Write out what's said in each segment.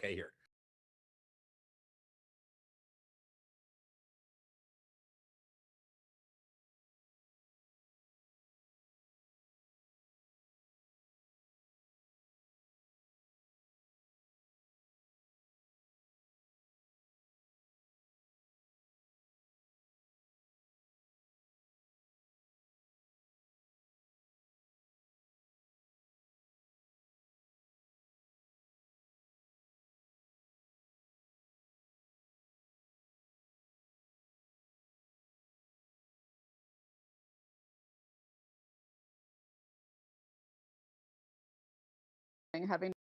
okay here. Having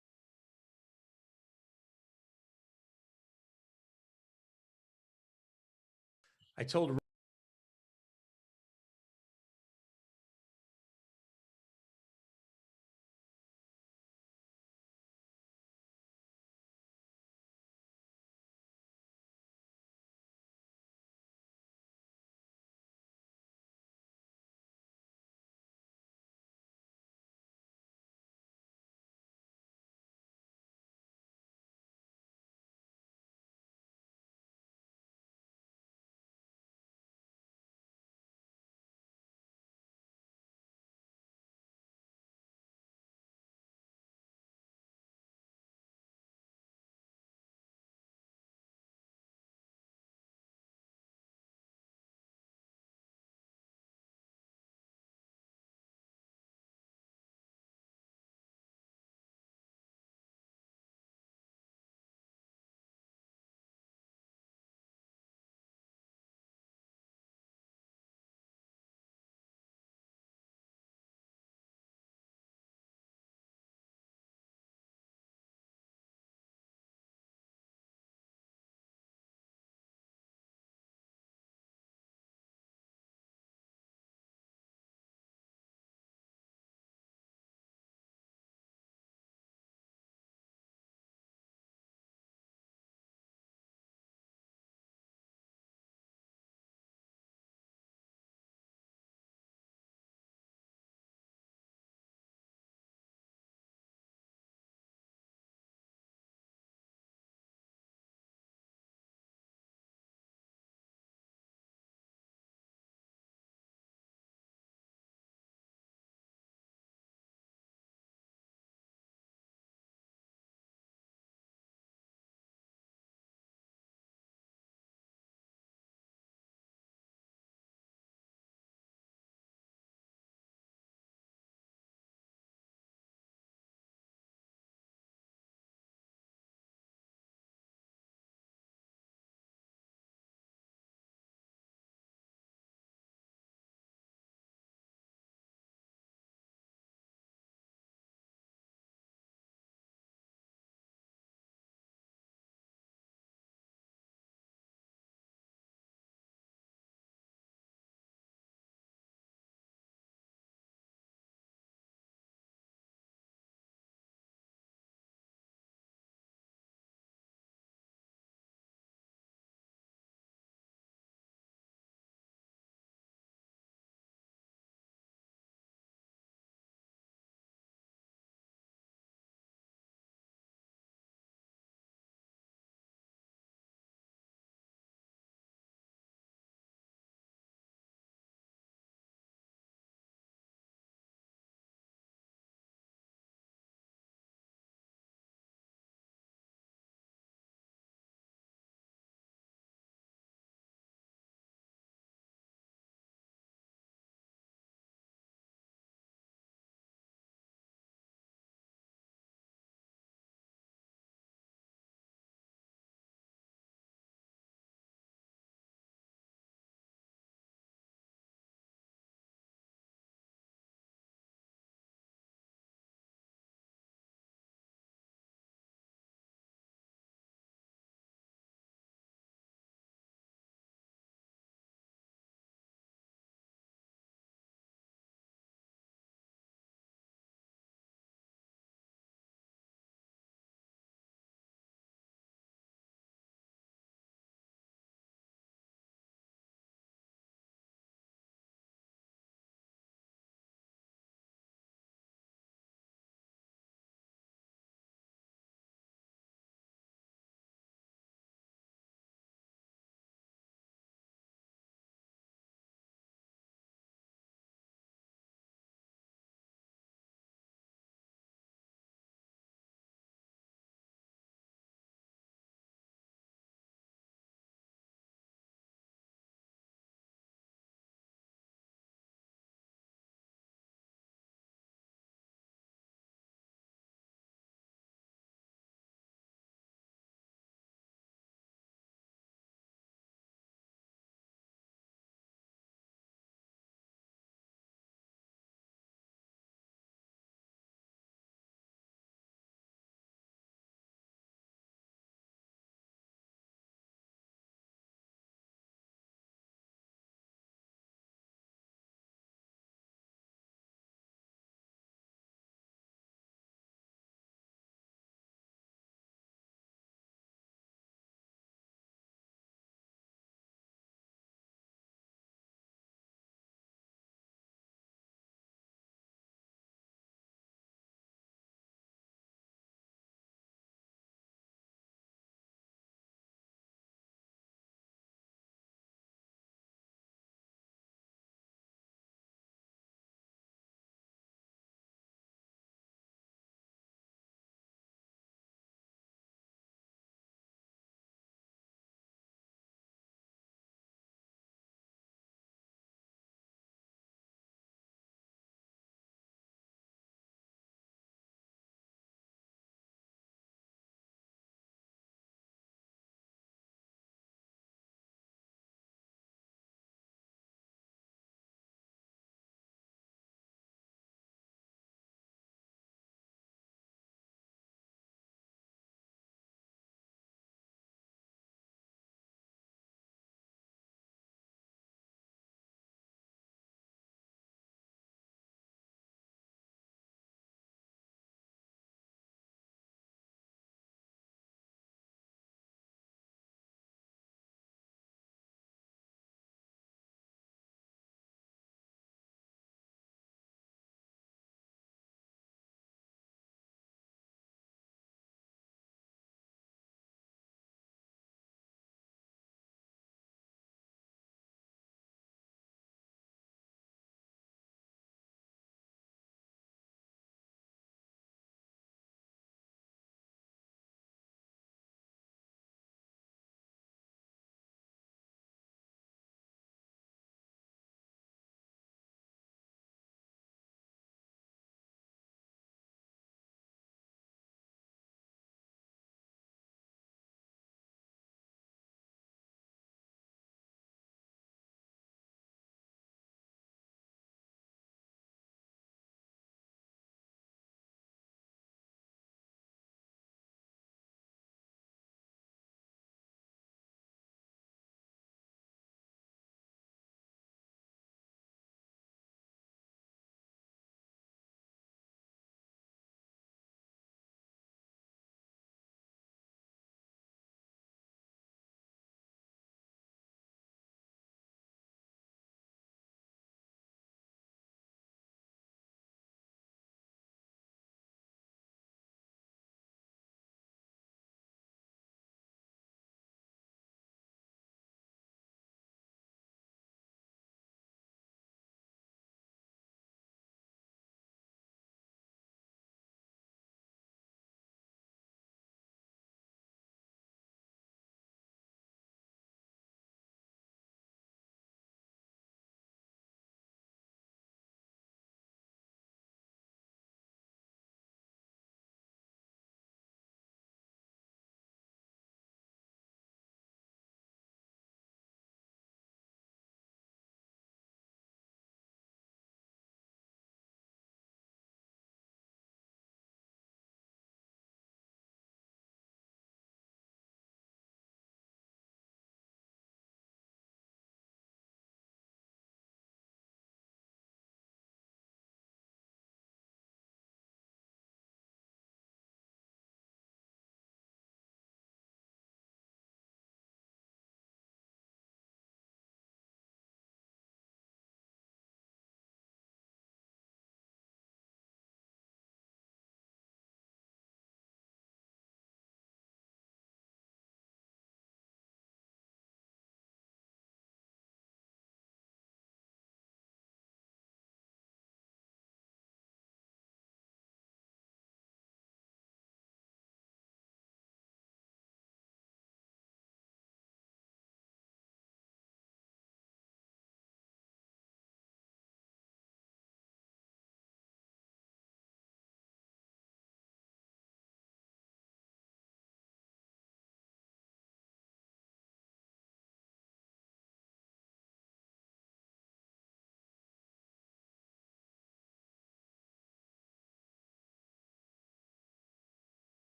I told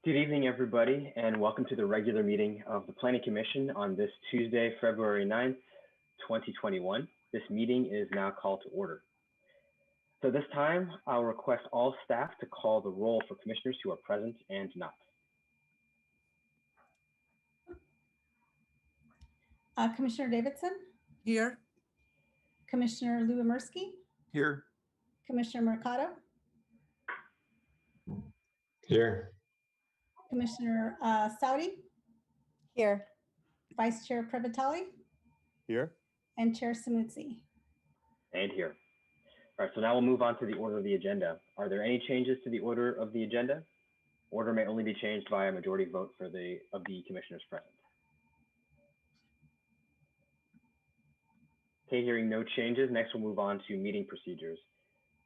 Good evening, everybody, and welcome to the regular meeting of the Planning Commission on this Tuesday, February 9th, 2021. This meeting is now called to order. So this time, I'll request all staff to call the roll for commissioners who are present and not. Commissioner Davidson, Here. Commissioner Lubomirsky, Here. Commissioner Mercado, Here. Commissioner Saudi, Here. Vice Chair Previtali, Here. and Chair Samudzi. And here. All right, so now we'll move on to the order of the agenda. Are there any changes to the order of the agenda? Order may only be changed via majority vote of the commissioners present. Okay, hearing no changes, next we'll move on to meeting procedures.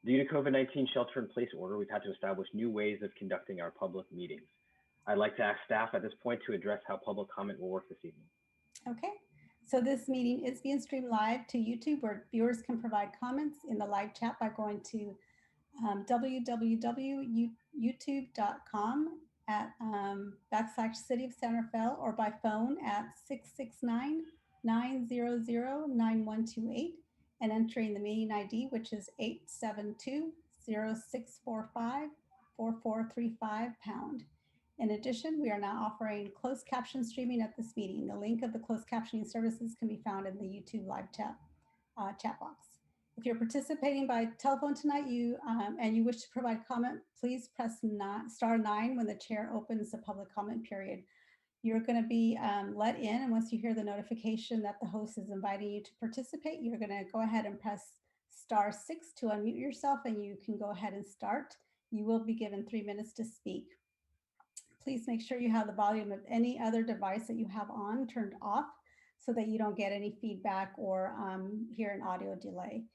Due to COVID-19 shelter-in-place order, we've had to establish new ways of conducting our public meetings. I'd like to ask staff at this point to address how public comment will work this evening. Okay, so this meeting is being streamed live to YouTube, where viewers can provide comments in the live chat by going to www.youtube.com /City of Santa Fe, or by phone at 669-900-9128 and entering the meeting ID, which is 872-0645-4435#. In addition, we are now offering closed caption streaming at this meeting. The link of the closed captioning services can be found in the YouTube live chat box. If you're participating by telephone tonight and you wish to provide comment, please press *9 when the chair opens the public comment period. You're going to be let in, and once you hear the notification that the host is inviting you to participate, you're going to go ahead and press *6 to unmute yourself, and you can go ahead and start. You will be given 3 minutes to speak. Please make sure you have the volume of any other device that you have on turned off so that you don't get any feedback or hear an audio delay.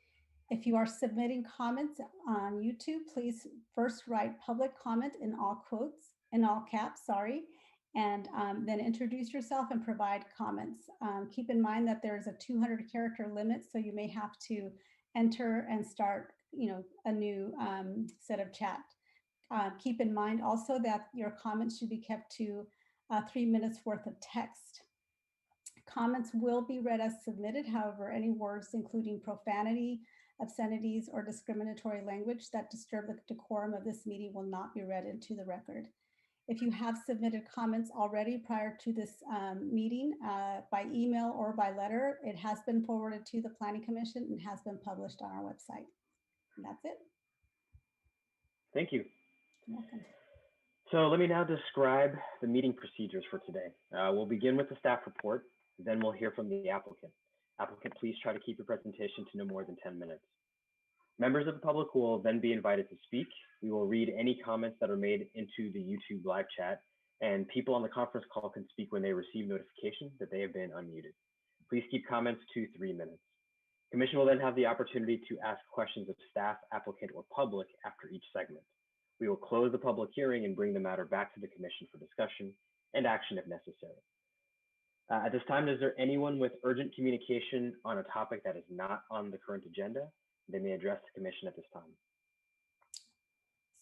If you are submitting comments on YouTube, please first write public comment in all caps, and then introduce yourself and provide comments. Keep in mind that there's a 200 character limit, so you may have to enter and start a new set of chat. Keep in mind also that your comments should be kept to 3 minutes worth of text. Comments will be read as submitted. However, any words including profanity, obscenities, or discriminatory language that disturb the decorum of this meeting will not be read into the record. If you have submitted comments already prior to this meeting by email or by letter, it has been forwarded to the Planning Commission and has been published on our website. And that's it. Thank you. You're welcome. So let me now describe the meeting procedures for today. We'll begin with the staff report, then we'll hear from the applicant. Applicant, please try to keep your presentation to no more than 10 minutes. Members of the public will then be invited to speak. We will read any comments that are made into the YouTube live chat, and people on the conference call can speak when they receive notification that they have been unmuted. Please keep comments to 3 minutes. Commission will then have the opportunity to ask questions of staff, applicant, or public after each segment. We will close the public hearing and bring the matter back to the commission for discussion and action if necessary. At this time, is there anyone with urgent communication on a topic that is not on the current agenda? They may address the commission at this time.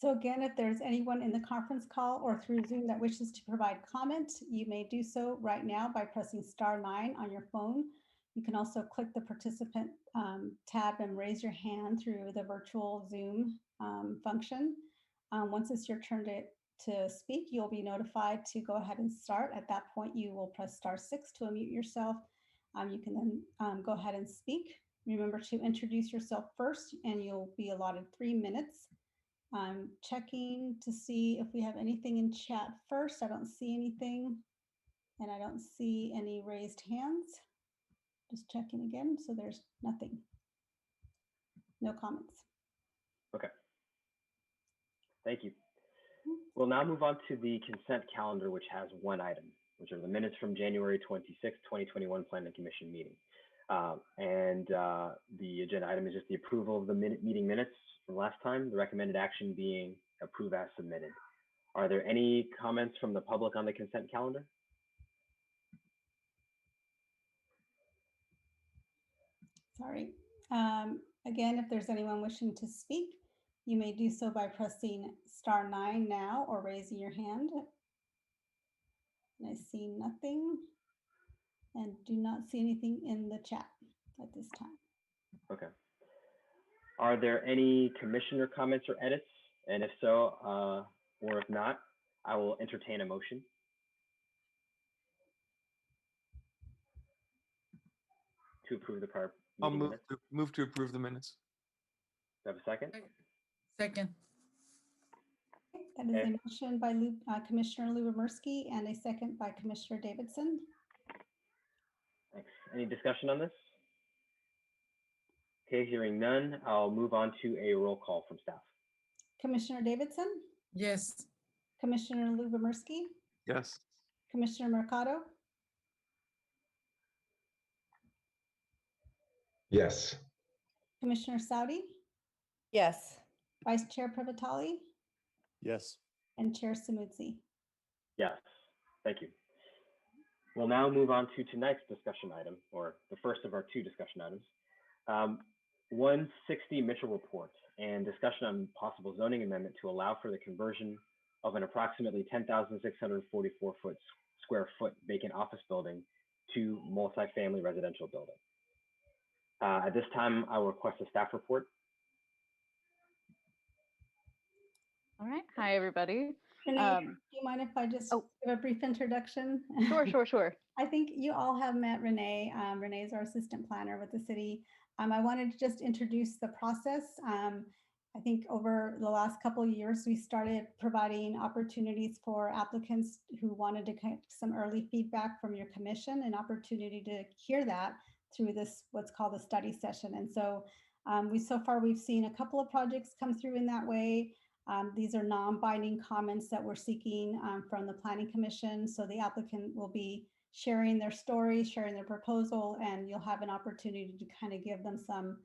So again, if there's anyone in the conference call or through Zoom that wishes to provide comment, you may do so right now by pressing *9 on your phone. You can also click the participant tab and raise your hand through the virtual Zoom function. Once it's your turn to speak, you'll be notified to go ahead and start. At that point, you will press *6 to unmute yourself. You can then go ahead and speak. Remember to introduce yourself first, and you'll be allotted 3 minutes. I'm checking to see if we have anything in chat first. I don't see anything, and I don't see any raised hands. Just checking again, so there's nothing. No comments. Okay. Thank you. We'll now move on to the consent calendar, which has one item, which are the minutes from January 26, 2021 Planning Commission meeting. The agenda item is just the approval of the meeting minutes from last time, the recommended action being approve as submitted. Are there any comments from the public on the consent calendar? Sorry. Again, if there's anyone wishing to speak, you may do so by pressing *9 now or raising your hand. And I see nothing and do not see anything in the chat at this time. Okay. Are there any commissioner comments or edits? And if so, or if not, I will entertain a motion. To approve the prior I'll meeting minutes. move to approve the minutes. Do I have a second? Second. Okay, that is a motion by Commissioner Lubomirsky and a second by Commissioner Davidson. Thanks. Any discussion on this? Okay, hearing none, I'll move on to a roll call from staff. Commissioner Davidson, Yes. Commissioner Lubomirsky, Yes. Commissioner Mercado, Yes. Commissioner Saudi, Yes. Vice Chair Privatali, Yes. and Chair Samudzi. Yes, thank you. We'll now move on to tonight's discussion item, or the first of our two discussion items. 160 Mitchell report and discussion on possible zoning amendment to allow for the conversion of an approximately 10,644 square foot vacant office building to multifamily residential building. At this time, I will request a staff report. All right. Hi, everybody. Renee, do you mind if I just give a brief introduction? Sure. I think you all have met Renee. Renee is our assistant planner with the city. I wanted to just introduce the process. I think over the last couple of years, we started providing opportunities for applicants who wanted to get some early feedback from your commission, an opportunity to hear that through this, what's called a study session. And so so far we've seen a couple of projects come through in that way. These are non-binding comments that we're seeking from the Planning Commission. So the applicant will be sharing their story, sharing their proposal, and you'll have an opportunity to kind of give them some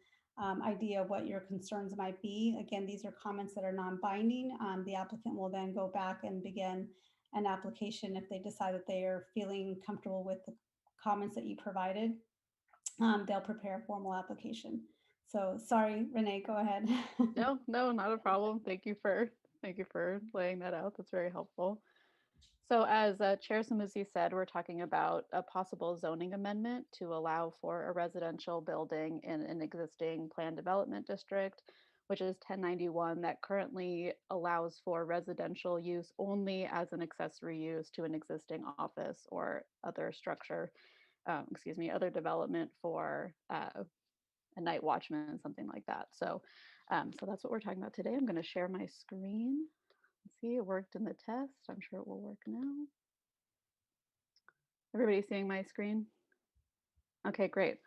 idea of what your concerns might be. Again, these are comments that are non-binding. The applicant will then go back and begin an application if they decide that they are feeling comfortable with the comments that you provided. They'll prepare a formal application. So sorry, Renee, go ahead. No, not a problem. Thank you for laying that out. That's very helpful. So as Chair Samudzi said, we're talking about a possible zoning amendment to allow for a residential building in an existing planned development district, which is 1091, that currently allows for residential use only as an accessory use to an existing office or other structure, other development for a night watchman, something like that. So that's what we're talking about today. I'm going to share my screen. See, it worked in the test. I'm sure it will work now. Everybody seeing my screen? Okay, great.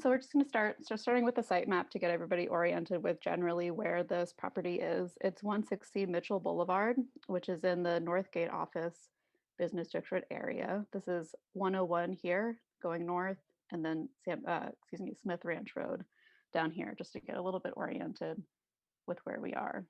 So we're just going to starting with the site map to get everybody oriented with generally where this property is. It's 160 Mitchell Boulevard, which is in the Northgate office business district area. This is 101 here going north, and then Smith Ranch Road down here, just to get a little bit oriented with where we are.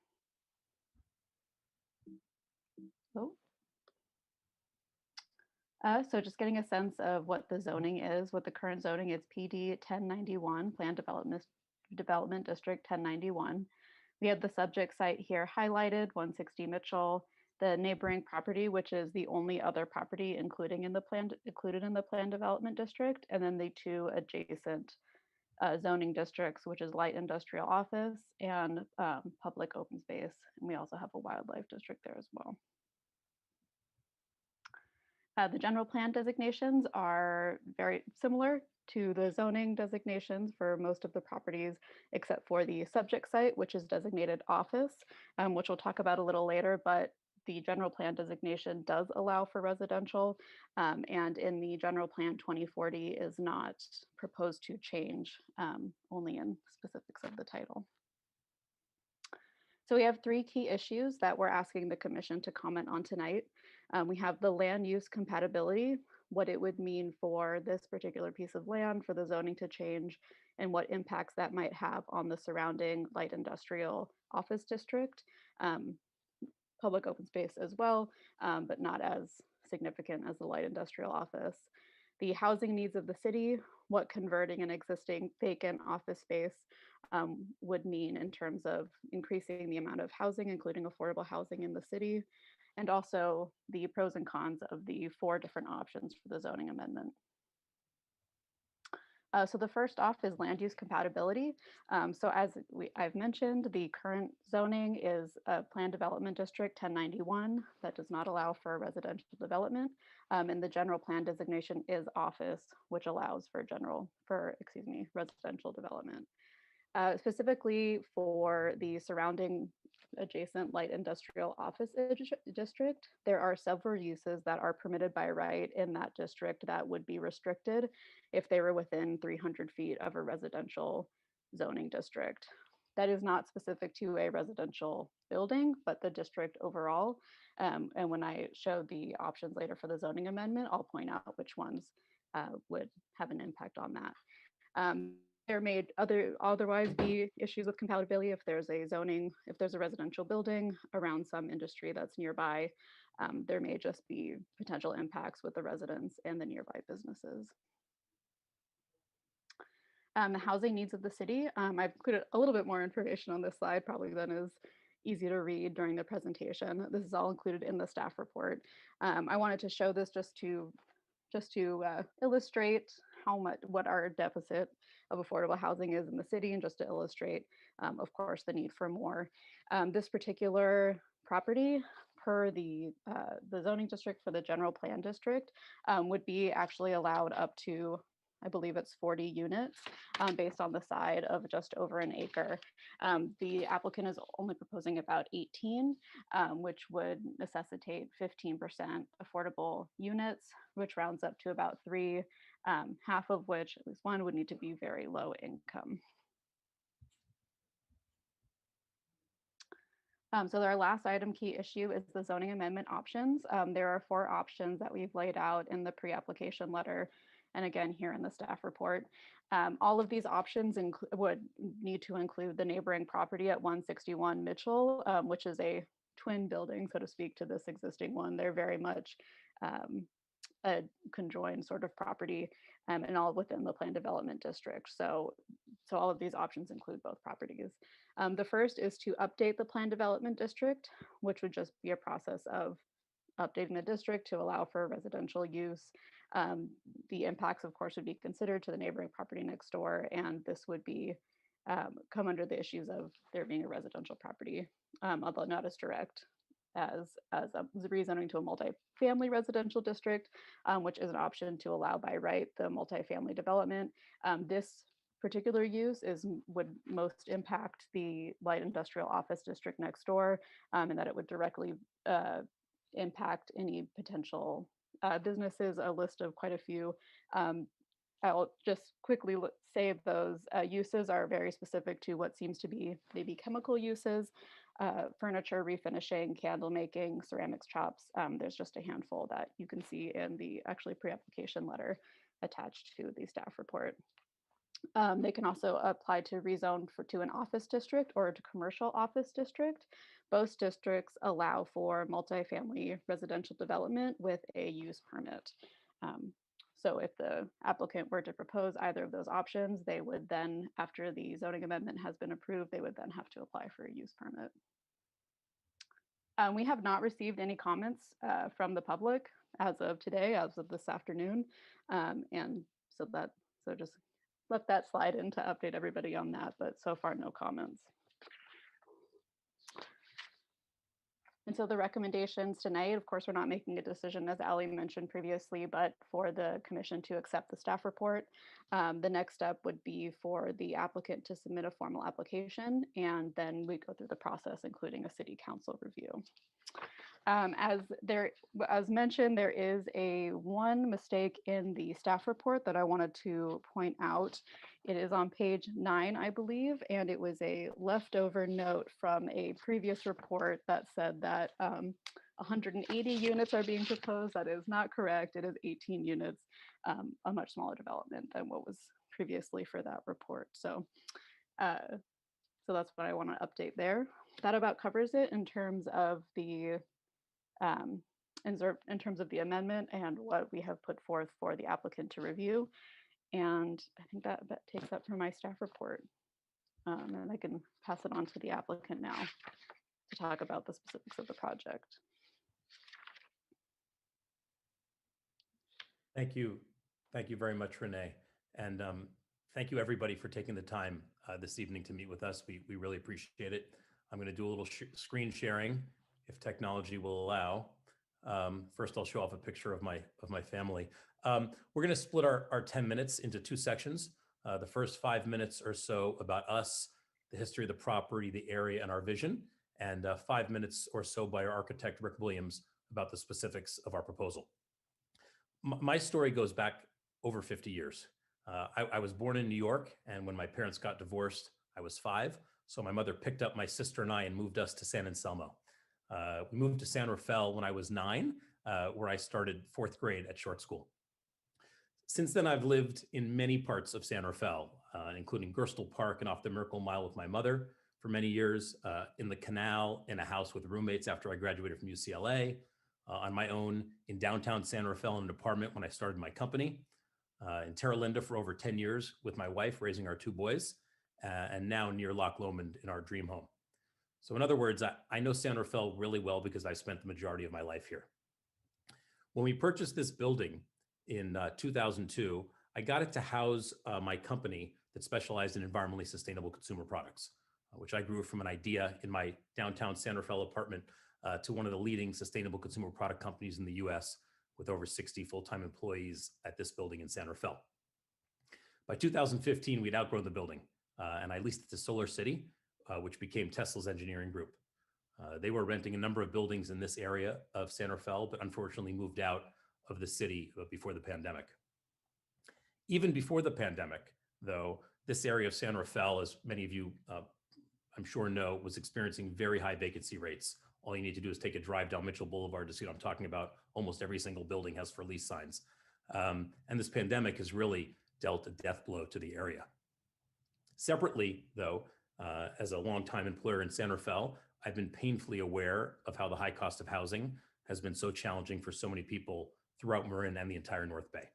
So just getting a sense of what the zoning is, what the current zoning is, PD 1091, Planned Development District 1091. We have the subject site here highlighted, 160 Mitchell, the neighboring property, which is the only other property included in the planned development district, and then the two adjacent zoning districts, which is light industrial office and public open space. And we also have a wildlife district there as well. The general plan designations are very similar to the zoning designations for most of the properties, except for the subject site, which is designated office, which we'll talk about a little later, but the general plan designation does allow for residential, and in the general plan 2040 is not proposed to change, only in specifics of the title. So we have three key issues that we're asking the commission to comment on tonight. We have the land use compatibility, what it would mean for this particular piece of land for the zoning to change, and what impacts that might have on the surrounding light industrial office district, public open space as well, but not as significant as the light industrial office. The housing needs of the city, what converting an existing vacant office space would mean in terms of increasing the amount of housing, including affordable housing in the city, and also the pros and cons of the 4 different options for the zoning amendment. So the first off is land use compatibility. So as I've mentioned, the current zoning is a planned development district 1091 that does not allow for residential development. And the general plan designation is office, which allows for residential development. Specifically for the surrounding adjacent light industrial office district, there are several uses that are permitted by right in that district that would be restricted if they were within 300 feet of a residential zoning district. That is not specific to a residential building, but the district overall. And when I show the options later for the zoning amendment, I'll point out which ones would have an impact on that. There may otherwise be issues with compatibility if there's a residential building around some industry that's nearby. There may just be potential impacts with the residents and the nearby businesses. The housing needs of the city. I've included a little bit more information on this slide, probably than is easy to read during the presentation. This is all included in the staff report. I wanted to show this just to illustrate what our deficit of affordable housing is in the city, and just to illustrate, of course, the need for more. This particular property, per the zoning district for the general plan district, would be actually allowed up to, I believe it's 40 units based on the side of just over an acre. The applicant is only proposing about 18, which would necessitate 15% affordable units, which rounds up to about 3, half of which, at least one, would need to be very low income. So our last item key issue is the zoning amendment options. There are 4 options that we've laid out in the pre-application letter, and again here in the staff report. All of these options would need to include the neighboring property at 161 Mitchell, which is a twin building, so to speak, to this existing one. They're very much a conjoined sort of property, and all within the planned development district. So all of these options include both properties. The first is to update the planned development district, which would just be a process of updating the district to allow for residential use. The impacts, of course, would be considered to the neighboring property next door, and this would be come under the issues of there being a residential property, although not as direct as a rezoning to a multifamily residential district, which is an option to allow by right the multifamily development. This particular use would most impact the light industrial office district next door, and that it would directly impact any potential businesses, a list of quite a few. I'll just quickly say those uses are very specific to what seems to be maybe chemical uses, furniture refinishing, candle making, ceramics shops. There's just a handful that you can see in the actually pre-application letter attached to the staff report. They can also apply to rezone to an office district or to commercial office district. Both districts allow for multifamily residential development with a use permit. So if the applicant were to propose either of those options, they would then, after the zoning amendment has been approved, they would then have to apply for a use permit. We have not received any comments from the public as of today, as of this afternoon. And so just let that slide in to update everybody on that, but so far no comments. And so the recommendations tonight, of course, we're not making a decision, as Ali mentioned previously, but for the commission to accept the staff report. The next step would be for the applicant to submit a formal application, and then we go through the process, including a city council review. As mentioned, there is one mistake in the staff report that I wanted to point out. It is on page 9, I believe, and it was a leftover note from a previous report that said that 180 units are being proposed. That is not correct. It is 18 units, a much smaller development than what was previously for that report. So that's what I want to update there. That about covers it in terms of the amendment and what we have put forth for the applicant to review. And I think that takes up from my staff report. And I can pass it on to the applicant now to talk about the specifics of the project. Thank you. Thank you very much, Renee. And thank you everybody for taking the time this evening to meet with us. We really appreciate it. I'm going to do a little screen sharing if technology will allow. First, I'll show off a picture of my family. We're going to split our 10 minutes into two sections. The first 5 minutes or so about us, the history of the property, the area, and our vision, and 5 minutes or so by our architect, Rick Williams, about the specifics of our proposal. My story goes back over 50 years. I was born in New York, and when my parents got divorced, I was 5. So my mother picked up my sister and I and moved us to San Anselmo. We moved to San Rafael when I was 9, where I started 4th grade at short school. Since then, I've lived in many parts of San Rafael, including Gerstle Park and off the Miracle Mile with my mother for many years, in the canal, in a house with roommates after I graduated from UCLA, on my own in downtown San Rafael in an apartment when I started my company, in Terra Linda for over 10 years with my wife, raising our 2 boys, and now near Loch Lomond in our dream home. So in other words, I know San Rafael really well because I spent the majority of my life here. When we purchased this building in 2002, I got it to house my company that specialized in environmentally sustainable consumer products, which I grew from an idea in my downtown San Rafael apartment to one of the leading sustainable consumer product companies in the US with over 60 full-time employees at this building in San Rafael. By 2015, we'd outgrown the building and I leased it to Solar City, which became Tesla's engineering group. They were renting a number of buildings in this area of San Rafael, but unfortunately moved out of the city before the pandemic. Even before the pandemic, though, this area of San Rafael, as many of you I'm sure know, was experiencing very high vacancy rates. All you need to do is take a drive down Mitchell Boulevard to see what I'm talking about. Almost every single building has for lease signs. And this pandemic has really dealt a death blow to the area. Separately, though, as a longtime employer in San Rafael, I've been painfully aware of how the high cost of housing has been so challenging for so many people throughout Marin and the entire North Bay.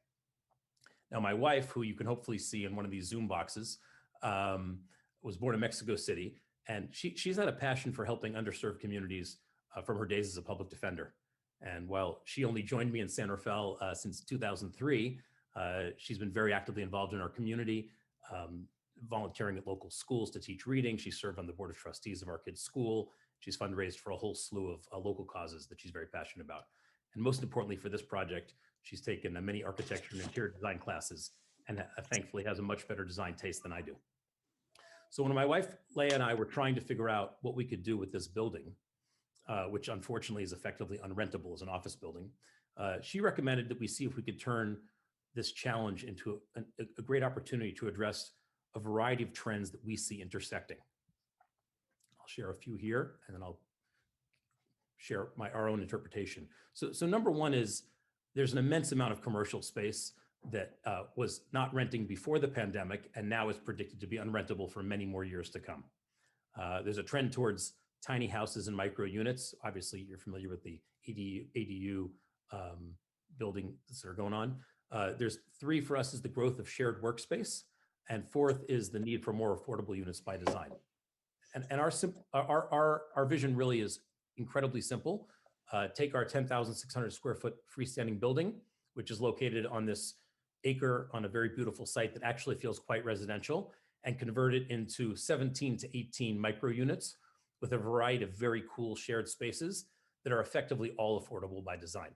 Now, my wife, who you can hopefully see in one of these Zoom boxes, was born in Mexico City, and she's had a passion for helping underserved communities from her days as a public defender. And while she only joined me in San Rafael since 2003, she's been very actively involved in our community, volunteering at local schools to teach reading. She served on the board of trustees of our kids' school. She's fundraised for a whole slew of local causes that she's very passionate about. And most importantly for this project, she's taken many architecture and interior design classes and thankfully has a much better design taste than I do. So when my wife, Leah, and I were trying to figure out what we could do with this building, which unfortunately is effectively unrentable as an office building, she recommended that we see if we could turn this challenge into a great opportunity to address a variety of trends that we see intersecting. I'll share a few here, and then I'll share our own interpretation. So number one is there's an immense amount of commercial space that was not renting before the pandemic and now is predicted to be unrentable for many more years to come. There's a trend towards tiny houses and micro units. Obviously, you're familiar with the ADU buildings that are going on. There's 3 for us is the growth of shared workspace. And 4th is the need for more affordable units by design. And our vision really is incredibly simple. Take our 10,600 square foot freestanding building, which is located on this acre on a very beautiful site that actually feels quite residential, and convert it into 17 to 18 micro units with a variety of very cool shared spaces that are effectively all affordable by design.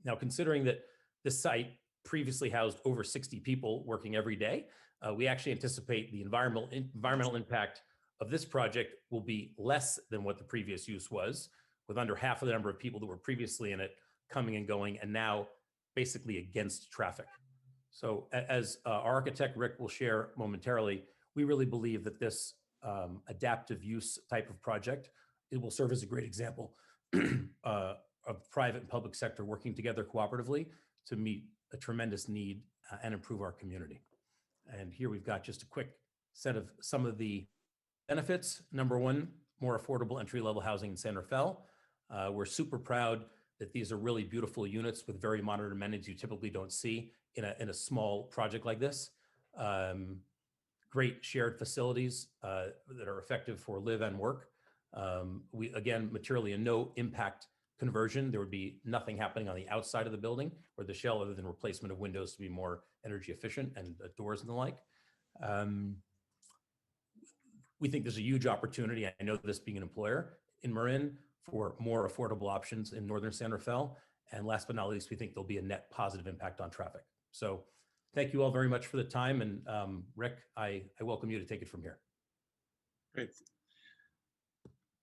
Now, considering that this site previously housed over 60 people working every day, we actually anticipate the environmental impact of this project will be less than what the previous use was, with under half of the number of people that were previously in it coming and going, and now basically against traffic. So as our architect, Rick, will share momentarily, we really believe that this adaptive use type of project, it will serve as a great example of private and public sector working together cooperatively to meet a tremendous need and improve our community. And here we've got just a quick set of some of the benefits. Number one, more affordable entry-level housing in San Rafael. We're super proud that these are really beautiful units with very modern amenities you typically don't see in a small project like this. Great shared facilities that are effective for live and work. We, again, materially a no impact conversion. There would be nothing happening on the outside of the building or the shell other than replacement of windows to be more energy efficient and doors and the like. We think there's a huge opportunity. I know this being an employer in Marin for more affordable options in Northern San Rafael. And last but not least, we think there'll be a net positive impact on traffic. So thank you all very much for the time. And Rick, I welcome you to take it from here. Great.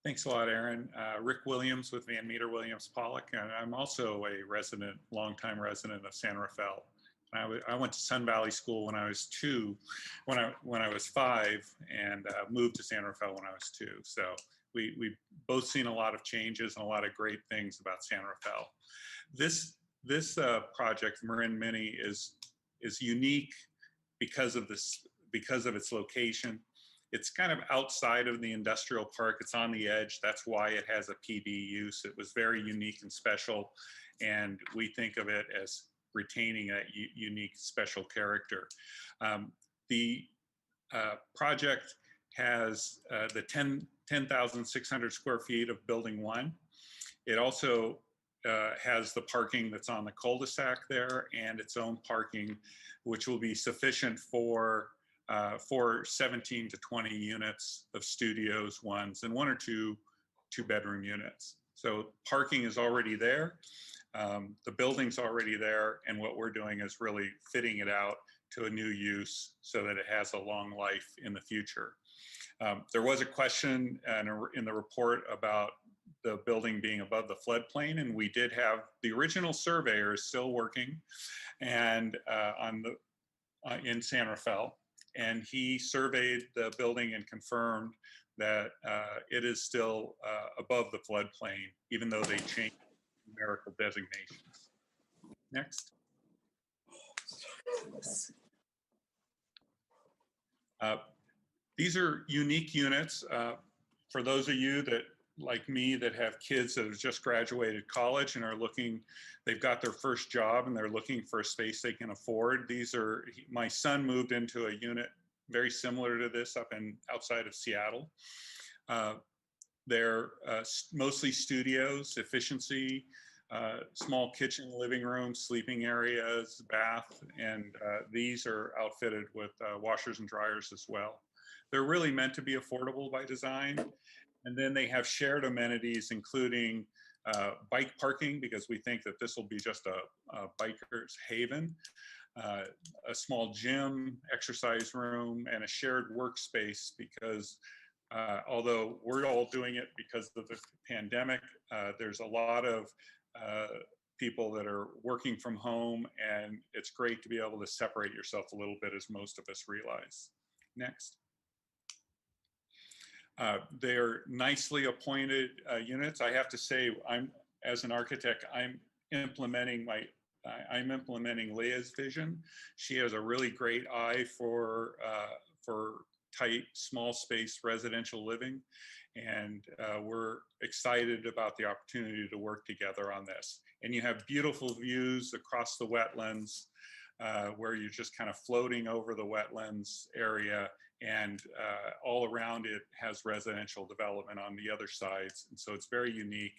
Thanks a lot, Aaron. Rick Williams with Van Meter Williams Pollock, and I'm also a resident, longtime resident of San Rafael. I went to Sun Valley School when I was when I was 5, and moved to San Rafael when I was 2. So we've both seen a lot of changes and a lot of great things about San Rafael. This project, Marin Mini, is unique because of its location. It's kind of outside of the industrial park. It's on the edge. That's why it has a PD use. It was very unique and special, and we think of it as retaining a unique, special character. The project has the 10,600 square feet of Building 1. It also has the parking that's on the cul-de-sac there and its own parking, which will be sufficient for 17 to 20 units of studios, ones, and 1 or 2 two-bedroom units. So parking is already there. The building's already there, and what we're doing is really fitting it out to a new use so that it has a long life in the future. There was a question in the report about the building being above the floodplain, and we did have the original surveyor is still working, and in San Rafael, and he surveyed the building and confirmed that it is still above the floodplain, even though they changed numerical designations. Next. These are unique units. For those of you that, like me, that have kids that have just graduated college and are looking, they've got their first job and they're looking for a space they can afford. My son moved into a unit very similar to this up outside of Seattle. They're mostly studios, efficiency, small kitchen, living room, sleeping areas, bath, and these are outfitted with washers and dryers as well. They're really meant to be affordable by design. And then they have shared amenities, including bike parking, because we think that this will be just a biker's haven, a small gym, exercise room, and a shared workspace, because although we're all doing it because of the pandemic, there's a lot of people that are working from home, and it's great to be able to separate yourself a little bit, as most of us realize. Next. They're nicely appointed units. I have to say, as an architect, I'm implementing Leah's vision. She has a really great eye for tight, small space residential living, and we're excited about the opportunity to work together on this. And you have beautiful views across the wetlands, where you're just kind of floating over the wetlands area, and all around it has residential development on the other sides. And so it's very unique,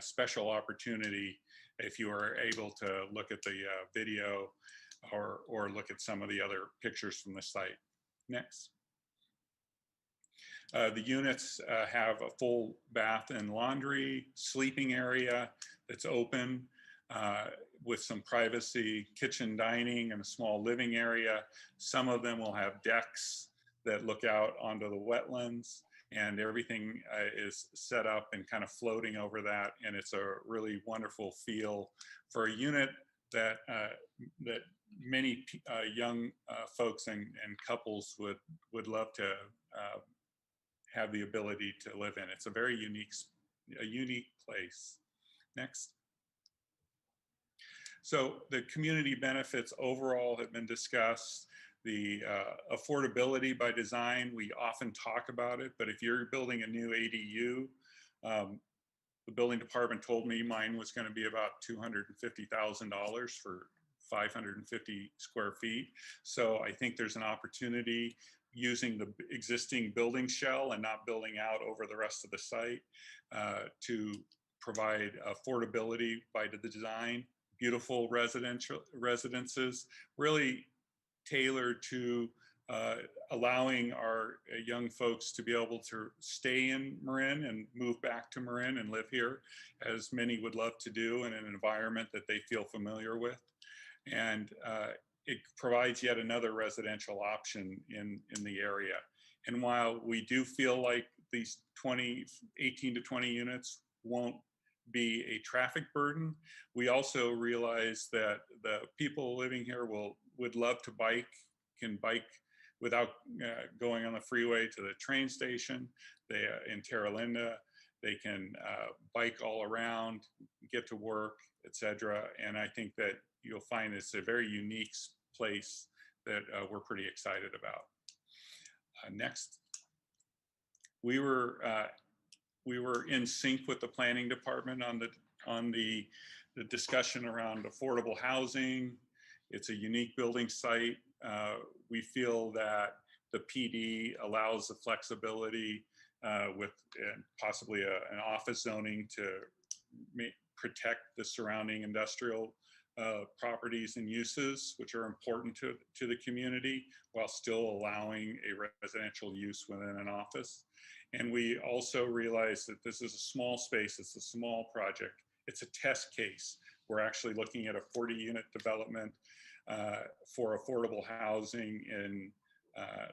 special opportunity if you are able to look at the video or look at some of the other pictures from the site. Next. The units have a full bath and laundry, sleeping area that's open, with some privacy, kitchen, dining, and a small living area. Some of them will have decks that look out onto the wetlands, and everything is set up and kind of floating over that. And it's a really wonderful feel for a unit that many young folks and couples would love to have the ability to live in. It's a very unique place. Next. So the community benefits overall have been discussed. The affordability by design, we often talk about it, but if you're building a new ADU, the building department told me mine was going to be about $250,000 for 550 square feet. So I think there's an opportunity using the existing building shell and not building out over the rest of the site to provide affordability by the design, beautiful residences, really tailored to allowing our young folks to be able to stay in Marin and move back to Marin and live here, as many would love to do in an environment that they feel familiar with. And it provides yet another residential option in the area. And while we do feel like these 18 to 20 units won't be a traffic burden, we also realize that the people living here would love to can bike without going on the freeway to the train station. They in Terra Linda, they can bike all around, get to work, etc. And I think that you'll find it's a very unique place that we're pretty excited about. Next, we were in sync with the planning department on the discussion around affordable housing. It's a unique building site. We feel that the PD allows the flexibility with possibly an office zoning to protect the surrounding industrial properties and uses, which are important to the community, while still allowing a residential use within an office. And we also realize that this is a small space, it's a small project, it's a test case. We're actually looking at a 40-unit development for affordable housing in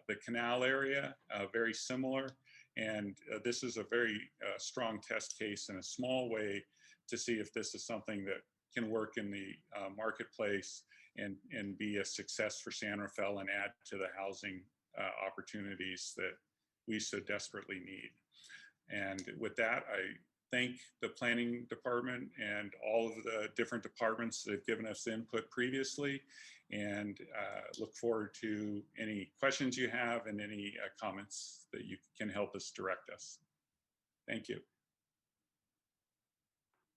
the canal area, very similar. And this is a very strong test case in a small way to see if this is something that can work in the marketplace and be a success for San Rafael and add to the housing opportunities that we so desperately need. And with that, I thank the planning department and all of the different departments that have given us input previously, and look forward to any questions you have and any comments that you can help us direct us. Thank you.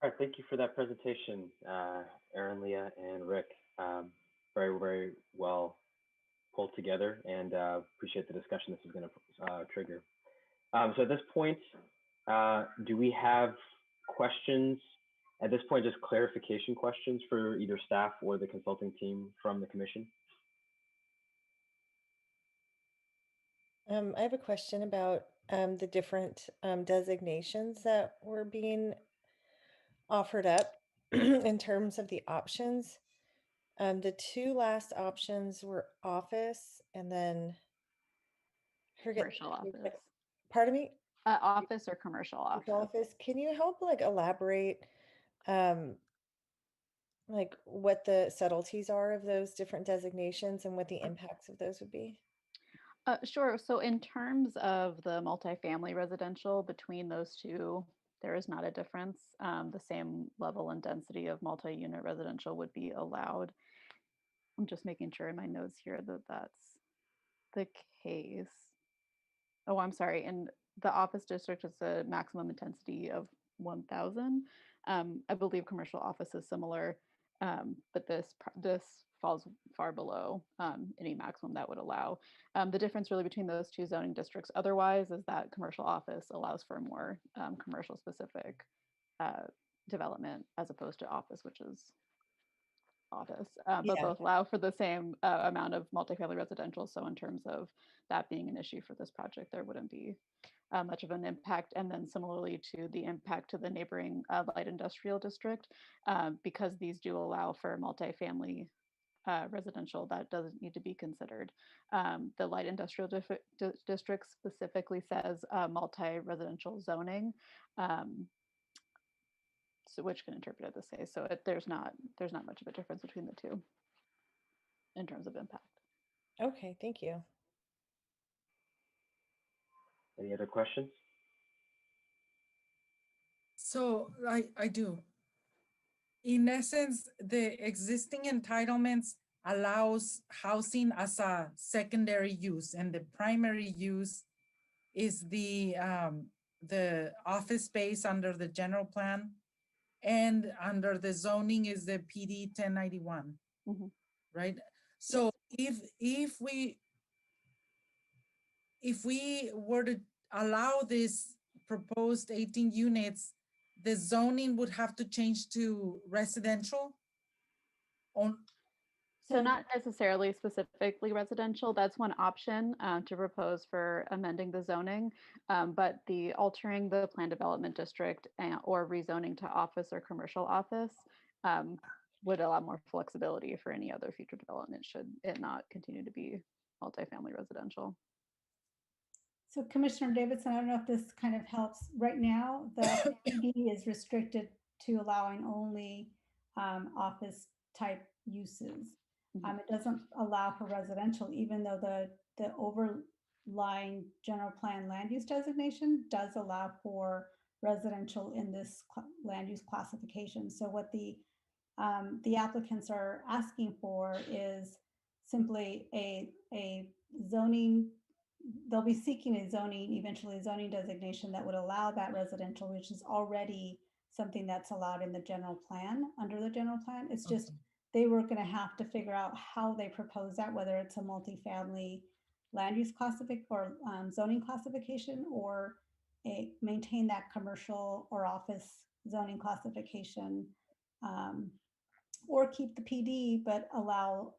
All right, thank you for that presentation, Aaron, Leah, and Rick. Very, very well pulled together, and appreciate the discussion this is going to trigger. So at this point, do we have questions? At this point, just clarification questions for either staff or the consulting team from the commission? I have a question about the different designations that were being offered up in terms of the options. The two last options were office and then I forget. Commercial office. Pardon me? Office or commercial office. Office. Can you help elaborate what the subtleties are of those different designations and what the impacts of those would be? Sure. So in terms of the multifamily residential, between those two, there is not a difference. The same level and density of multi-unit residential would be allowed. I'm just making sure in my notes here that that's the case. Oh, I'm sorry. In the office district, it's a maximum intensity of 1,000. I believe commercial office is similar, but this falls far below any maximum that would allow. The difference really between those two zoning districts otherwise is that commercial office allows for more commercial specific development as opposed to office, which is office, but both allow for the same amount of multifamily residential. So in terms of that being an issue for this project, there wouldn't be much of an impact. And then similarly to the impact to the neighboring light industrial district, because these do allow for multifamily residential, that doesn't need to be considered. The light industrial district specifically says multi-residential zoning, so which can interpret it this way. So there's not much of a difference between the two in terms of impact. Okay, thank you. Any other questions? So I do. In essence, the existing entitlements allows housing as a secondary use, and the primary use is the office space under the general plan, and under the zoning is the PD 1091, right? So if we were to allow this proposed 18 units, the zoning would have to change to residential? On, So not necessarily specifically residential. That's one option to propose for amending the zoning, but the altering the plan development district or rezoning to office or commercial office would allow more flexibility for any other future development should it not continue to be multifamily residential. So Commissioner Davidson, I don't know if this kind of helps. Right now, the PD is restricted to allowing only office type uses. It doesn't allow for residential, even though the overlying general plan land use designation does allow for residential in this land use classification. So what the applicants are asking for is simply a zoning. They'll be seeking a zoning, eventually a zoning designation that would allow that residential, which is already something that's allowed in the general plan, under the general plan. It's just, they were gonna have to figure out how they propose that, whether it's a multifamily land use classification or zoning classification, or maintain that commercial or office zoning classification, or keep the PD, but allow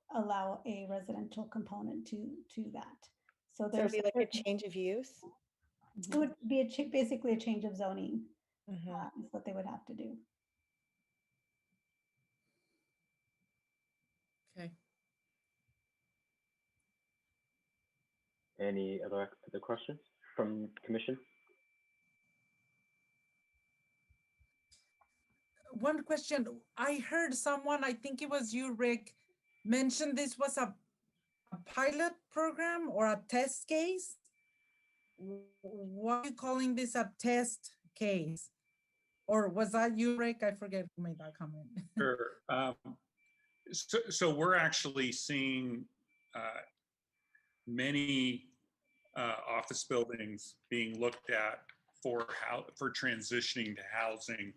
a residential component to that. So So it'd be like a change of use? It would be basically a change of zoning, Mm-hmm. is what they would have to do. okay. Any other questions from commission? One question. I heard someone, I think it was you, Rick, mention this was a pilot program or a test case. Why are you calling this a test case? Or was that you, Rick? I forget who made that comment. Sure. So we're actually seeing many office buildings being looked at for transitioning to housing.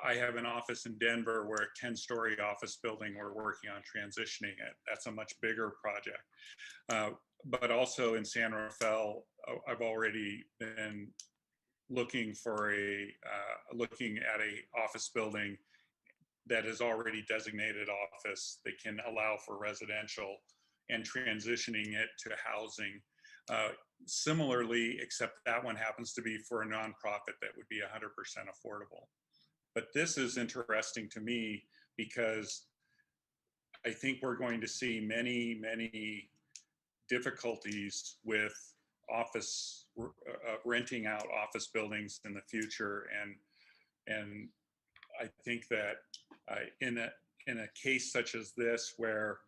I have an office in Denver where a 10-story office building, we're working on transitioning it. That's a much bigger project. But also in San Rafael, I've already been looking at a office building that is already designated office that can allow for residential and transitioning it to housing. Similarly, except that one happens to be for a nonprofit that would be 100% affordable. But this is interesting to me because I think we're going to see many, many difficulties with office renting out office buildings in the future, and I think that in a case such as this, where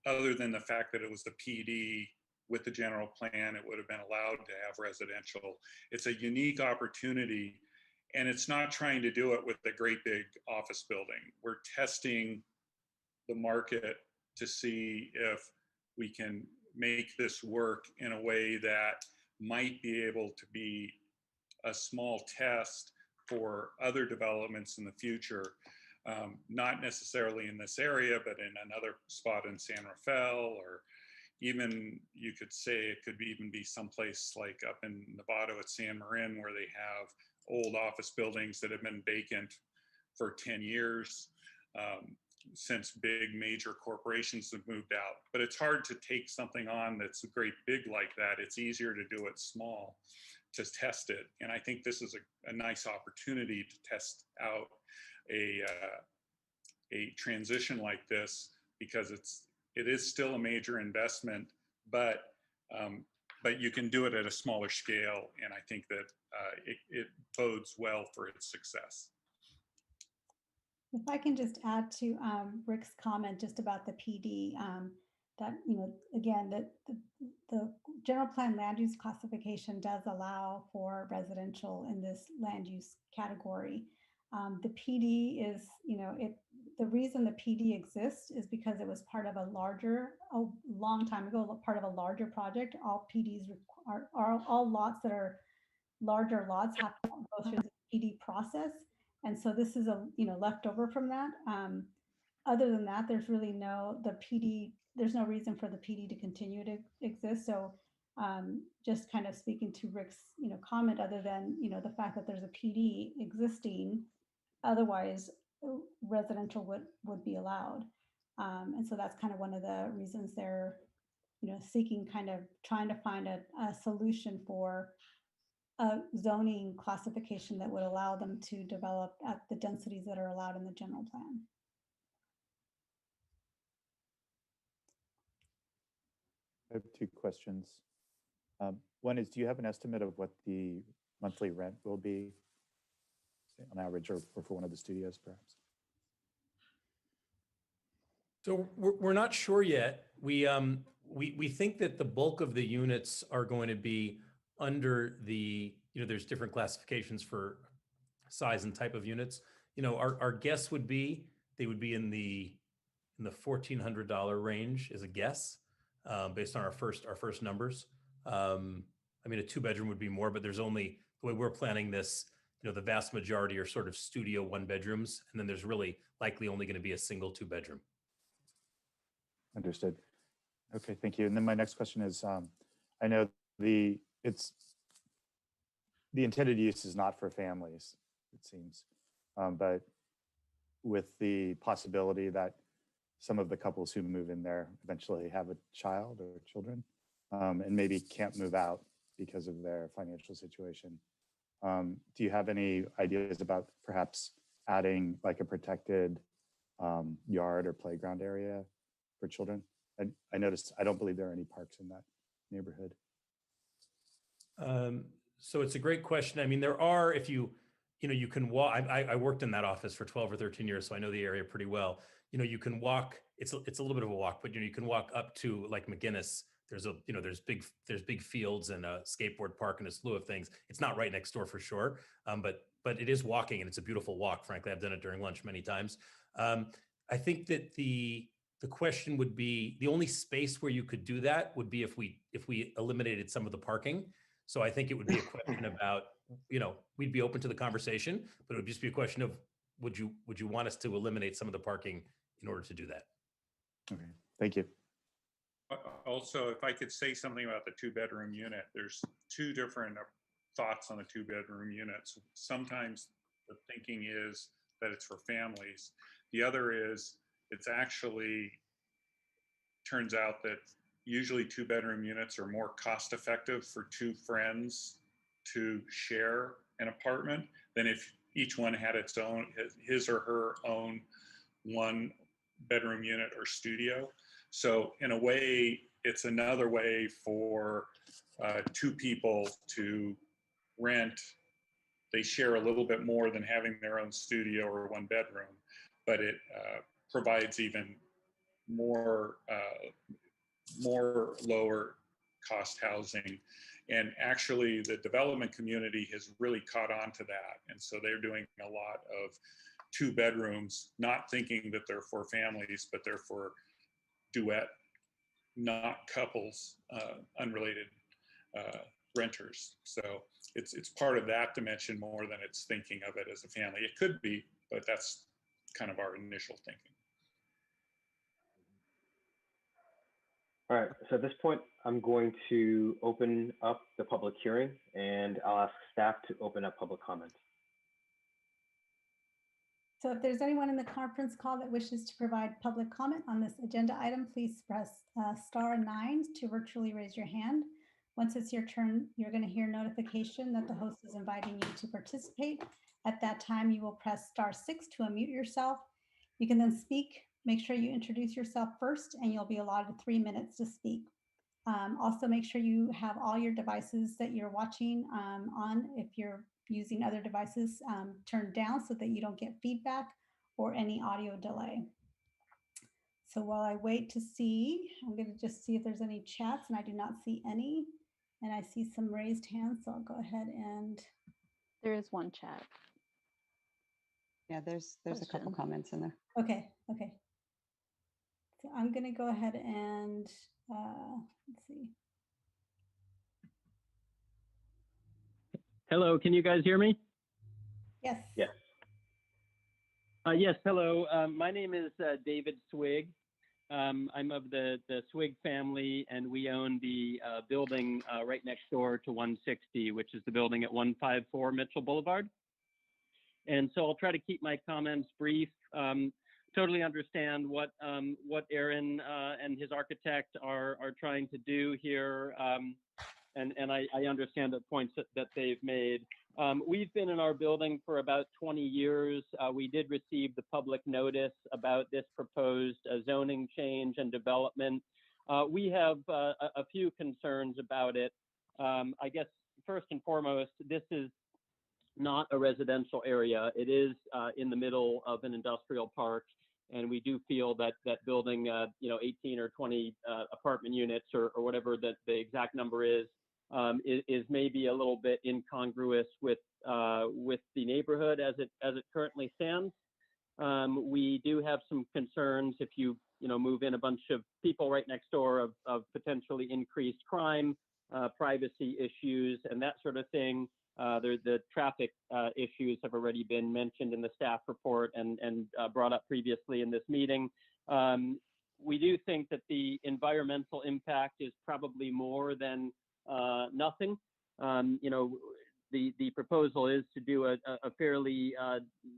other than the fact that it was the PD with the general plan, it would have been allowed to have residential. It's a unique opportunity, and it's not trying to do it with a great big office building. We're testing the market to see if we can make this work in a way that might be able to be a small test for other developments in the future. Not necessarily in this area, but in another spot in San Rafael, or even you could say it could even be someplace like up in Nevada at San Marin, where they have old office buildings that have been vacant for 10 years since big major corporations have moved out. But it's hard to take something on that's great big like that. It's easier to do it small, to test it. And I think this is a nice opportunity to test out a transition like this, because it is still a major investment, but you can do it at a smaller scale, and I think that it bodes well for its success. If I can just add to Rick's comment just about the PD, that, you know, again, the general plan land use classification does allow for residential in this land use category. The PD is, you know, the reason the PD exists is because it was part of a long time ago, part of a larger project. All PDs are all lots that are larger lots have to go through the PD process. And so this is left over from that. Other than that, there's really there's no reason for the PD to continue to exist. So Just kind of speaking to Rick's, comment, other than, the fact that there's a PD existing, otherwise residential would be allowed. And so that's kind of one of the reasons they're, seeking, kind of trying to find a solution for a zoning classification that would allow them to develop at the densities that are allowed in the general plan. I have two questions. One is, do you have an estimate of what the monthly rent will be on average, or for one of the studios, perhaps? So we're not sure yet. We think that the bulk of the units are going to be under the, there's different classifications for size and type of units. Our guess would be they would be in the $1,400 range as a guess, based on our first numbers. I mean, a 2-bedroom would be more, but there's only, the way we're planning this, the vast majority are sort of studio 1-bedrooms, and then there's really likely only going to be a single 2-bedroom. Understood. Okay, thank you. And then my next question is, I know the intended use is not for families, it seems, but with the possibility that some of the couples who move in there eventually have a child or children, and maybe can't move out because of their financial situation. Do you have any ideas about perhaps adding like a protected yard or playground area for children? I noticed, I don't believe there are any parks in that neighborhood. So it's a great question. I mean, there are, if you can walk, I worked in that office for 12 or 13 years, so I know the area pretty well. You can walk, it's a little bit of a walk, but you can walk up to like McGinnis. There's big fields and a skateboard park and a slew of things. It's not right next door for sure, but it is walking, and it's a beautiful walk. Frankly, I've done it during lunch many times. I think that the question would be, the only space where you could do that would be if we eliminated some of the parking. So I think it would be a question about, we'd be open to the conversation, but it would just be a question of, would you want us to eliminate some of the parking in order to do that? Okay, thank you. Also, if I could say something about the 2-bedroom unit, there's two different thoughts on the 2-bedroom units. Sometimes the thinking is that it's for families. The other is, it's actually turns out that usually 2-bedroom units are more cost effective for 2 friends to share an apartment than if each one had its own, his or her own 1-bedroom unit or studio. So in a way, it's another way for 2 people to rent. They share a little bit more than having their own studio or 1-bedroom, but it provides even more lower cost housing. And actually the development community has really caught on to that. And so they're doing a lot of 2 bedrooms, not thinking that they're for families, but they're for duet, not couples, unrelated renters. So it's part of that dimension more than it's thinking of it as a family. It could be, but that's kind of our initial thinking. All right, so at this point, I'm going to open up the public hearing, and I'll ask staff to open up public comment. So if there's anyone in the conference call that wishes to provide public comment on this agenda item, please press *9 to virtually raise your hand. Once it's your turn, you're going to hear notification that the host is inviting you to participate. At that time, you will press *6 to unmute yourself. You can then speak. Make sure you introduce yourself first, and you'll be allotted 3 minutes to speak. Also, make sure you have all your devices that you're watching on. If you're using other devices, turned down so that you don't get feedback or any audio delay. So while I wait to see, I'm going to just see if there's any chats, and I do not see any. And I see some raised hands, so I'll go ahead and. There is one chat. Yeah, there's a couple comments in there. Okay. So I'm going to go ahead and let's see. Hello, can you guys hear me? Yes. Yes, hello. My name is David Swig. I'm of the Swig family, and we own the building right next door to 160, which is the building at 154 Mitchell Boulevard. And so I'll try to keep my comments brief. Totally understand what Aaron and his architect are trying to do here, and I understand the points that they've made. We've been in our building for about 20 years. We did receive the public notice about this proposed zoning change and development. We have a few concerns about it. I guess first and foremost, this is not a residential area. It is in the middle of an industrial park, and we do feel that building 18 or 20 apartment units or whatever that the exact number is maybe a little bit incongruous with the neighborhood as it currently stands. We do have some concerns if you move in a bunch of people right next door of potentially increased crime, privacy issues, and that sort of thing. The traffic issues have already been mentioned in the staff report and brought up previously in this meeting. We do think that the environmental impact is probably more than nothing. The proposal is to do a fairly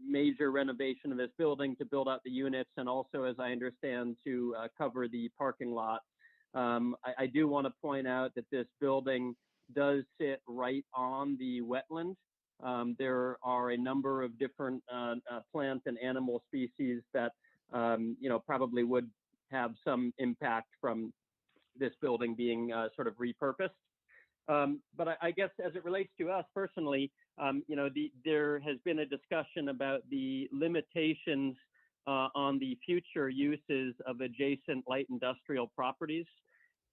major renovation of this building to build out the units, and also, as I understand, to cover the parking lot. I do want to point out that this building does sit right on the wetland. There are a number of different plant and animal species that probably would have some impact from this building being sort of repurposed. But I guess as it relates to us personally, there has been a discussion about the limitations on the future uses of adjacent light industrial properties.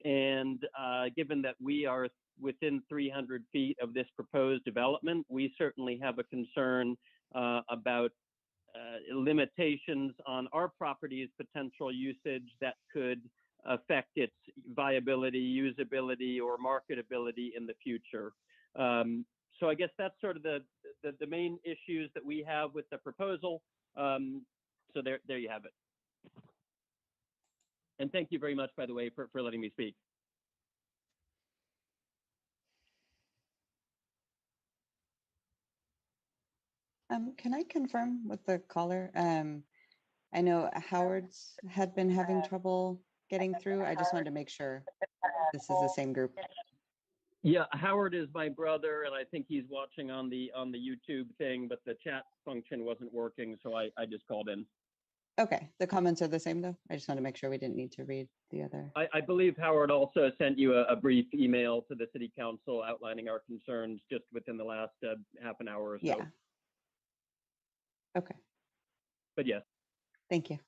And given that we are within 300 feet of this proposed development, we certainly have a concern about limitations on our property's potential usage that could affect its viability, usability, or marketability in the future. So I guess that's sort of the main issues that we have with the proposal. So there you have it. And thank you very much, by the way, for letting me speak. Can I confirm with the caller? I know Howard's had been having trouble getting through. I just wanted to make sure this is the same group. Yeah, Howard is my brother, and I think he's watching on the YouTube thing, but the chat function wasn't working, so I just called in. Okay, the comments are the same though. I just want to make sure we didn't need to read the other. I believe Howard also sent you a brief email to the City Council outlining our concerns just within the last half an hour or so. Yeah. Okay. But yes. Thank you.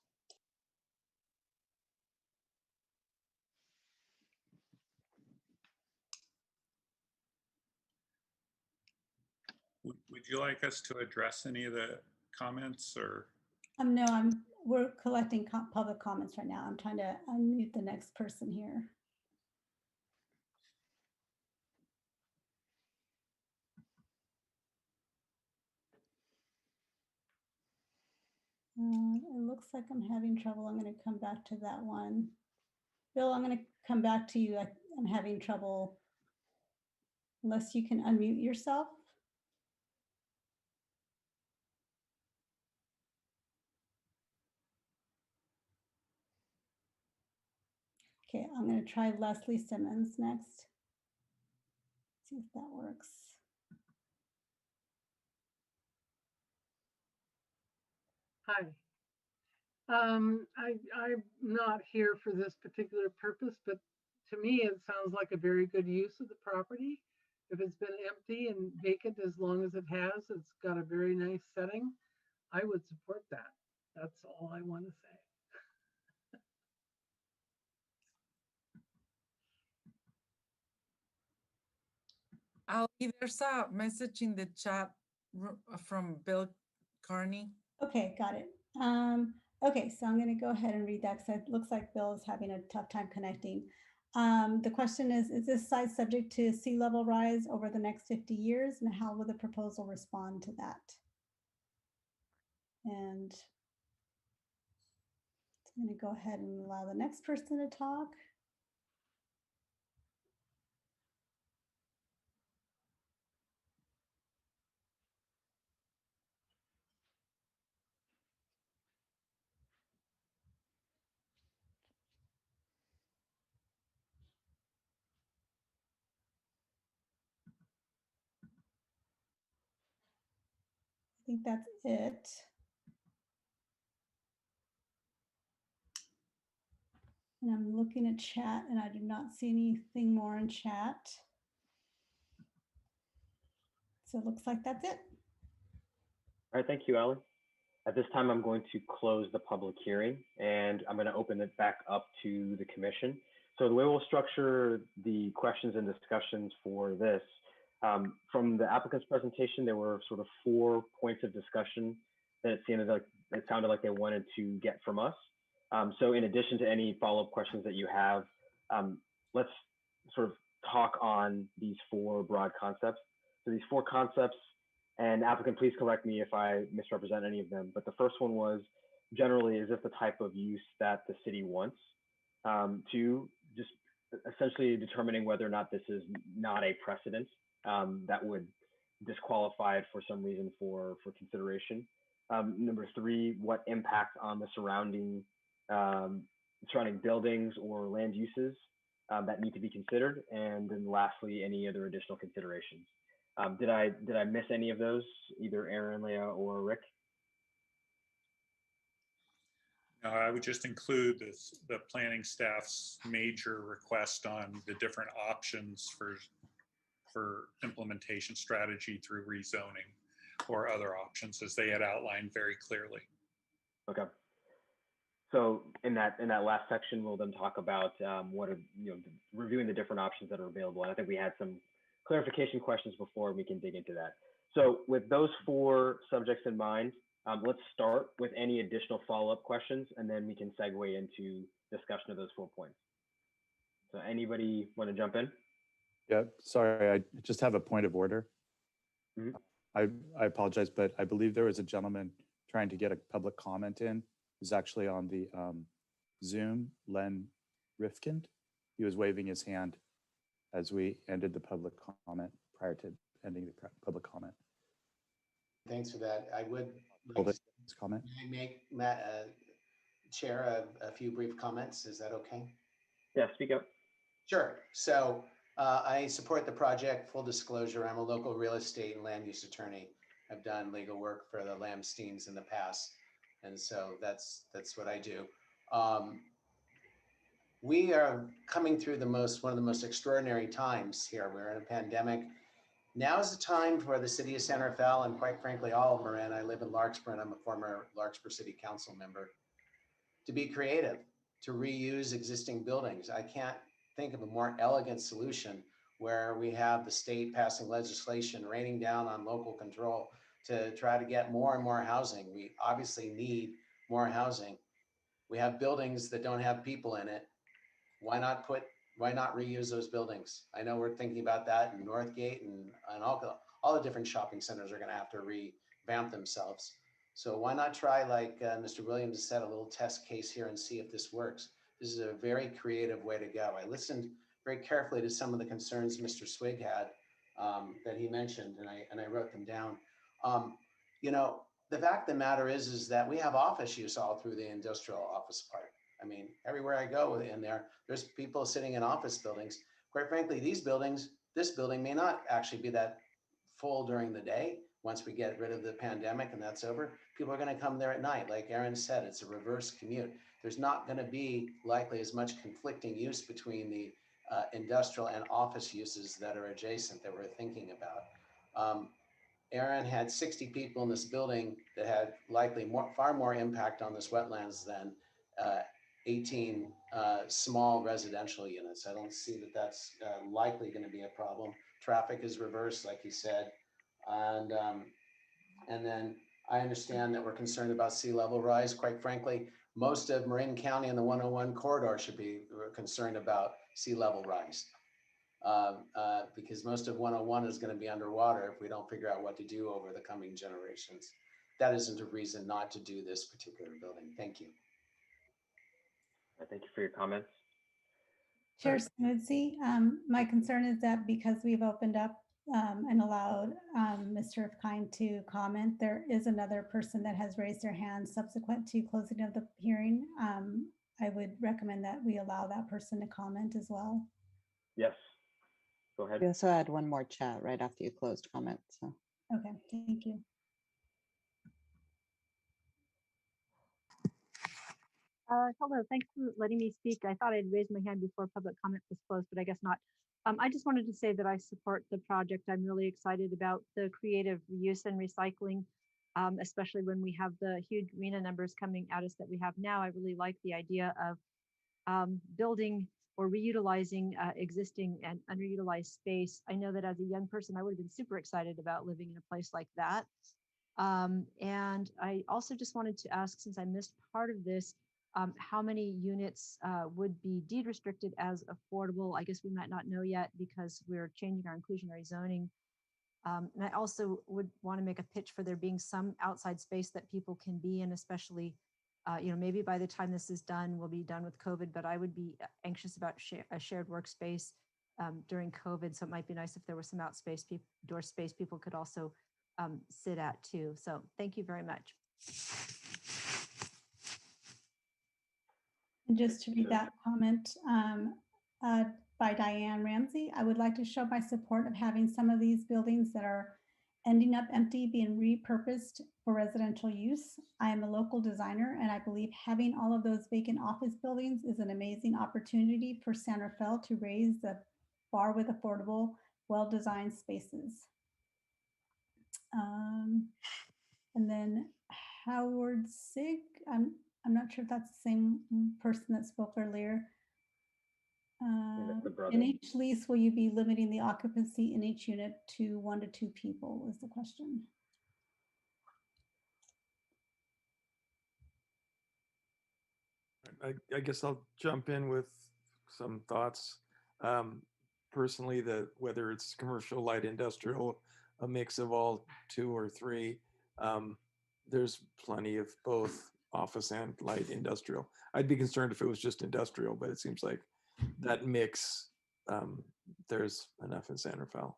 Would you like us to address any of the comments or? No, we're collecting public comments right now. I'm trying to unmute the next person here. It looks like I'm having trouble. I'm going to come back to that one. Bill, I'm going to come back to you. I'm having trouble unless you can unmute yourself. Okay, I'm going to try Leslie Simmons next. See if that works. Hi. I'm not here for this particular purpose, but to me, it sounds like a very good use of the property. If it's been empty and vacant as long as it has, it's got a very nice setting. I would support that. That's all I want to say. Ali, there's a message in the chat from Bill Carney. Okay, got it. Okay, so I'm going to go ahead and read that because it looks like Bill is having a tough time connecting. The question is this site subject to sea level rise over the next 50 years, and how will the proposal respond to that? And it's I'm going to go ahead and allow the next person to talk. I think that's it. And I'm looking at chat and I do not see anything more in chat. So it looks like that's it. All right, thank you, Ellie. At this time, I'm going to close the public hearing and I'm going to open it back up to the commission. So the way we'll structure the questions and discussions for this, from the applicant's presentation, there were sort of 4 points of discussion that it sounded like they wanted to get from us. So in addition to any follow-up questions that you have, let's sort of talk on these 4 broad concepts. So these 4 concepts, and applicant, please correct me if I misrepresent any of them, but the first one was generally, is this the type of use that the city wants? 2, just essentially determining whether or not this is not a precedent that would disqualify it for some reason for consideration. Number 3, what impact on the surrounding buildings or land uses that need to be considered, and then lastly, any other additional considerations. Did I miss any of those, either Aaron, Leah, or Rick? I would just include the planning staff's major request on the different options for implementation strategy through rezoning or other options, as they had outlined very clearly. Okay. So in that last section, we'll then talk about what are, reviewing the different options that are available. And I think we had some clarification questions before, we can dig into that. So with those 4 subjects in mind, let's start with any additional follow-up questions, and then we can segue into discussion of those 4 points. So anybody want to jump in? Yeah, sorry, I just have a point of order. Mm-hmm. I apologize, but I believe there was a gentleman trying to get a public comment in. He's actually on the Zoom, Len Rifkind. He was waving his hand as we ended the public comment prior to ending the public comment. Thanks for that. I would Hold it. Comment. May I make Chair a few brief comments? Is that okay? Yeah, speak up. Sure. So I support the project. Full disclosure, I'm a local real estate and land use attorney. I've done legal work for the Lamsteins in the past, and so that's what I do. We are coming through one of the most extraordinary times here. We're in a pandemic. Now is the time for the city of San Rafael, and quite frankly, all of Marin. I live in Larkspur and I'm a former Larkspur City Council member, to be creative, to reuse existing buildings. I can't think of a more elegant solution where we have the state passing legislation, raining down on local control to try to get more and more housing. We obviously need more housing. We have buildings that don't have people in it. Why not reuse those buildings? I know we're thinking about that in Northgate and all the different shopping centers are going to have to revamp themselves. So why not try, like Mr. Williams said, a little test case here and see if this works. This is a very creative way to go. I listened very carefully to some of the concerns Mr. Swig had that he mentioned, and I wrote them down. The fact of the matter is that we have office use all through the industrial office park. I mean, everywhere I go in there's people sitting in office buildings. Quite frankly, this building may not actually be that full during the day. Once we get rid of the pandemic and that's over, people are going to come there at night. Like Aaron said, it's a reverse commute. There's not going to be likely as much conflicting use between the industrial and office uses that are adjacent that we're thinking about. Aaron had 60 people in this building that had likely far more impact on this wetlands than 18 small residential units. I don't see that that's likely going to be a problem. Traffic is reversed, like he said. And then I understand that we're concerned about sea level rise. Quite frankly, most of Marin County and the 101 corridor should be concerned about sea level rise. Because most of 101 is going to be underwater if we don't figure out what to do over the coming generations. That isn't a reason not to do this particular building. Thank you. Thank you for your comments. Chair Smootsy, my concern is that because we've opened up and allowed Mr. Kind to comment, there is another person that has raised their hand subsequent to closing of the hearing. I would recommend that we allow that person to comment as well. Yes, go ahead. We also had one more chat right after you closed comment. So Okay, thank you. Hello, thanks for letting me speak. I thought I'd raised my hand before public comment was closed, but I guess not. I just wanted to say that I support the project. I'm really excited about the creative reuse and recycling, especially when we have the huge RENA numbers coming at us that we have now. I really like the idea of building or reutilizing existing and underutilized space. I know that as a young person, I would have been super excited about living in a place like that. And I also just wanted to ask, since I missed part of this, how many units would be deed restricted as affordable? I guess we might not know yet because we're changing our inclusionary zoning. And I also would want to make a pitch for there being some outside space that people can be in, especially, maybe by the time this is done, we'll be done with COVID, but I would be anxious about a shared workspace during COVID. So it might be nice if there was some door space people could also sit at too. So thank you very much. And just to read that comment by Diane Ramsey, I would like to show my support of having some of these buildings that are ending up empty being repurposed for residential use. I am a local designer and I believe having all of those vacant office buildings is an amazing opportunity for San Rafael to raise the bar with affordable, well-designed spaces. And then Howard Sig, I'm not sure if that's the same person that spoke earlier. In each lease, will you be limiting the occupancy in each unit to 1 to 2 people was the question. I guess I'll jump in with some thoughts. Personally, whether it's commercial, light industrial, a mix of all 2 or 3, there's plenty of both office and light industrial. I'd be concerned if it was just industrial, but it seems like that mix, there's enough in San Rafael.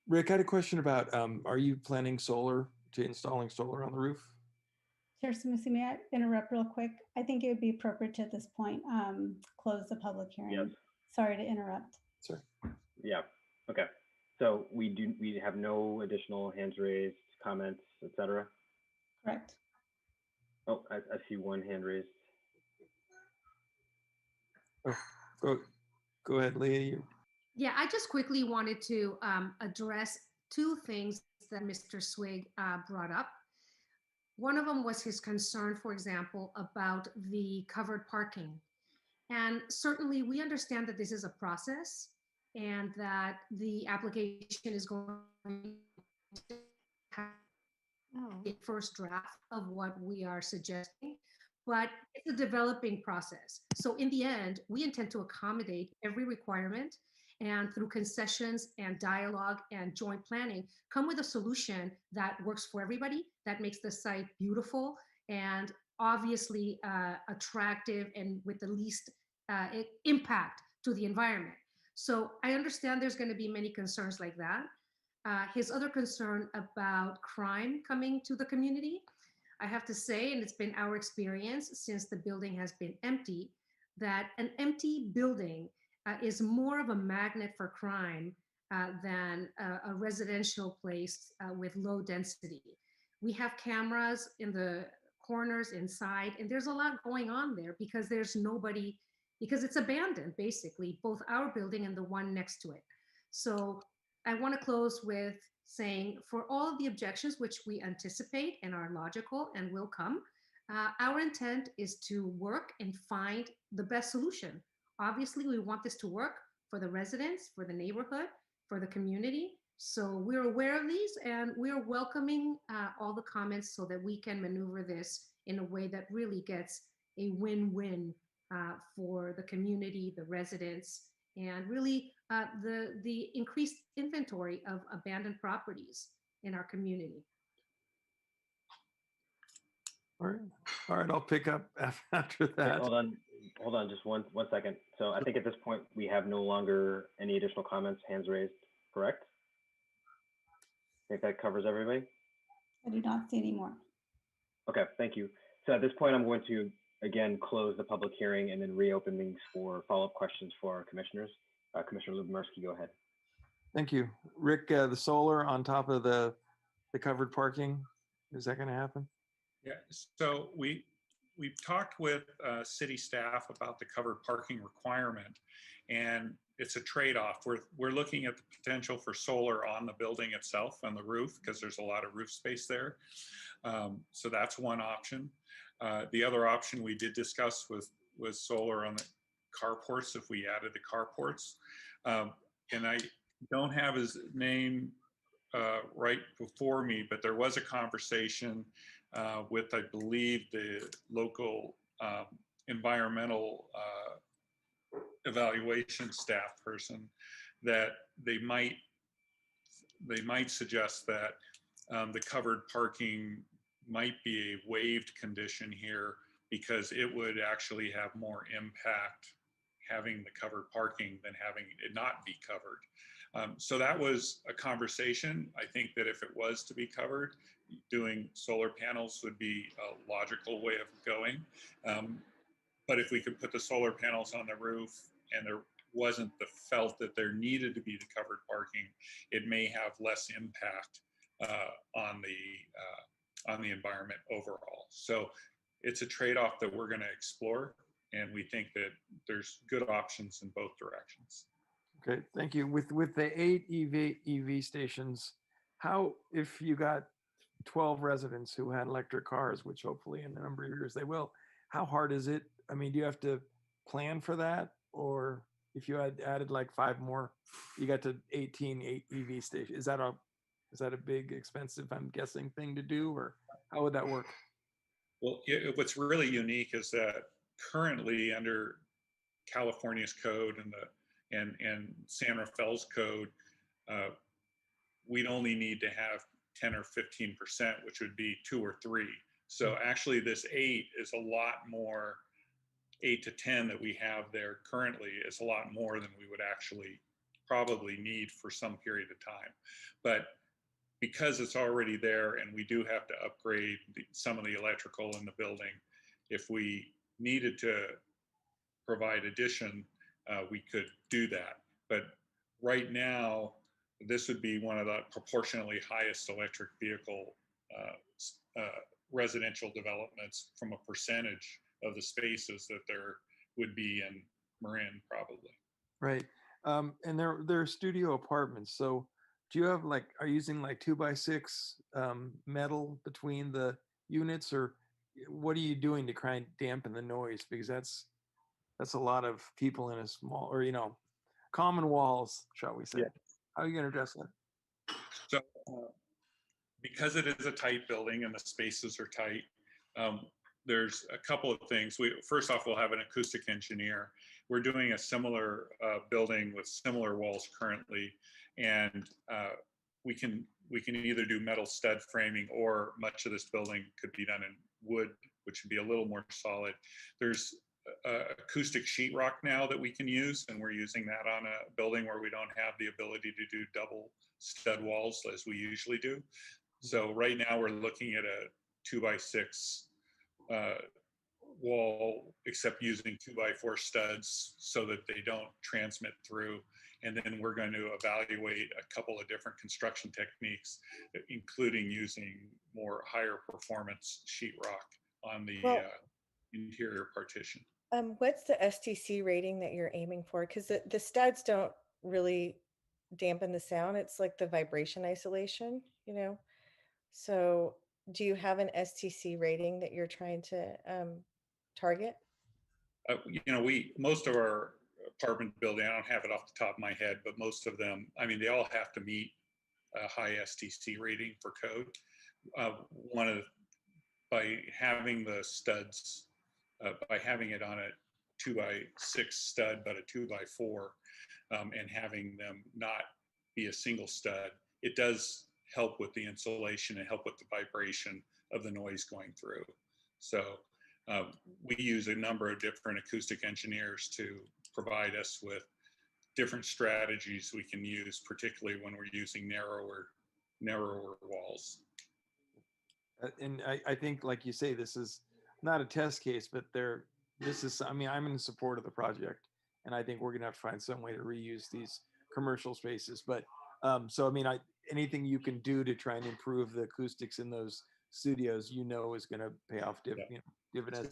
Rick, I had a question about, are you planning installing solar on the roof? Chair Samusi, may I interrupt real quick? I think it would be appropriate to at this point close the public hearing. Yes. Sorry to interrupt. Sorry. Yeah, okay. So we have no additional hands raised, comments, etc. Correct. Oh, I see one hand raised. Oh, go ahead, Leah. Yeah, I just quickly wanted to address 2 things that Mr. Swig brought up. One of them was his concern, for example, about the covered parking. And certainly we understand that this is a process and that the application is going to have a first draft of what we are suggesting, but it's a developing process. So in the end, we intend to accommodate every requirement and through concessions and dialogue and joint planning, come with a solution that works for everybody, that makes the site beautiful and obviously attractive and with the least impact to the environment. So I understand there's going to be many concerns like that. His other concern about crime coming to the community, I have to say, and it's been our experience since the building has been empty, that an empty building is more of a magnet for crime than a residential place with low density. We have cameras in the corners inside, and there's a lot going on there because there's nobody, because it's abandoned, basically, both our building and the one next to it. So I want to close with saying, for all of the objections which we anticipate and are logical and will come, our intent is to work and find the best solution. Obviously, we want this to work for the residents, for the neighborhood, for the community. So we're aware of these and we're welcoming all the comments so that we can maneuver this in a way that really gets a win-win for the community, the residents, and really the increased inventory of abandoned properties in our community. All right, I'll pick up after that. Hold on. hold on just one second. So I think at this point we have no longer any additional comments, hands raised, correct? I think that covers everybody. I do not see any more. Okay, thank you. So at this point, I'm going to again close the public hearing and then reopen things for follow-up questions for our commissioners. Commissioner Lubomirski, go ahead. Thank you. Rick, the solar on top of the covered parking, is that going to happen? Yeah, so we've talked with city staff about the covered parking requirement, and it's a trade-off. We're looking at the potential for solar on the building itself, on the roof, because there's a lot of roof space there. So that's one option. The other option we did discuss was solar on the carports if we added the carports. And I don't have his name right before me, but there was a conversation with, I believe, the local environmental evaluation staff person, that they might suggest that the covered parking might be a waived condition here, because it would actually have more impact having the covered parking than having it not be covered. So that was a conversation. I think that if it was to be covered, doing solar panels would be a logical way of going. But if we could put the solar panels on the roof and there wasn't the felt that there needed to be the covered parking, it may have less impact on the environment overall. So it's a trade-off that we're going to explore, and we think that there's good options in both directions. Okay, thank you. With the 8 EV stations, how, if you got 12 residents who had electric cars, which hopefully in a number of years they will, how hard is it? I mean, do you have to plan for that? Or if you had added like 5 more, you got to 18 EV stations. Is that a big, expensive, I'm guessing, thing to do, or how would that work? Well, what's really unique is that currently under California's code and San Rafael's code, we'd only need to have 10 or 15%, which would be 2 or 3. So actually this 8 is a lot more, 8 to 10 that we have there currently is a lot more than we would actually probably need for some period of time. But because it's already there and we do have to upgrade some of the electrical in the building, if we needed to provide addition, we could do that. But right now, this would be one of the proportionally highest electric vehicle residential developments from a percentage of the spaces that there would be in Marin, probably. Right. And they're studio apartments. So do you have are you using 2x6 metal between the units, or what are you doing to try and dampen the noise? Because that's a lot of people in a small, or common walls, shall we say. Yeah. How are you going to address that? So because it is a tight building and the spaces are tight, there's a couple of things. First off, we'll have an acoustic engineer. We're doing a similar building with similar walls currently, and we can either do metal stud framing, or much of this building could be done in wood, which would be a little more solid. There's acoustic sheetrock now that we can use, and we're using that on a building where we don't have the ability to do double stud walls as we usually do. So right now we're looking at a 2x6 wall, except using 2x4 studs so that they don't transmit through. And then we're going to evaluate a couple of different construction techniques, including using more higher performance sheetrock on the interior partition. What's the STC rating that you're aiming for? Because the studs don't really dampen the sound. It's like the vibration isolation, So do you have an STC rating that you're trying to target? Most of our apartment building, I don't have it off the top of my head, but most of them, they all have to meet a high STC rating for code. By having the studs, by having it on a 2x6 stud, but a 2x4, and having them not be a single stud, it does help with the insulation and help with the vibration of the noise going through. So we use a number of different acoustic engineers to provide us with different strategies we can use, particularly when we're using narrower walls. And I think, like you say, this is not a test case, but I mean, I'm in support of the project, and I think we're gonna have to find some way to reuse these commercial spaces. But so I mean, anything you can do to try and improve the acoustics in those studios, is gonna pay off dividends.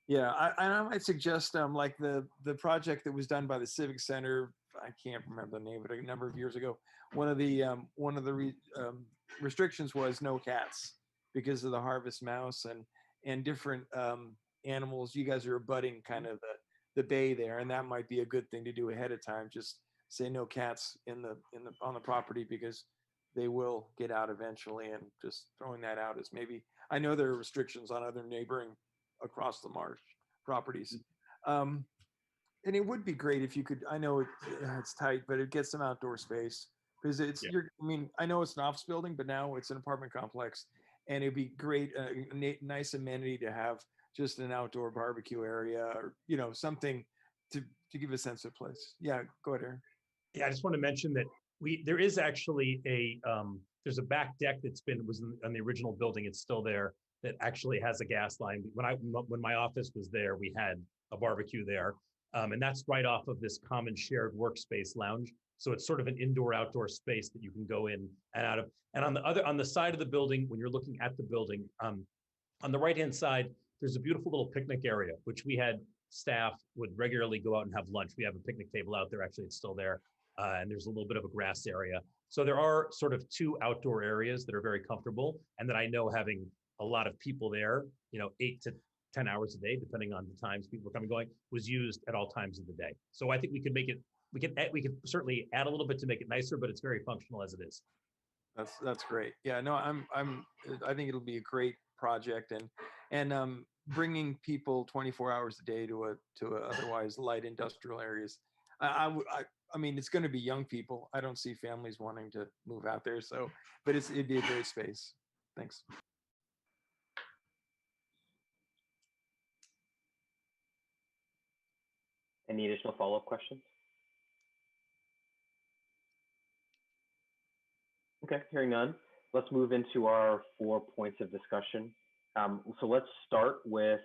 Yeah, I might suggest like the project that was done by the Civic Center. I can't remember the name, but a number of years ago, one of the restrictions was no cats because of the harvest mouse and different animals. You guys are abutting kind of the bay there, and that might be a good thing to do ahead of time. Just say no cats on the property because they will get out eventually, and just throwing that out is maybe. I know there are restrictions on other neighboring across the marsh properties. And it would be great if you could, I know it's tight, but it gets some outdoor space because I mean, I know it's an office building, but now it's an apartment complex, and it'd be great, nice amenity to have just an outdoor barbecue area or, something to give a sense of place. Yeah, go ahead, Aaron. Yeah, I just want to mention that there is actually there's a back deck was on the original building. It's still there. That actually has a gas line. When my office was there, we had a barbecue there, and that's right off of this common shared workspace lounge. So it's sort of an indoor-outdoor space that you can go in and out of. And on the side of the building, when you're looking at the building, on the right-hand side, there's a beautiful little picnic area, which we had staff would regularly go out and have lunch. We have a picnic table out there. Actually, it's still there, and there's a little bit of a grass area. So there are sort of two outdoor areas that are very comfortable, and that I know having a lot of people there, 8 to 10 hours a day, depending on the times people are coming and going, was used at all times of the day. So I think we could certainly add a little bit to make it nicer, but it's very functional as it is. That's great. Yeah, no, I think it'll be a great project, and bringing people 24 hours a day to otherwise light industrial areas. I mean, it's going to be young people. I don't see families wanting to move out there. So, but it'd be a great space. Thanks. Any additional follow-up questions? Okay, hearing none, let's move into our 4 points of discussion. So let's start with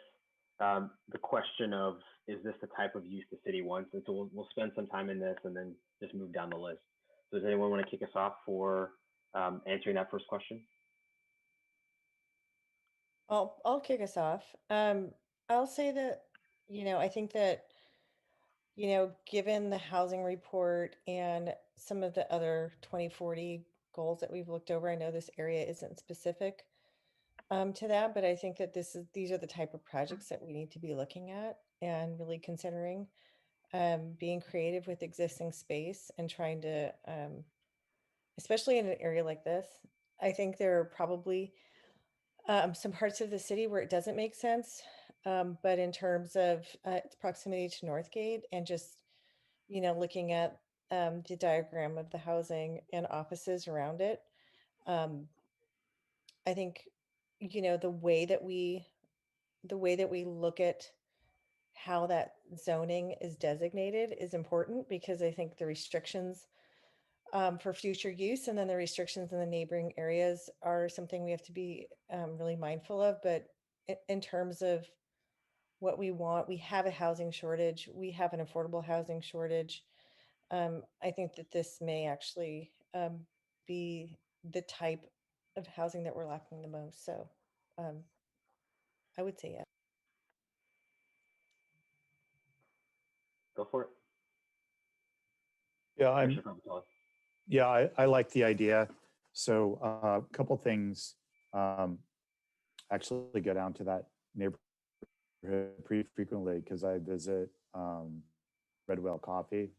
the question of, is this the type of use the city wants? And so we'll spend some time in this and then just move down the list. So does anyone want to kick us off for answering that first question? I'll kick us off. I'll say that, I think that, given the housing report and some of the other 2040 goals that we've looked over, I know this area isn't specific to that, but I think that these are the type of projects that we need to be looking at and really considering being creative with existing space and trying to, especially in an area like this, I think there are probably some parts of the city where it doesn't make sense. But in terms of its proximity to Northgate and just, looking at the diagram of the housing and offices around it, I think, the way that we look at how that zoning is designated is important, because I think the restrictions for future use and then the restrictions in the neighboring areas are something we have to be really mindful of. But in terms of what we want, we have a housing shortage, we have an affordable housing shortage. I think that this may actually be the type of housing that we're lacking the most. So I would say yes. Go for it. Yeah, I like the idea. So a couple things actually go down to that neighborhood pretty frequently because I visit Red Whale Coffee,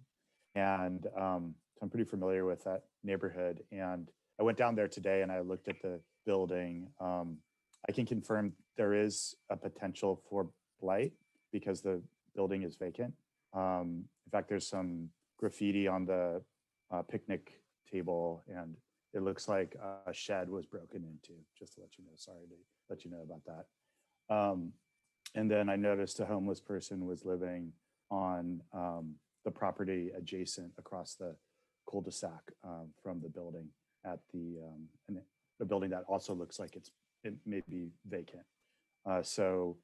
and so I'm pretty familiar with that neighborhood. And I went down there today and I looked at the building. I can confirm there is a potential for blight because the building is vacant. In fact, there's some graffiti on the picnic table, and it looks like a shed was broken into, just to let you know. Sorry to let you know about that. And then I noticed a homeless person was living on the property adjacent across the cul-de-sac from the building at and the building that also looks like it may be vacant. So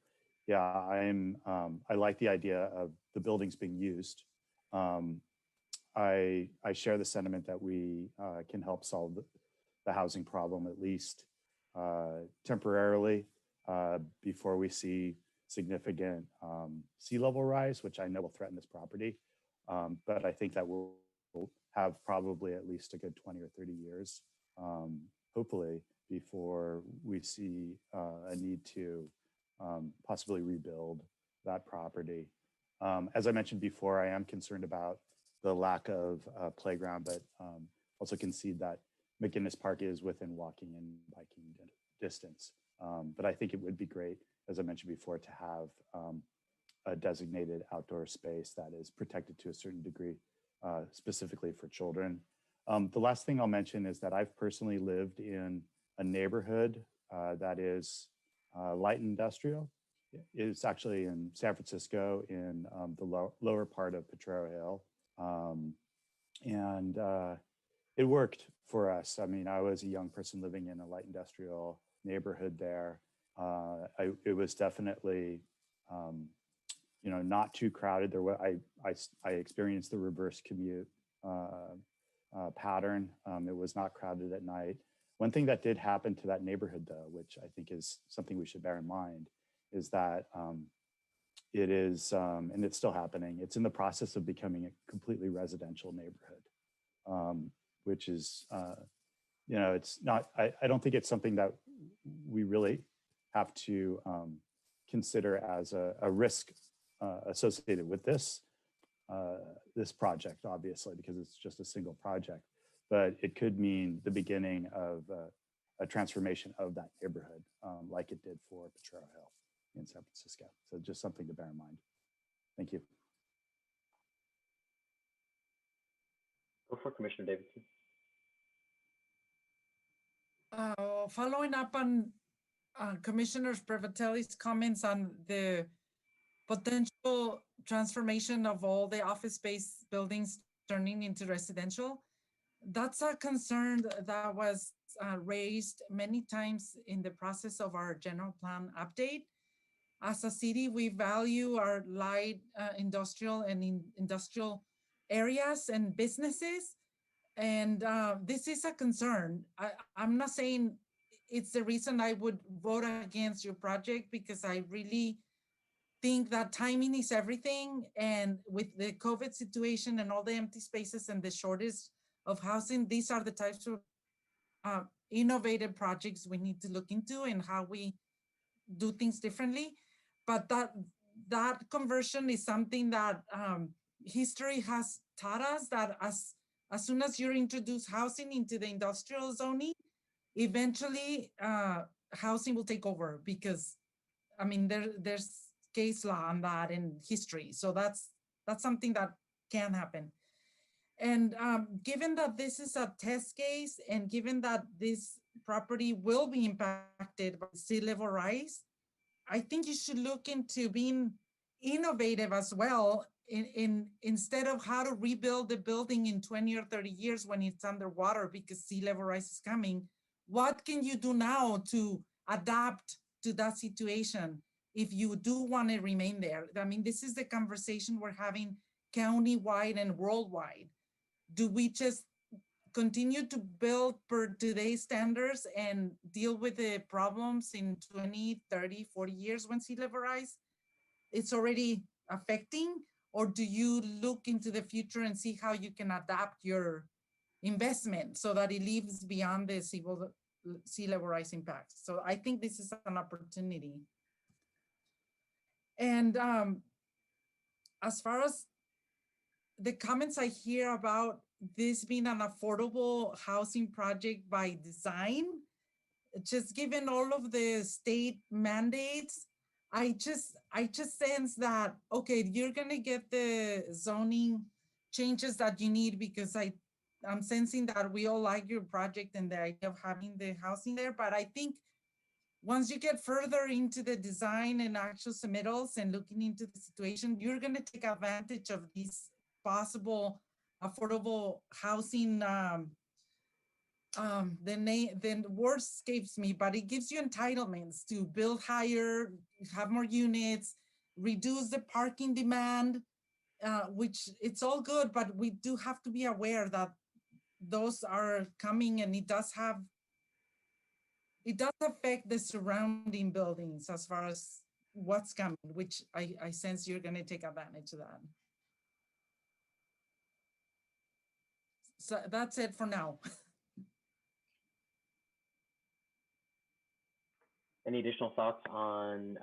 yeah, I like the idea of the buildings being used. I share the sentiment that we can help solve the housing problem, at least temporarily, before we see significant sea level rise, which I know will threaten this property. But I think that we'll have probably at least a good 20 or 30 years, hopefully, before we see a need to possibly rebuild that property. As I mentioned before, I am concerned about the lack of playground, but also concede that McGinnis Park is within walking and biking distance. But I think it would be great, as I mentioned before, to have a designated outdoor space that is protected to a certain degree, specifically for children. The last thing I'll mention is that I've personally lived in a neighborhood that is light industrial. It's actually in San Francisco in the lower part of Potrero Hill. And it worked for us. I mean, I was a young person living in a light industrial neighborhood there. It was definitely, not too crowded. I experienced the reverse commute pattern. It was not crowded at night. One thing that did happen to that neighborhood, though, which I think is something we should bear in mind, is that it is, and it's still happening, it's in the process of becoming a completely residential neighborhood, which is, it's not, I don't think it's something that we really have to consider as a risk associated with this project, obviously, because it's just a single project, but it could mean the beginning of a transformation of that neighborhood, like it did for Potrero Hill in San Francisco. So just something to bear in mind. Thank you. Go for Commissioner Davidson. Following up on Commissioner Prevatelli's comments on the potential transformation of all the office space buildings turning into residential, that's a concern that was raised many times in the process of our general plan update. As a city, we value our light industrial and industrial areas and businesses. And this is a concern. I'm not saying it's the reason I would vote against your project, because I really think that timing is everything. And with the COVID situation and all the empty spaces and the shortage of housing, these are the types of innovative projects we need to look into and how we do things differently. But that conversion is something that history has taught us, that as soon as you introduce housing into the industrial zoning, eventually housing will take over, because I mean there's case law on that in history. So that's something that can happen. And given that this is a test case, and given that this property will be impacted by sea level rise, I think you should look into being innovative as well, instead of how to rebuild the building in 20 or 30 years when it's underwater because sea level rise is coming. What can you do now to adapt to that situation if you do want to remain there? I mean, this is the conversation we're having county-wide and worldwide. Do we just continue to build per today's standards and deal with the problems in 20, 30, 40 years when sea level rise it's already affecting? Or do you look into the future and see how you can adapt your investment so that it lives beyond the sea level rise impacts? So I think this is an opportunity. And as far as the comments I hear about this being an affordable housing project by design, just given all of the state mandates, I just sense that, okay, you're gonna get the zoning changes that you need, because I'm sensing that we all like your project and the idea of having the housing there, but I think once you get further into the design and actual submittals and looking into the situation, you're going to take advantage of these possible affordable housing. The word escapes me, but it gives you entitlements to build higher, have more units, reduce the parking demand, which it's all good, but we do have to be aware that those are coming, and it does affect the surrounding buildings as far as what's coming, which I sense you're going to take advantage of that. So that's it for now. Any additional thoughts on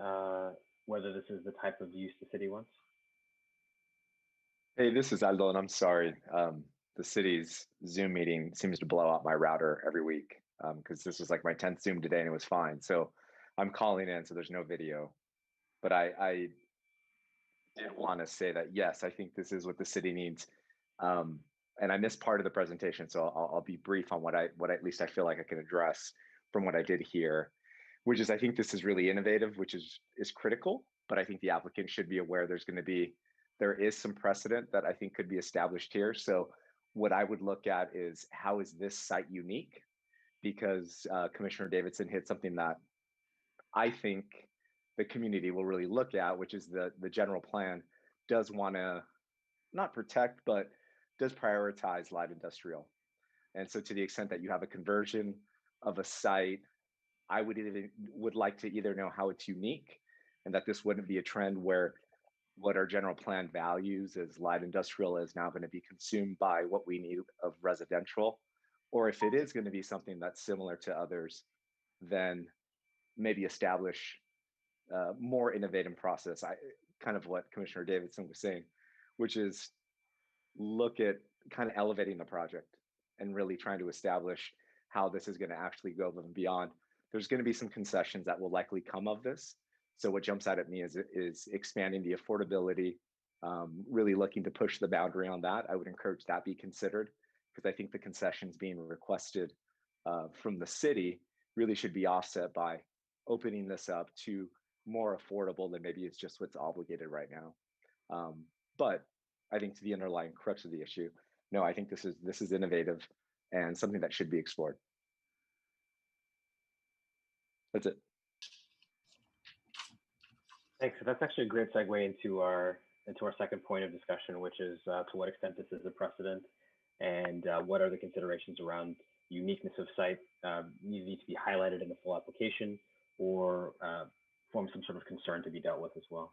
whether this is the type of use the city wants? Hey, this is Aldo, and I'm sorry. The city's Zoom meeting seems to blow out my router every week because this was like my 10th Zoom today and it was fine. So I'm calling in, so there's no video. But I did want to say that, yes, I think this is what the city needs. And I missed part of the presentation, so I'll be brief on what at least I feel like I can address from what I did here, which is I think this is really innovative, which is critical, but I think the applicant should be aware there is some precedent that I think could be established here. So what I would look at is how is this site unique? Because Commissioner Davidson hit something that I think the community will really look at, which is the general plan does want to not protect, but does prioritize light industrial. And so to the extent that you have a conversion of a site, I would like to either know how it's unique and that this wouldn't be a trend where what our general plan values as light industrial is now going to be consumed by what we need of residential, or if it is going to be something that's similar to others, then maybe establish more innovative process. Kind of what Commissioner Davidson was saying, which is look at kind of elevating the project and really trying to establish how this is going to actually go above and beyond. There's going to be some concessions that will likely come of this. So what jumps out at me is expanding the affordability, really looking to push the boundary on that. I would encourage that be considered because I think the concessions being requested from the city really should be offset by opening this up to more affordable than maybe it's just what's obligated right now. But I think to the underlying crux of the issue, no, I think this is innovative and something that should be explored. That's it. Thanks. So that's actually a great segue into our second point of discussion, which is to what extent this is a precedent and what are the considerations around uniqueness of site need to be highlighted in the full application or form some sort of concern to be dealt with as well.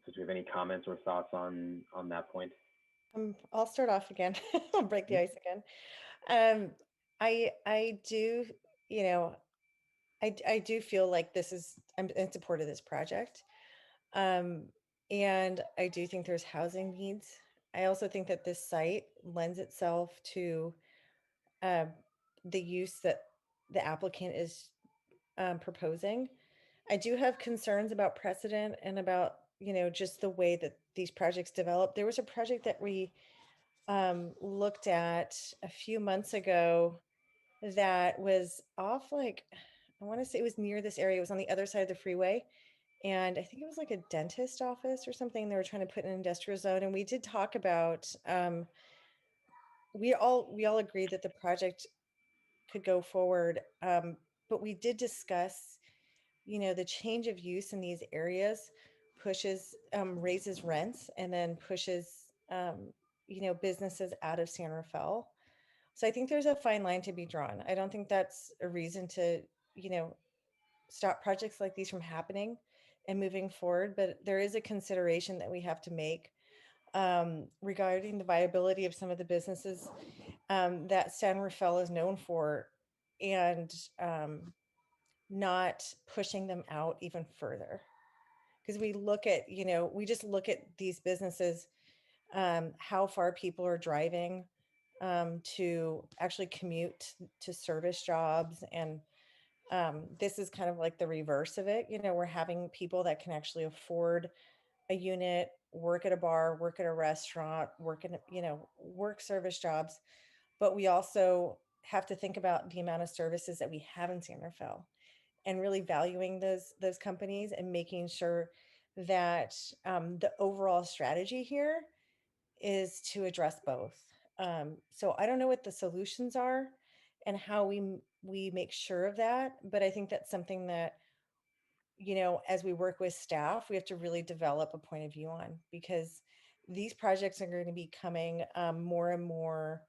So do you have any comments or thoughts on that point? I'll start off again. I'll break the ice again. I do, I do feel like I'm in support of this project. And I do think there's housing needs. I also think that this site lends itself to the use that the applicant is proposing. I do have concerns about precedent and about, just the way that these projects develop. There was a project that we looked at a few months ago that was off, like, I want to say it was near this area. It was on the other side of the freeway. And I think it was like a dentist office or something. They were trying to put in an industrial zone. And we did talk about, we all agreed that the project could go forward. But we did discuss, the change of use in these areas raises rents and then pushes, businesses out of San Rafael. So I think there's a fine line to be drawn. I don't think that's a reason to, stop projects like these from happening and moving forward. But there is a consideration that we have to make regarding the viability of some of the businesses that San Rafael is known for, and not pushing them out even further. Because we look at, we just look at these businesses, how far people are driving to actually commute to service jobs. And this is kind of like the reverse of it. We're having people that can actually afford a unit, work at a bar, work at a restaurant, work service jobs. But we also have to think about the amount of services that we have in San Rafael and really valuing those companies and making sure that the overall strategy here is to address both. So I don't know what the solutions are and how we make sure of that, but I think that's something that, as we work with staff, we have to really develop a point of view on, because these projects are going to be becoming more and more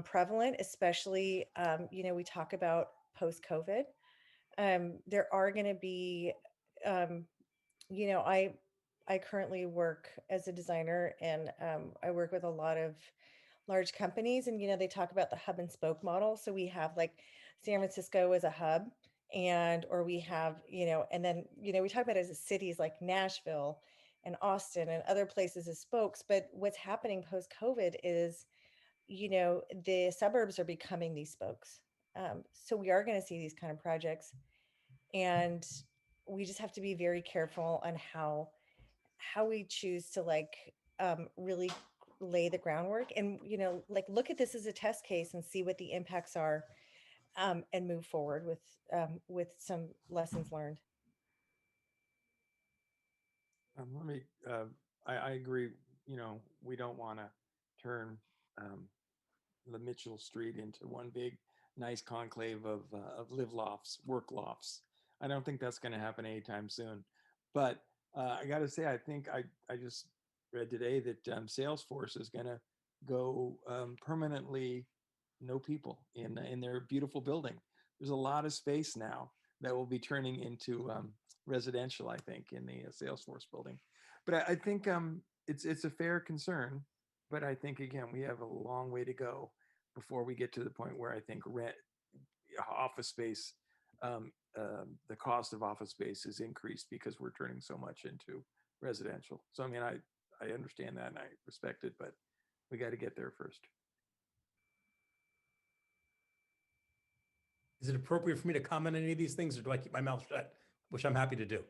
prevalent, especially, we talk about post-COVID. There are going to be, I currently work as a designer, and I work with a lot of large companies, and they talk about the hub and spoke model. So we have like San Francisco as a hub, or we have, and then we talk about it as cities like Nashville and Austin and other places as spokes. But what's happening post COVID is, the suburbs are becoming these spokes. So we are going to see these kind of projects, and we just have to be very careful on how we choose to really lay the groundwork, and look at this as a test case and see what the impacts are, and move forward with some lessons learned. Let me, I agree, we don't want to turn the Mitchell Street into one big nice conclave of live lofts, work lofts. I don't think that's going to happen anytime soon. But I got to say, I think I just read today that Salesforce is going to go permanently no people in their beautiful building. There's a lot of space now that will be turning into residential, I think, in the Salesforce building. But I think it's a fair concern. But I think, again, we have a long way to go before we get to the point where I think office space, the cost of office space is increased because we're turning so much into residential. So, I mean, I understand that and I respect it, but we got to get there first. Is it appropriate for me to comment on any of these things, or do I keep my mouth shut, which I'm happy to do?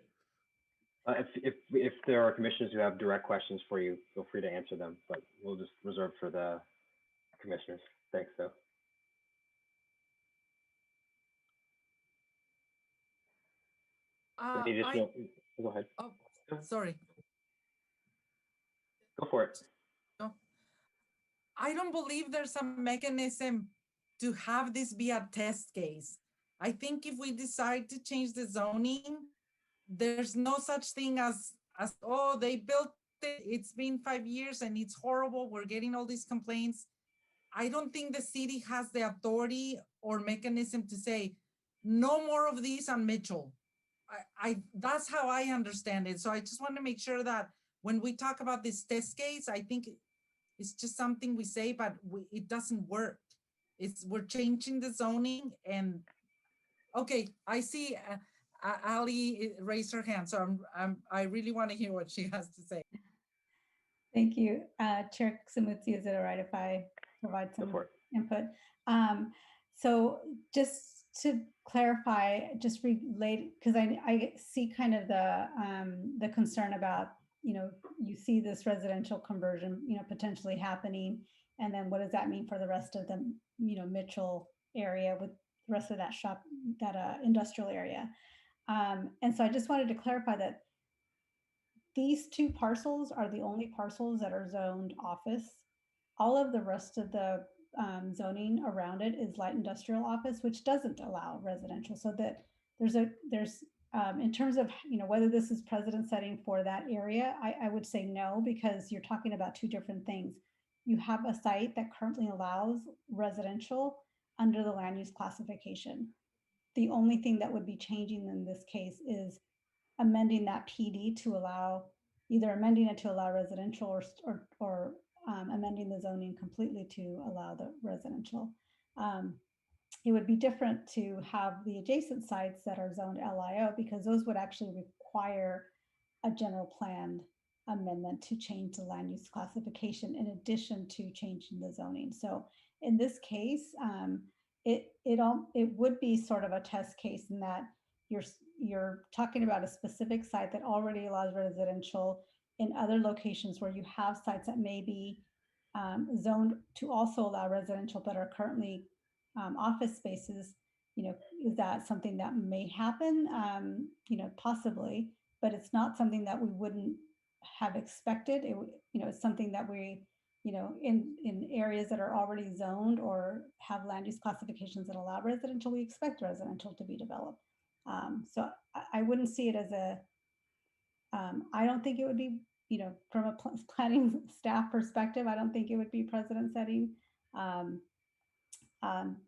If there are commissioners who have direct questions for you, feel free to answer them, but we'll just reserve for the commissioners. Thanks, though. Go ahead. Oh, sorry. Go for it. No, I don't believe there's a mechanism to have this be a test case. I think if we decide to change the zoning, there's no such thing as oh, they built it, it's been 5 years and it's horrible, we're getting all these complaints. I don't think the city has the authority or mechanism to say no more of these on Mitchell. That's how I understand it. So I just want to make sure that when we talk about this test case, I think it's just something we say, but it doesn't work. We're changing the zoning, and okay, I see Ali raised her hand, so I really want to hear what she has to say. Thank you, Chair Samutzi. Is it all right if I provide some input? So just to clarify, just relate, because I see kind of the concern about, you see this residential conversion, potentially happening, and then what does that mean for the rest of the, Mitchell area with the rest of that industrial area. And so I just wanted to clarify that these two parcels are the only parcels that are zoned office. All of the rest of the zoning around it is light industrial office, which doesn't allow residential. So that there's in terms of whether this is precedent setting for that area, I would say no, because you're talking about two different things. You have a site that currently allows residential under the land use classification. The only thing that would be changing in this case is amending that PD to allow, either amending it to allow residential or amending the zoning completely to allow the residential. It would be different to have the adjacent sites that are zoned LIO, because those would actually require a general plan amendment to change the land use classification in addition to changing the zoning. So in this case, it would be sort of a test case in that you're talking about a specific site that already allows residential in other locations where you have sites that may be zoned to also allow residential but are currently office spaces, is that something that may happen? Possibly, but it's not something that we wouldn't have expected. It's something that we, in areas that are already zoned or have land use classifications that allow residential, we expect residential to be developed. So I wouldn't see it as I don't think it would be, from a planning staff perspective, I don't think it would be precedent setting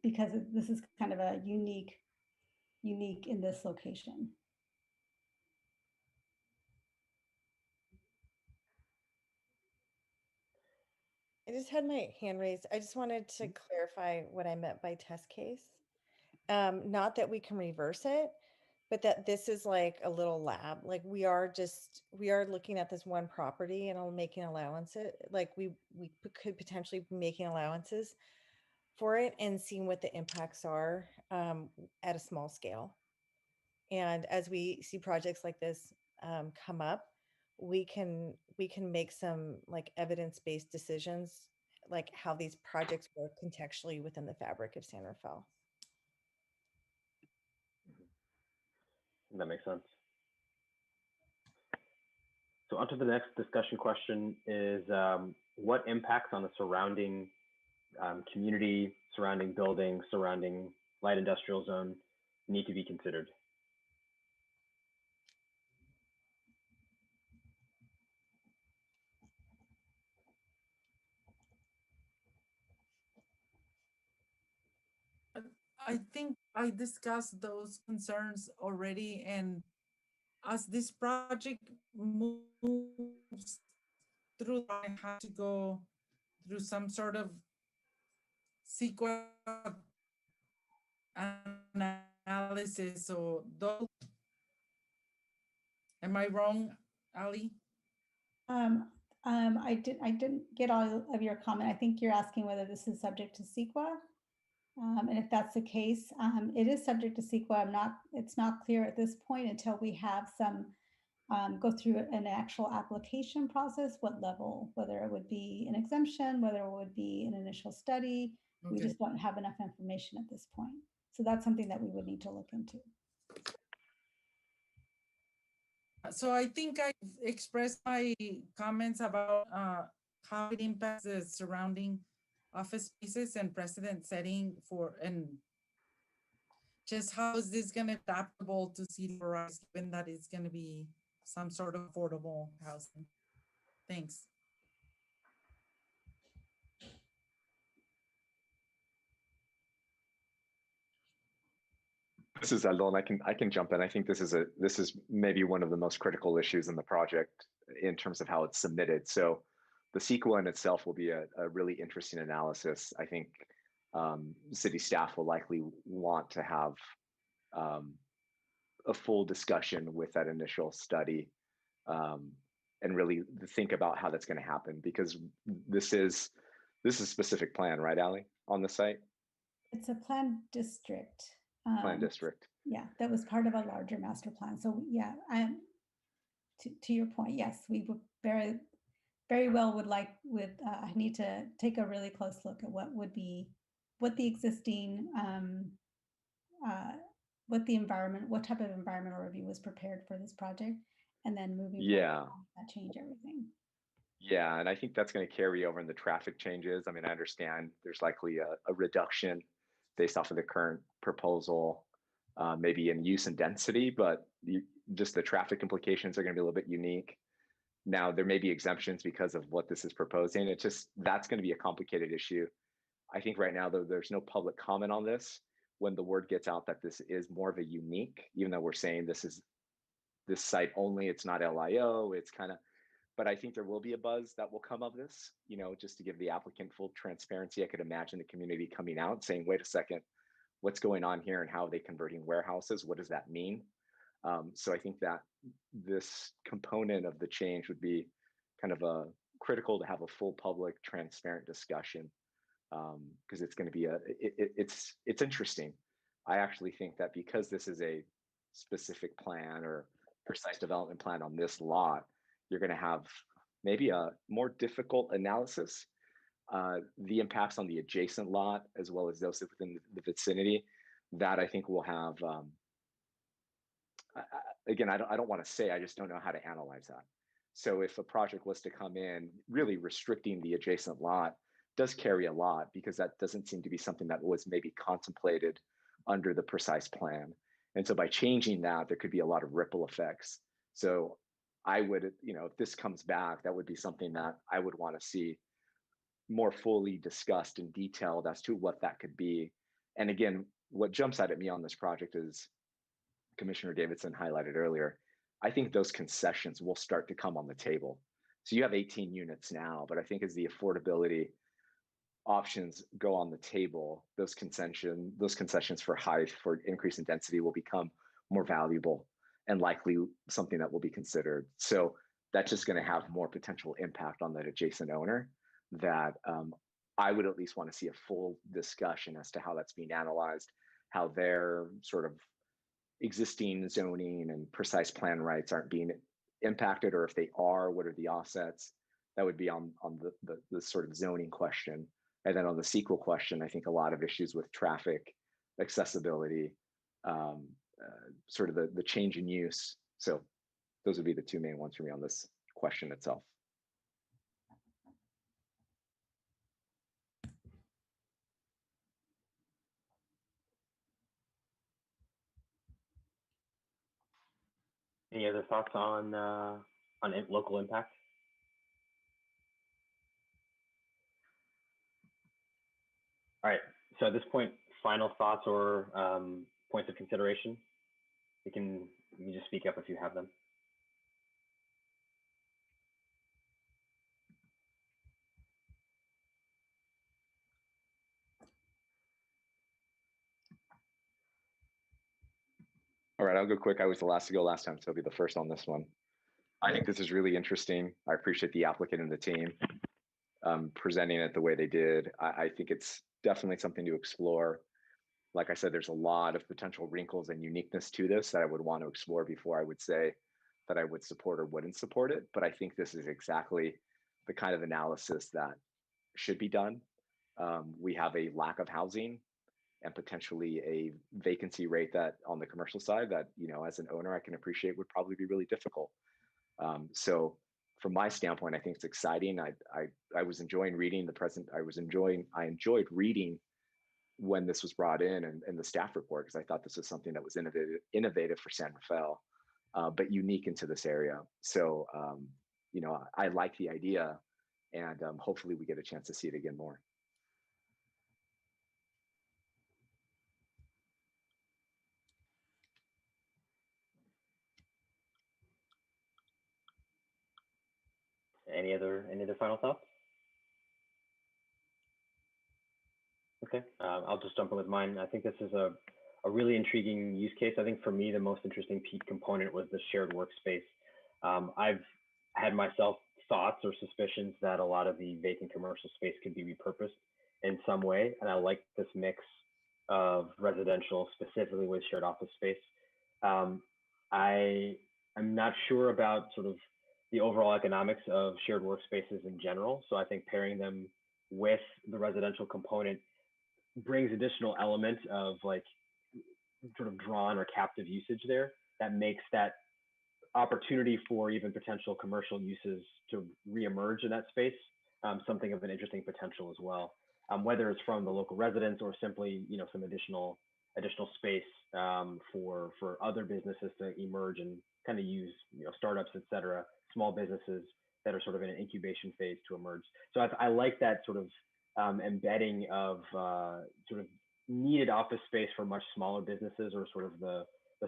because this is kind of a unique in this location. I just had my hand raised. I just wanted to clarify what I meant by test case. Not that we can reverse it, but that this is like a little lab. Like we are looking at this one property and making allowances. Like we could potentially be making allowances for it and seeing what the impacts are at a small scale. And as we see projects like this come up, we can make some like evidence-based decisions, like how these projects work contextually within the fabric of San Rafael. That makes sense. So on to the next discussion question is what impacts on the surrounding community, surrounding buildings, surrounding light industrial zone need to be considered? I think I discussed those concerns already, and as this project moves through, I have to go through some sort of sequence analysis. So those, am I wrong, Ali? I didn't get all of your comment. I think you're asking whether this is subject to CEQA. And if that's the case, it is subject to CEQA. It's not clear at this point until we have some, go through an actual application process, what level, whether it would be an exemption, whether it would be an initial study. Okay. We just don't have enough information at this point. So that's something that we would need to look into. So I think I expressed my comments about how it impacts the surrounding office spaces and precedent setting for, and just how is this going to be adaptable to sea level rise, given that it's going to be some sort of affordable housing. Thanks. This is Alon. I can jump in. I think this is maybe one of the most critical issues in the project in terms of how it's submitted. So the CEQA in itself will be a really interesting analysis. I think city staff will likely want to have a full discussion with that initial study and really think about how that's going to happen, because this is a specific plan, right, Ali, on the site? It's a planned district. Planned district. Yeah, that was part of a larger master plan. So yeah, to your point, yes, we would very well would need to take a really close look at what the existing what type of environmental review was prepared for this project, and then moving forward, that change everything. Yeah, and I think that's going to carry over in the traffic changes. I mean, I understand there's likely a reduction based off of the current proposal, maybe in use and density, but just the traffic implications are going to be a little bit unique. Now, there may be exemptions because of what this is proposing. It's just, that's going to be a complicated issue. I think right now, though, there's no public comment on this. When the word gets out that this is more of a unique, even though we're saying this is this site only, it's not LIO, it's kind of, but I think there will be a buzz that will come of this, just to give the applicant full transparency. I could imagine the community coming out saying, wait a second, what's going on here and how are they converting warehouses? What does that mean? So I think that this component of the change would be kind of critical to have a full public transparent discussion, because it's going to be it's interesting. I actually think that because this is a specific plan or precise development plan on this lot, you're going to have maybe a more difficult analysis The impacts on the adjacent lot, as well as those within the vicinity, that I think will have, again, I don't want to say, I just don't know how to analyze that. So if a project was to come in, really restricting the adjacent lot does carry a lot, because that doesn't seem to be something that was maybe contemplated under the precise plan. And so by changing that, there could be a lot of ripple effects. So I would, if this comes back, that would be something that I would want to see more fully discussed and detailed as to what that could be. And again, what jumps out at me on this project is, Commissioner Davidson highlighted earlier, I think those concessions will start to come on the table. So you have 18 units now, but I think as the affordability options go on the table, those concessions for height, for increase in density, will become more valuable and likely something that will be considered. So that's just going to have more potential impact on that adjacent owner, that I would at least want to see a full discussion as to how that's being analyzed, how their sort of existing zoning and precise plan rights aren't being impacted, or if they are, what are the offsets? That would be on the sort of zoning question. And then on the sequel question, I think a lot of issues with traffic, accessibility, sort of the change in use. So those would be the two main ones for me on this question itself. Any other thoughts on local impact? All right, so at this point, final thoughts or points of consideration? You can just speak up if you have them. All right, I'll go quick. I was the last to go last time, so I'll be the first on this one. I think this is really interesting. I appreciate the applicant and the team presenting it the way they did. I think it's definitely something to explore. Like I said, there's a lot of potential wrinkles and uniqueness to this that I would want to explore before I would say that I would support or wouldn't support it. But I think this is exactly the kind of analysis that should be done. We have a lack of housing and potentially a vacancy rate that on the commercial side that, as an owner, I can appreciate would probably be really difficult. So from my standpoint, I think it's exciting. I was enjoying reading I enjoyed reading when this was brought in and the staff report, because I thought this was something that was innovative for San Rafael, but unique into this area. So, I like the idea, and hopefully we get a chance to see it again more. Any other final thoughts? Okay, I'll just jump in with mine. I think this is a really intriguing use case. I think for me, the most interesting peak component was the shared workspace. I've had myself thoughts or suspicions that a lot of the vacant commercial space could be repurposed in some way, and I like this mix of residential, specifically with shared office space. I'm not sure about sort of the overall economics of shared workspaces in general, so I think pairing them with the residential component brings additional elements of like sort of drawn or captive usage there that makes that opportunity for even potential commercial uses to reemerge in that space something of an interesting potential as well. Whether it's from the local residents or simply some additional space for other businesses to emerge and kind of use startups, et cetera, small businesses that are sort of in an incubation phase to emerge. So I like that sort of embedding of sort of needed office space for much smaller businesses, or sort of the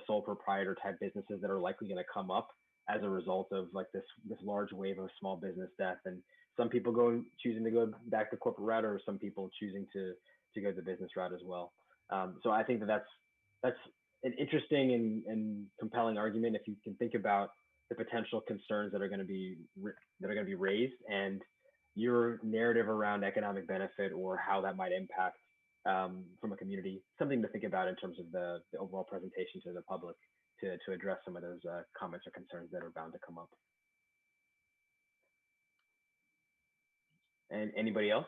sole proprietor type businesses that are likely going to come up as a result of like this large wave of small business death. And some people choosing to go back the corporate route, or some people choosing to go the business route as well. So I think that's an interesting and compelling argument if you can think about the potential concerns that are going to be raised, and your narrative around economic benefit or how that might impact from a community. Something to think about in terms of the overall presentation to the public to address some of those comments or concerns that are bound to come up. And anybody else?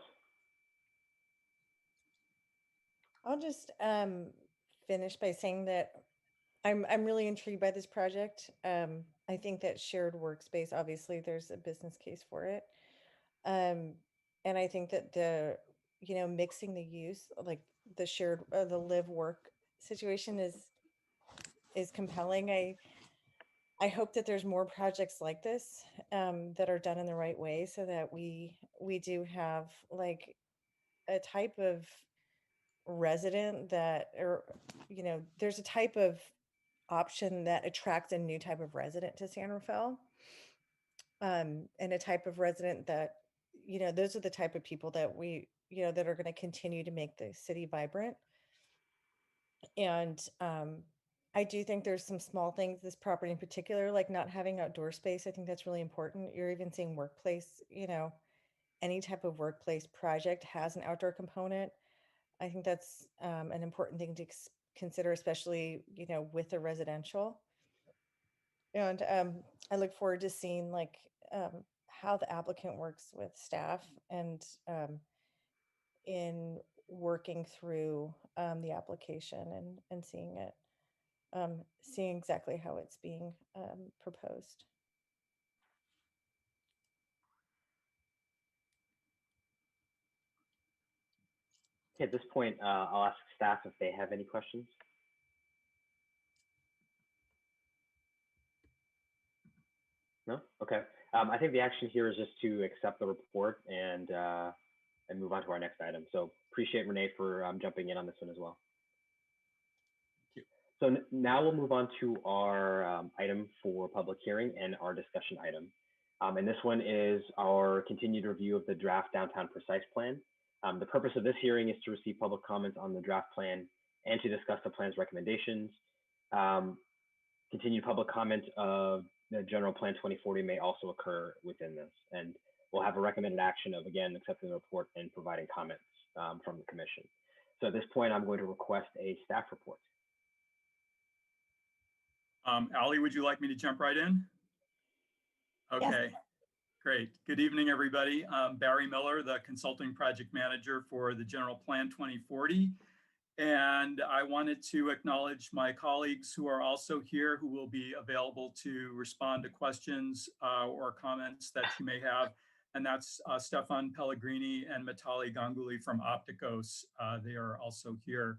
I'll just finish by saying that I'm really intrigued by this project. I think that shared workspace, obviously, there's a business case for it. And I think that the, mixing the use, like the shared, the live work situation is compelling. I hope that there's more projects like this that are done in the right way, so that we do have like a type of resident that, or there's a type of option that attracts a new type of resident to San Rafael, and a type of resident that, those are the type of people that we, that are going to continue to make the city vibrant. And I do think there's some small things, this property in particular, like not having outdoor space. I think that's really important. You're even seeing workplace, any type of workplace project has an outdoor component. I think that's an important thing to consider, especially, with a residential. And I look forward to seeing like how the applicant works with staff and in working through the application and seeing it, seeing exactly how it's being proposed. Okay, at this point, I'll ask staff if they have any questions. No? Okay. I think the action here is just to accept the report and move on to our next item. So appreciate Renee for jumping in on this one as well. Thank you. So now we'll move on to our item for public hearing and our discussion item. And this one is our continued review of the draft downtown precise plan. The purpose of this hearing is to receive public comments on the draft plan and to discuss the plan's recommendations. Continued public comment of the general plan 2040 may also occur within this, and we'll have a recommended action of, again, accepting the report and providing comments from the commission. So at this point, I'm going to request a staff report. Ali, would you like me to jump right in? Okay, yes. Great. Good evening, everybody. I'm Barry Miller, the consulting project manager for the General Plan 2040. And I wanted to acknowledge my colleagues who are also here, who will be available to respond to questions or comments that you may have. And that's Stefan Pellegrini and Mitali Ganguly from Opticos. They are also here.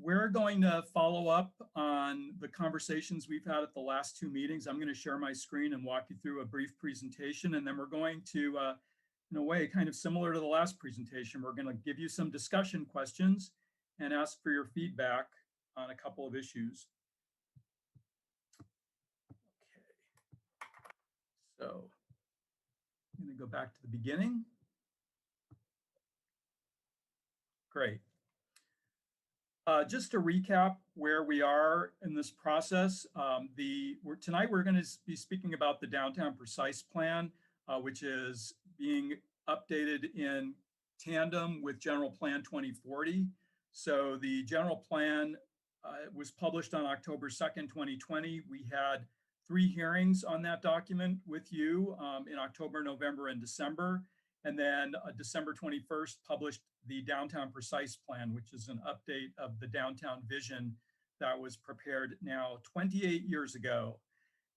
We're going to follow up on the conversations we've had at the last two meetings. I'm going to share my screen and walk you through a brief presentation, and then we're going to, in a way, kind of similar to the last presentation, we're going to give you some discussion questions and ask for your feedback on a couple of issues. Okay, so I'm going to go back to the beginning. Great. Just to recap where we are in this process, tonight we're going to be speaking about the downtown precise plan, which is being updated in tandem with General Plan 2040. So the general plan was published on October 2nd, 2020. We had 3 hearings on that document with you in October, November, and December. And then December 21st published the Downtown Precise Plan, which is an update of the downtown vision that was prepared now 28 years ago.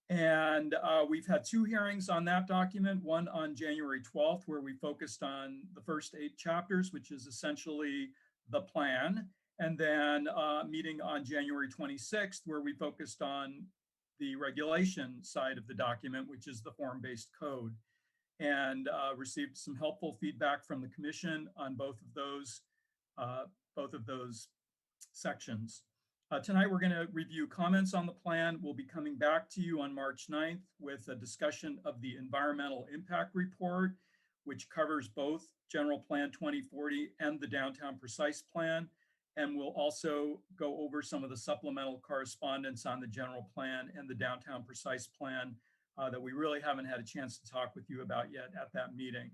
And we've had 2 hearings on that document, one on January 12th, where we focused on the first 8 chapters, which is essentially the plan. And then meeting on January 26th, where we focused on the regulation side of the document, which is the form-based code. And received some helpful feedback from the commission on both of those sections. Tonight, we're going to review comments on the plan. We'll be coming back to you on March 9th with a discussion of the environmental impact report, which covers both General Plan 2040 and the Downtown Precise Plan. And we'll also go over some of the supplemental correspondence on the General Plan and the Downtown Precise Plan that we really haven't had a chance to talk with you about yet at that meeting.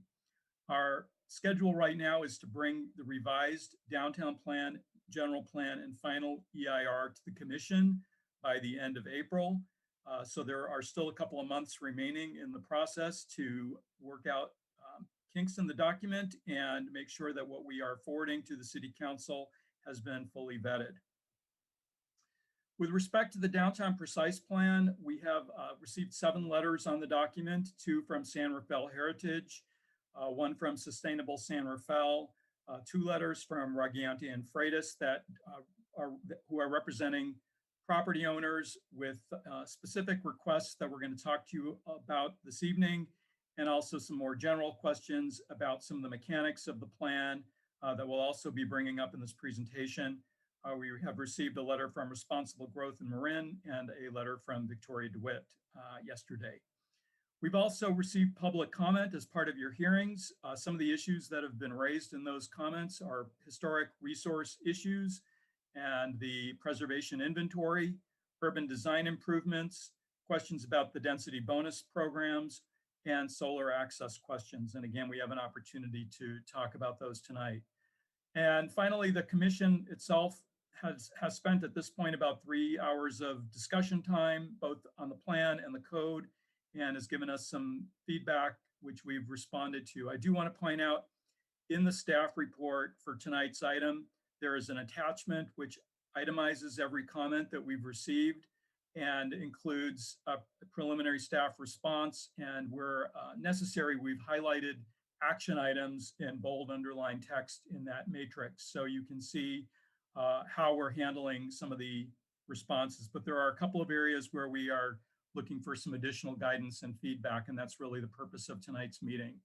Our schedule right now is to bring the revised downtown plan, general plan, and final EIR to the commission by the end of April. So there are still a couple of months remaining in the process to work out kinks in the document and make sure that what we are forwarding to the City Council has been fully vetted. With respect to the downtown precise plan, we have received 7 letters on the document, 2 from San Rafael Heritage, 1 from Sustainable San Rafael, 2 letters from Ragianti and Freitas that who are representing property owners with specific requests that we're going to talk to you about this evening, and also some more general questions about some of the mechanics of the plan that we'll also be bringing up in this presentation. We have received a letter from Responsible Growth in Marin and a letter from Victoria DeWitt yesterday. We've also received public comment as part of your hearings. Some of the issues that have been raised in those comments are historic resource issues and the preservation inventory, urban design improvements, questions about the density bonus programs, and solar access questions. And again, we have an opportunity to talk about those tonight. And finally, the commission itself has spent at this point about 3 hours of discussion time, both on the plan and the code, and has given us some feedback, which we've responded to. I do want to point out in the staff report for tonight's item, there is an attachment which itemizes every comment that we've received and includes a preliminary staff response. And where necessary, we've highlighted action items in bold underlined text in that matrix. So you can see how we're handling some of the responses. But there are a couple of areas where we are looking for some additional guidance and feedback, and that's really the purpose of tonight's meeting.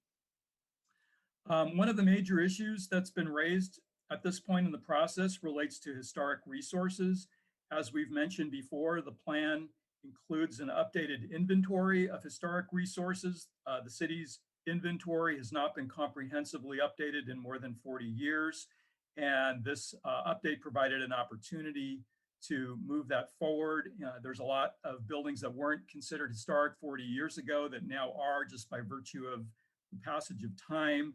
One of the major issues that's been raised at this point in the process relates to historic resources. As we've mentioned before, the plan includes an updated inventory of historic resources. The city's inventory has not been comprehensively updated in more than 40 years. And this update provided an opportunity to move that forward. There's a lot of buildings that weren't considered historic 40 years ago that now are, just by virtue of the passage of time.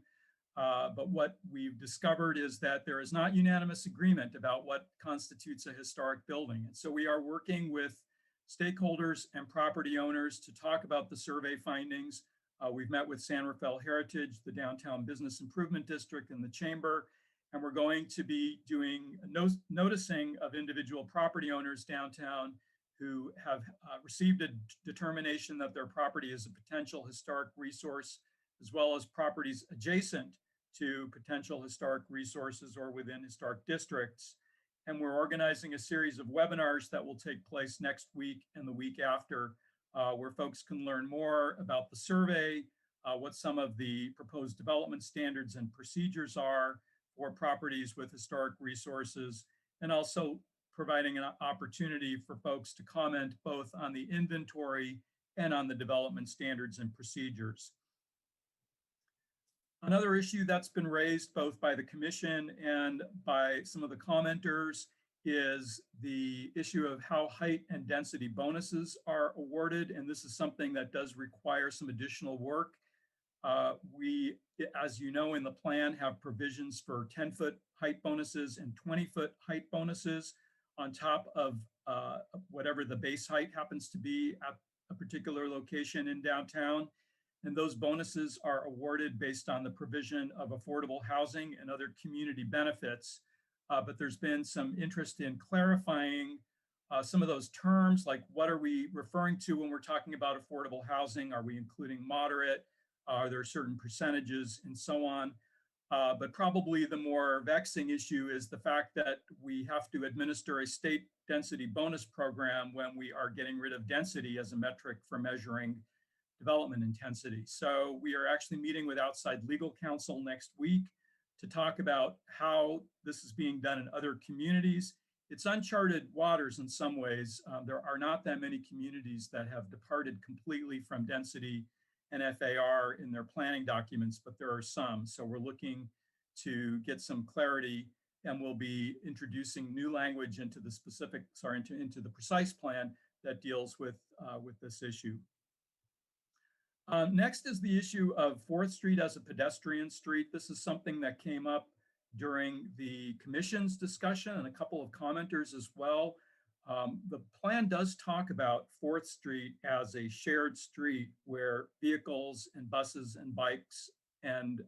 But what we've discovered is that there is not unanimous agreement about what constitutes a historic building. And so we are working with stakeholders and property owners to talk about the survey findings. We've met with San Rafael Heritage, the Downtown Business Improvement District, and the Chamber. And we're going to be doing noticing of individual property owners downtown who have received a determination that their property is a potential historic resource, as well as properties adjacent to potential historic resources or within historic districts. And we're organizing a series of webinars that will take place next week and the week after, where folks can learn more about the survey, what some of the proposed development standards and procedures are for properties with historic resources, and also providing an opportunity for folks to comment both on the inventory and on the development standards and procedures. Another issue that's been raised both by the commission and by some of the commenters is the issue of how height and density bonuses are awarded. And this is something that does require some additional work. We, as you know, in the plan have provisions for 10-foot height bonuses and 20-foot height bonuses on top of whatever the base height happens to be at a particular location in downtown. And those bonuses are awarded based on the provision of affordable housing and other community benefits. But there's been some interest in clarifying some of those terms, like what are we referring to when we're talking about affordable housing? Are we including moderate? Are there certain percentages and so on? But probably the more vexing issue is the fact that we have to administer a state density bonus program when we are getting rid of density as a metric for measuring development intensity. So we are actually meeting with outside legal counsel next week to talk about how this is being done in other communities. It's uncharted waters in some ways. There are not that many communities that have departed completely from density and FAR in their planning documents, but there are some. So we're looking to get some clarity, and we'll be introducing new language into the specific, into the precise plan that deals with this issue. Next is the issue of 4th Street as a pedestrian street. This is something that came up during the commission's discussion and a couple of commenters as well. The plan does talk about 4th Street as a shared street where vehicles and buses and bikes and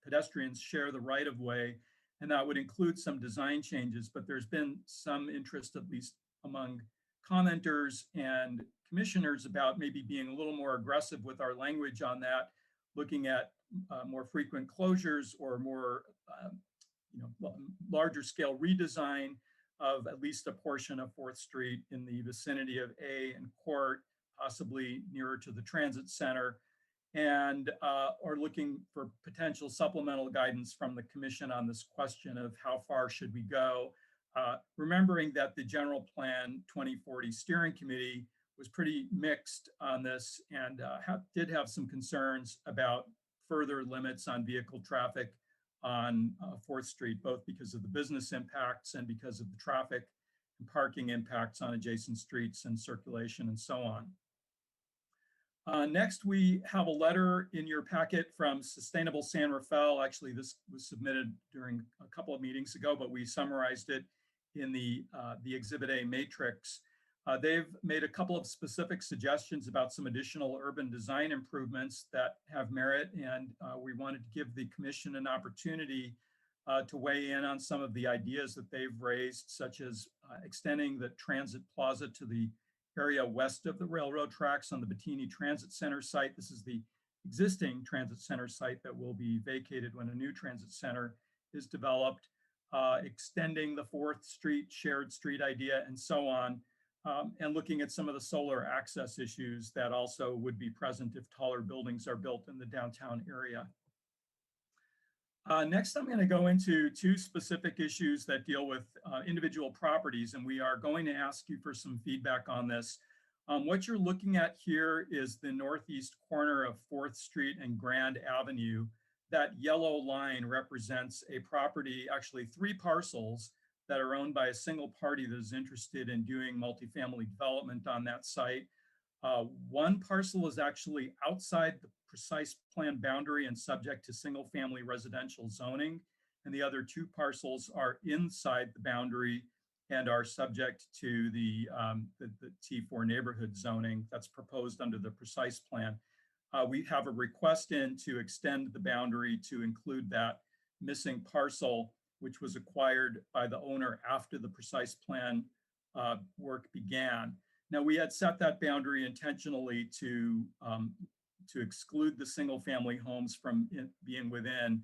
pedestrians share the right of way, and that would include some design changes, but there's been some interest, at least among commenters and commissioners, about maybe being a little more aggressive with our language on that, looking at more frequent closures or more larger scale redesign of at least a portion of 4th Street in the vicinity of A and Court, possibly nearer to the transit center, and are looking for potential supplemental guidance from the commission on this question of how far should we go, remembering that the General Plan 2040 Steering Committee was pretty mixed on this and did have some concerns about further limits on vehicle traffic on 4th Street, both because of the business impacts and because of the traffic and parking impacts on adjacent streets and circulation and so on. Next, we have a letter in your packet from Sustainable San Rafael. Actually, this was submitted during a couple of meetings ago, but we summarized it in the Exhibit A matrix. They've made a couple of specific suggestions about some additional urban design improvements that have merit, and we wanted to give the commission an opportunity to weigh in on some of the ideas that they've raised, such as extending the transit plaza to the area west of the railroad tracks on the Bettini Transit Center site. This is the existing transit center site that will be vacated when a new transit center is developed, extending the 4th Street shared street idea, and so on, and looking at some of the solar access issues that also would be present if taller buildings are built in the downtown area. Next, I'm going to go into 2 specific issues that deal with individual properties, and we are going to ask you for some feedback on this. What you're looking at here is the northeast corner of 4th Street and Grand Avenue. That yellow line represents a property, actually 3 parcels, that are owned by a single party that is interested in doing multifamily development on that site. 1 parcel is actually outside the precise plan boundary and subject to single family residential zoning, and the other 2 parcels are inside the boundary and are subject to the T4 neighborhood zoning that's proposed under the precise plan. We have a request in to extend the boundary to include that missing parcel, which was acquired by the owner after the precise plan work began. Now, we had set that boundary intentionally to exclude the single family homes from being within.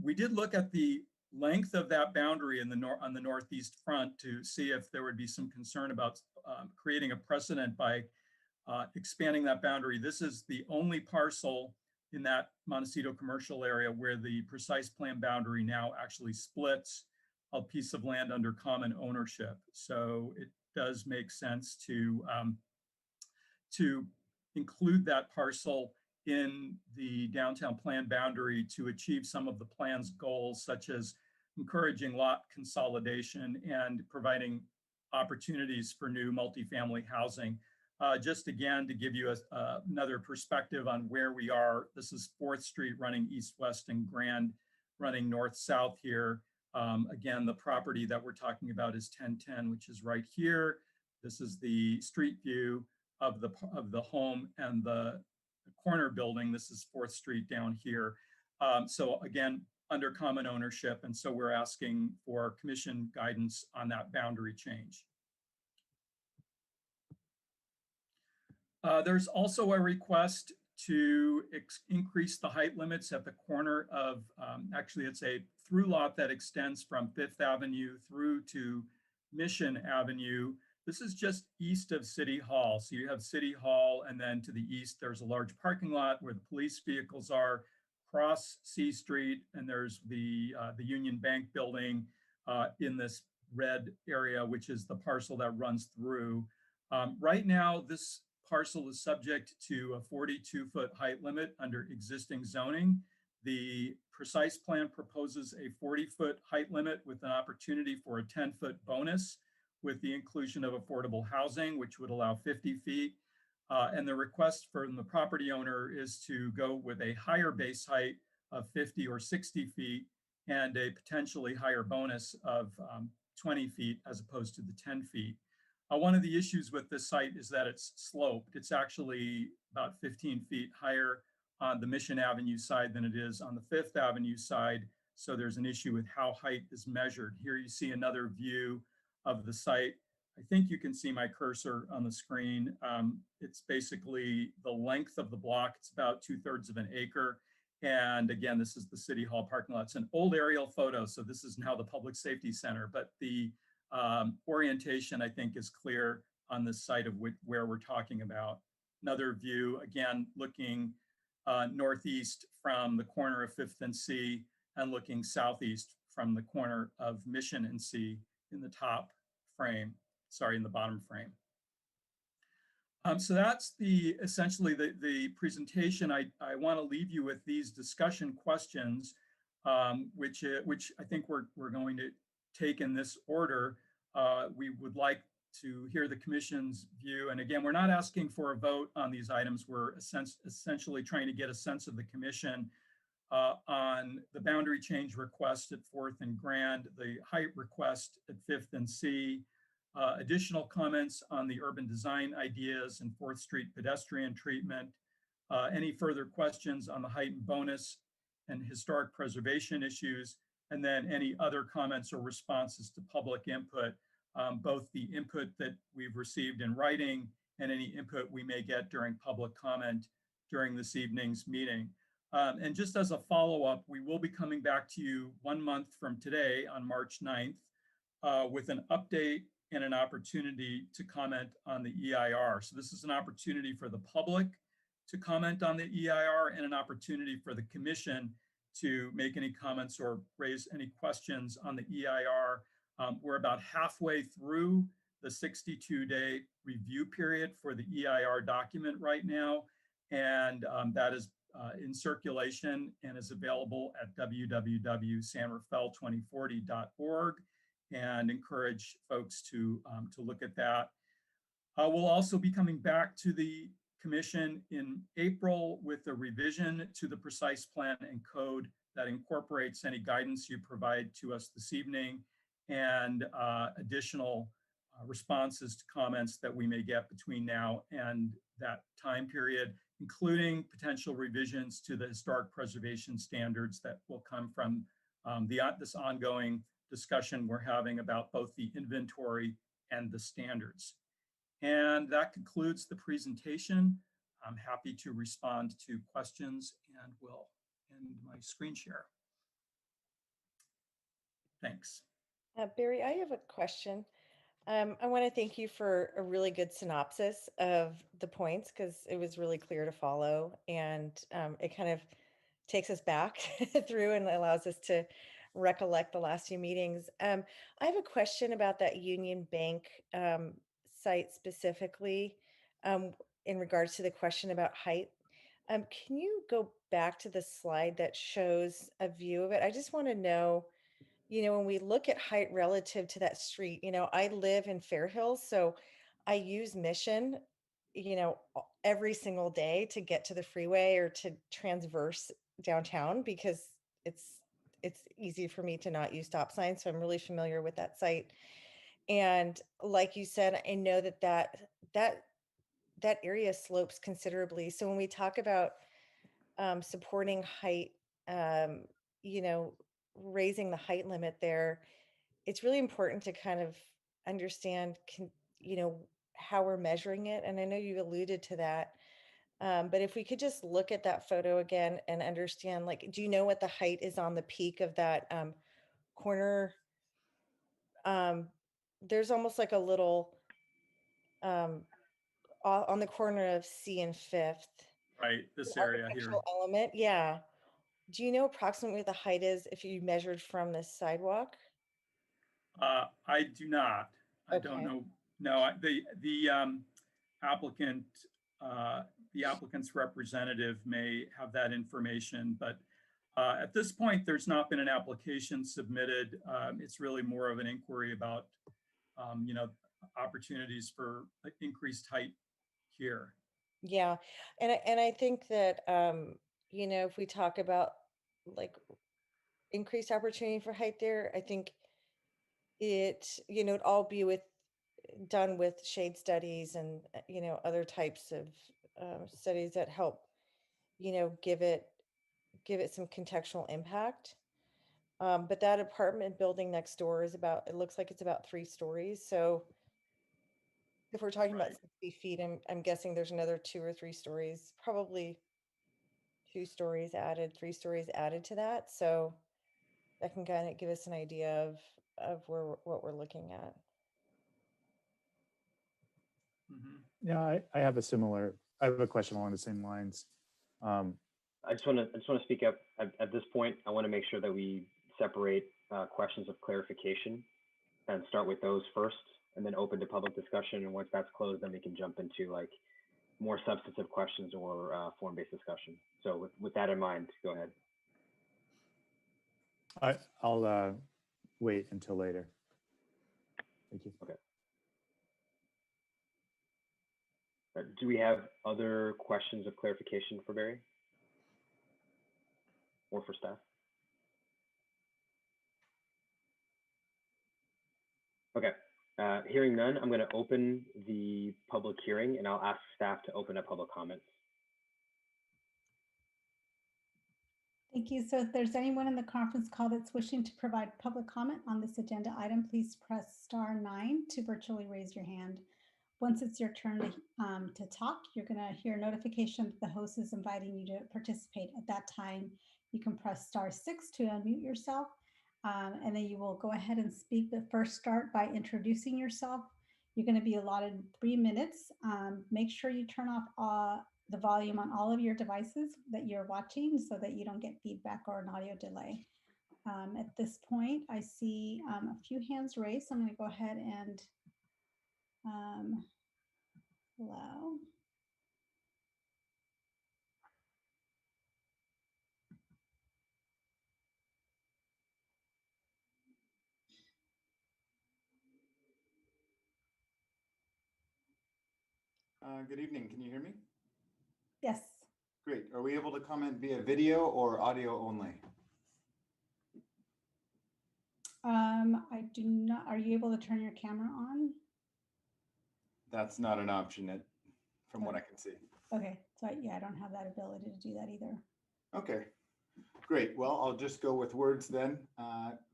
We did look at the length of that boundary on the northeast front to see if there would be some concern about creating a precedent by expanding that boundary. This is the only parcel in that Montecito commercial area where the precise plan boundary now actually splits a piece of land under common ownership. So it does make sense to include that parcel in the downtown plan boundary to achieve some of the plan's goals, such as encouraging lot consolidation and providing opportunities for new multifamily housing. Just again, to give you another perspective on where we are, this is 4th Street running east-west and Grand running north-south here. Again, the property that we're talking about is 1010, which is right here. This is the street view of the home and the corner building. This is 4th Street down here. So again, under common ownership. And so we're asking for commission guidance on that boundary change. There's also a request to increase the height limits at the corner of, actually it's a through lot that extends from 5th Avenue through to Mission Avenue. This is just east of City Hall. So you have City Hall, and then to the east, there's a large parking lot where the police vehicles are, cross C Street, and there's the Union Bank building in this red area, which is the parcel that runs through. Right now, this parcel is subject to a 42-foot height limit under existing zoning. The precise plan proposes a 40-foot height limit with an opportunity for a 10-foot bonus with the inclusion of affordable housing, which would allow 50 feet. And the request from the property owner is to go with a higher base height of 50 or 60 feet and a potentially higher bonus of 20 feet as opposed to the 10 feet. One of the issues with this site is that it's sloped. It's actually about 15 feet higher on the Mission Avenue side than it is on the Fifth Avenue side. So there's an issue with how height is measured. Here you see another view of the site. I think you can see my cursor on the screen. It's basically the length of the block. It's about 2/3 of an acre. And again, this is the City Hall parking lot. It's an old aerial photo, so this is now the Public Safety Center, but the orientation, I think, is clear on this site of where we're talking about. Another view, again, looking northeast from the corner of 5th and C, and looking southeast from the corner of Mission and C in the top frame, sorry, in the bottom frame. So that's essentially the presentation. I want to leave you with these discussion questions, which I think we're going to take in this order. We would like to hear the Commission's view. And again, we're not asking for a vote on these items. We're essentially trying to get a sense of the Commission on the boundary change request at 4th and Grand, the height request at 5th and C, additional comments on the urban design ideas and 4th Street pedestrian treatment, any further questions on the height and bonus and historic preservation issues, and then any other comments or responses to public input, both the input that we've received in writing and any input we may get during public comment during this evening's meeting. And just as a follow-up, we will be coming back to you 1 month from today on March 9th with an update and an opportunity to comment on the EIR. So this is an opportunity for the public to comment on the EIR and an opportunity for the Commission to make any comments or raise any questions on the EIR. We're about halfway through the 62-day review period for the EIR document right now, and that is in circulation and is available at www.sanrafael2040.org, and encourage folks to look at that. We'll also be coming back to the Commission in April with a revision to the precise plan and code that incorporates any guidance you provide to us this evening, and additional responses to comments that we may get between now and that time period, including potential revisions to the historic preservation standards that will come from this ongoing discussion we're having about both the inventory and the standards. And that concludes the presentation. I'm happy to respond to questions and will end my screen share. Thanks. Barry, I have a question. I want to thank you for a really good synopsis of the points, because it was really clear to follow, and it kind of takes us back through and allows us to recollect the last few meetings. I have a question about that Union Bank site specifically in regards to the question about height. Can you go back to the slide that shows a view of it? I just want to know, when we look at height relative to that street, I live in Fair Hills, so I use Mission, every single day to get to the freeway or to transverse downtown, because it's easy for me to not use stop signs. So I'm really familiar with that site. And like you said, I know that area slopes considerably. So when we talk about supporting height, raising the height limit there, it's really important to kind of understand, how we're measuring it. And I know you alluded to that. But if we could just look at that photo again and understand, do you know what the height is on the peak of that corner? There's almost like a little on the corner of C and 5th. Right, this area here. Element, yeah. Do you know approximately what the height is if you measured from the sidewalk? I do not. I Okay. don't know. No, the applicant, the applicant's representative may have that information, but at this point, there's not been an application submitted. It's really more of an inquiry about, opportunities for increased height here. Yeah, and I think that if we talk about increased opportunity for height there, I think it'd all be done with shade studies and other types of studies that help give it some contextual impact. But that apartment building next door is it looks like it's about 3 stories. So if we're talking about 60 feet, I'm guessing there's another 2 or 3 stories, probably 2 stories added, 3 stories added to that. So that can kind of give us an idea of what we're looking at. Yeah, I have a question along the same lines. I just want to speak up at this point. I want to make sure that we separate questions of clarification and start with those first, and then open to public discussion. And once that's closed, then we can jump into like more substantive questions or form-based discussion. So with that in mind, go ahead. I'll wait until later. Thank you. Okay. Do we have other questions of clarification for Barry or for staff? Okay. Hearing none, I'm going to open the public hearing, and I'll ask staff to open up public comments. Thank you. So if there's anyone in the conference call that's wishing to provide public comment on this agenda item, please press *9 to virtually raise your hand. Once it's your turn to talk, you're going to hear a notification that the host is inviting you to participate. At that time, you can press *6 to unmute yourself, and then you will go ahead and speak, but first start by introducing yourself. You're going to be allotted 3 minutes. Make sure you turn off the volume on all of your devices that you're watching so that you don't get feedback or an audio delay. At this point, I see a few hands raised. So I'm going to go ahead and allow. Good evening. Can you hear me? Yes. Great. Are we able to comment via video or audio only? I do not. Are you able to turn your camera on? That's not an option from what I can see. Okay. So yeah, I don't have that ability to do that either. Okay. Great. Well, I'll just go with words then.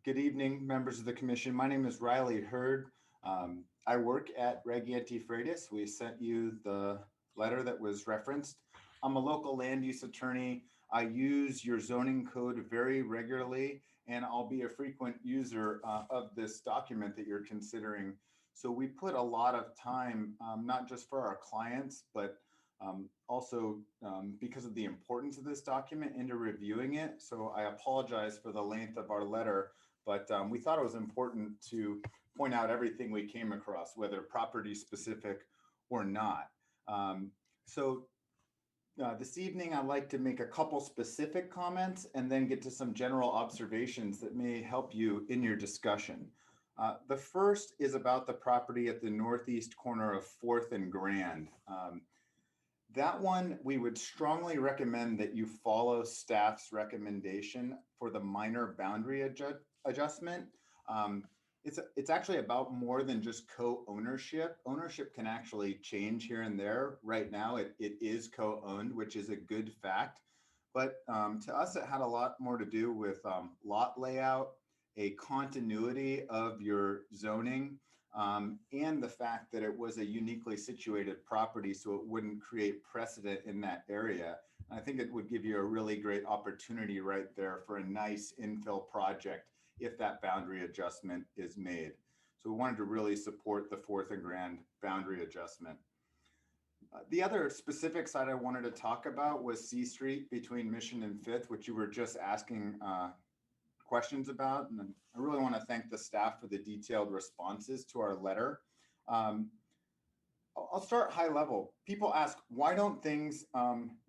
Good evening, members of the commission. My name is Riley Hurd. I work at Reg Anti Freitas. We sent you the letter that was referenced. I'm a local land use attorney. I use your zoning code very regularly, and I'll be a frequent user of this document that you're considering. So we put a lot of time, not just for our clients, but also because of the importance of this document into reviewing it. So I apologize for the length of our letter, but we thought it was important to point out everything we came across, whether property specific or not. This evening, I'd like to make a couple specific comments and then get to some general observations that may help you in your discussion. The first is about the property at the northeast corner of 4th and Grand. That one, we would strongly recommend that you follow staff's recommendation for the minor boundary adjustment. It's actually about more than just co-ownership. Ownership can actually change here and there. Right now, it is co-owned, which is a good fact. But to us, it had a lot more to do with lot layout, a continuity of your zoning, and the fact that it was a uniquely situated property, so it wouldn't create precedent in that area. And I think it would give you a really great opportunity right there for a nice infill project if that boundary adjustment is made. So we wanted to really support the 4th and Grand boundary adjustment. The other specific side I wanted to talk about was C Street between Mission and 5th, which you were just asking questions about. And I really want to thank the staff for the detailed responses to our letter. I'll start high level. People ask, why don't things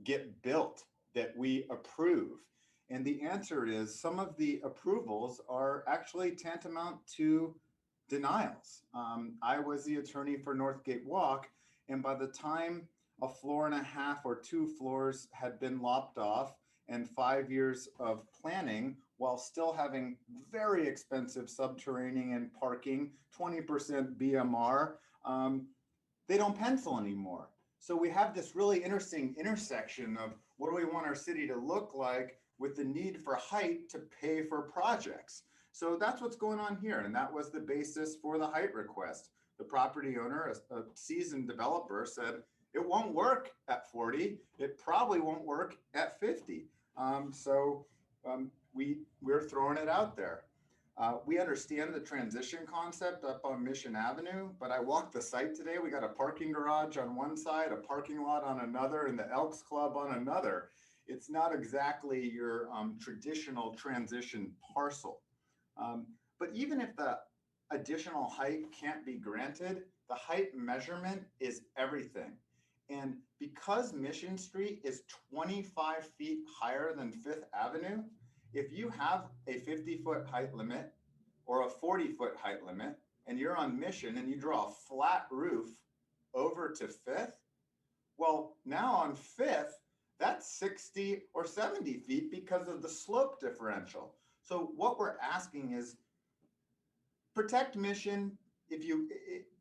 get built that we approve? And the answer is some of the approvals are actually tantamount to denials. I was the attorney for Northgate Walk, and by the time a floor and a half or 2 floors had been lopped off and 5 years of planning, while still having very expensive subterranean and parking, 20% BMR, they don't pencil anymore. So we have this really interesting intersection of what do we want our city to look like with the need for height to pay for projects? So that's what's going on here. And that was the basis for the height request. The property owner, a seasoned developer, said it won't work at 40. It probably won't work at 50. We're throwing it out there. We understand the transition concept up on Mission Avenue, but I walked the site today. We got a parking garage on one side, a parking lot on another, and the Elks Club on another. It's not exactly your traditional transition parcel. But even if the additional height can't be granted, the height measurement is everything. And because Mission Street is 25 feet higher than Fifth Avenue, if you have a 50-foot height limit or a 40-foot height limit, and you're on Mission and you draw a flat roof over to Fifth, well, now on Fifth, that's 60 or 70 feet because of the slope differential. So what we're asking is protect Mission, if you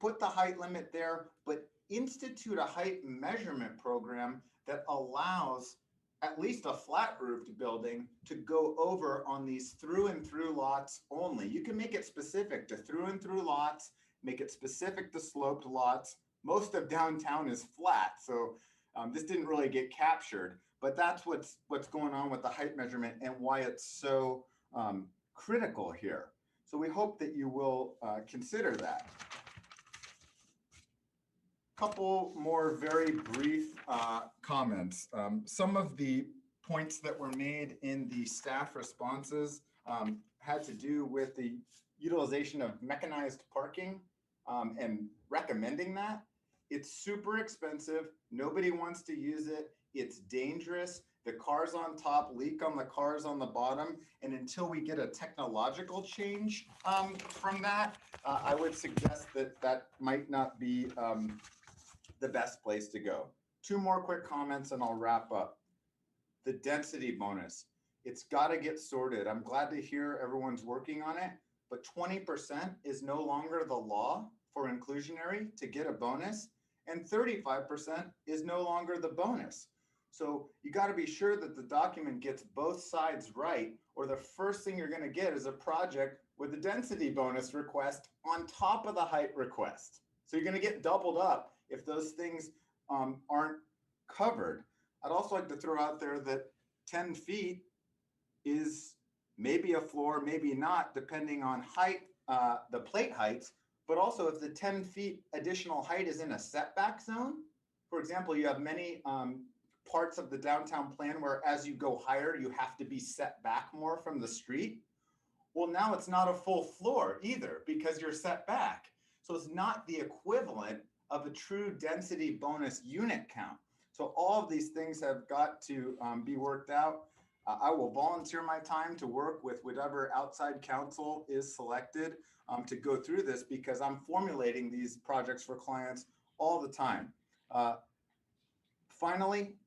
put the height limit there, but institute a height measurement program that allows at least a flat roofed building to go over on these through and through lots only. You can make it specific to through and through lots, make it specific to sloped lots. Most of downtown is flat, so this didn't really get captured, but that's what's going on with the height measurement and why it's so critical here. So we hope that you will consider that. Couple more very brief comments. Some of the points that were made in the staff responses had to do with the utilization of mechanized parking and recommending that. It's super expensive. Nobody wants to use it. It's dangerous. The cars on top leak on the cars on the bottom. And until we get a technological change from that, I would suggest that that might not be the best place to go. Two more quick comments and I'll wrap up. The density bonus, it's got to get sorted. I'm glad to hear everyone's working on it, but 20% is no longer the law for inclusionary to get a bonus, and 35% is no longer the bonus. So you got to be sure that the document gets both sides right, or the first thing you're going to get is a project with a density bonus request on top of the height request. So you're going to get doubled up if those things aren't covered. I'd also like to throw out there that 10 feet is maybe a floor, maybe not, depending on height, the plate heights, but also if the 10 feet additional height is in a setback zone. For example, you have many parts of the downtown plan where as you go higher, you have to be set back more from the street. Well, now it's not a full floor either because you're set back. So it's not the equivalent of a true density bonus unit count. So all of these things have got to be worked out. I will volunteer my time to work with whatever outside counsel is selected to go through this because I'm formulating these projects for clients all the time. Finally,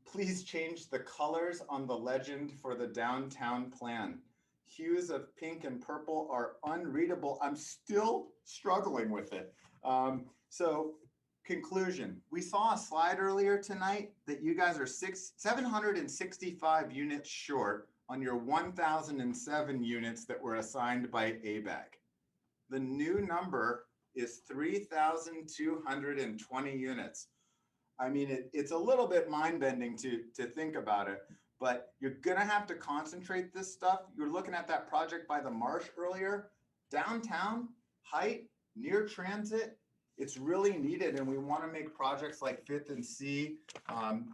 please change the colors on the legend for the downtown plan. Hues of pink and purple are unreadable. I'm still struggling with it. So conclusion, we saw a slide earlier tonight that you guys are 765 units short on your 1,007 units that were assigned by ABAG. The new number is 3,220 units. I mean, it's a little bit mind-bending to think about it, but you're gonna have to concentrate this stuff. You were looking at that project by the marsh earlier. Downtown, height, near transit, it's really needed, and we want to make projects like Fifth and C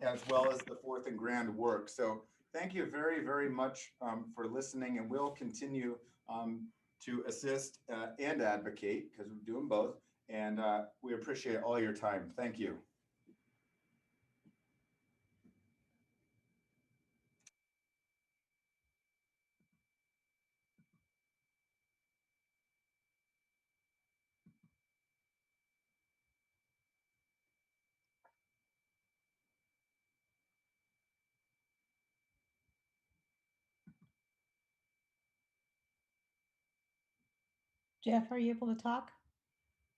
as well as the Fourth and Grand work. So thank you very, very much for listening, and we'll continue to assist and advocate because we're doing both, and we appreciate all your time. Thank you. Jeff, are you able to talk?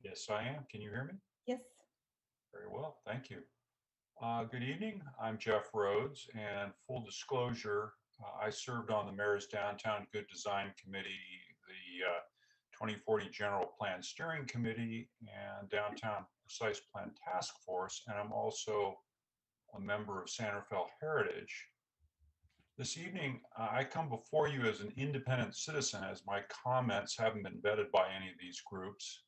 Yes, I am. Can you hear me? Yes. Very well. Thank you. Good evening. I'm Jeff Rhodes, and full disclosure, I served on the Mayor's Downtown Good Design Committee, the 2040 General Plan Steering Committee, and Downtown Precise Plan Task Force, and I'm also a member of San Rafael Heritage. This evening, I come before you as an independent citizen, as my comments haven't been vetted by any of these groups.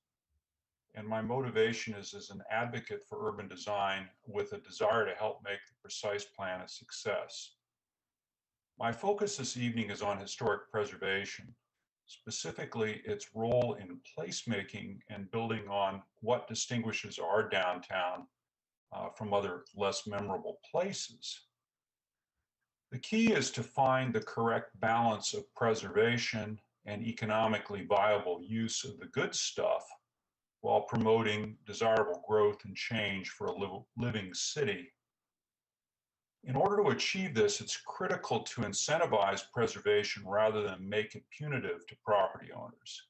And my motivation is as an advocate for urban design with a desire to help make the precise plan a success. My focus this evening is on historic preservation, specifically its role in placemaking and building on what distinguishes our downtown from other less memorable places. The key is to find the correct balance of preservation and economically viable use of the good stuff while promoting desirable growth and change for a living city. In order to achieve this, it's critical to incentivize preservation rather than make it punitive to property owners.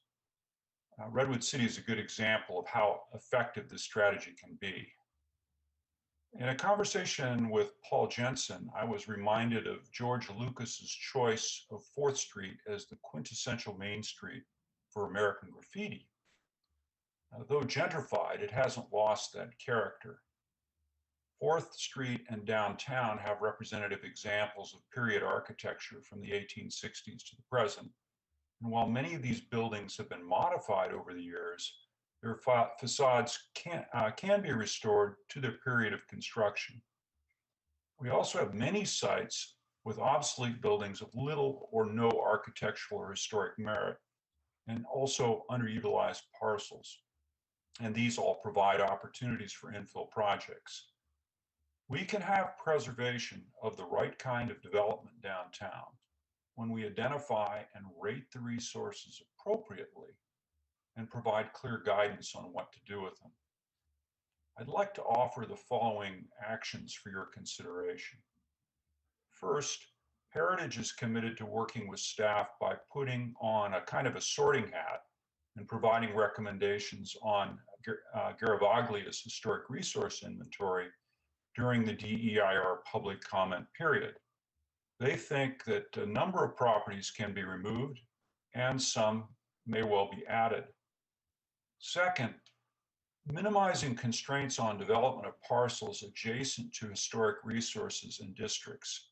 Redwood City is a good example of how effective this strategy can be. In a conversation with Paul Jensen, I was reminded of George Lucas's choice of 4th Street as the quintessential main street for American graffiti. Though gentrified, it hasn't lost that character. 4th Street and downtown have representative examples of period architecture from the 1860s to the present. And while many of these buildings have been modified over the years, their facades can be restored to their period of construction. We also have many sites with obsolete buildings of little or no architectural or historic merit, and also underutilized parcels. And these all provide opportunities for infill projects. We can have preservation of the right kind of development downtown when we identify and rate the resources appropriately and provide clear guidance on what to do with them. I'd like to offer the following actions for your consideration. First, Heritage is committed to working with staff by putting on a kind of a sorting hat and providing recommendations on Garavaglia's historic resource inventory during the DEIR public comment period. They think that a number of properties can be removed and some may well be added. Second, minimizing constraints on development of parcels adjacent to historic resources and districts.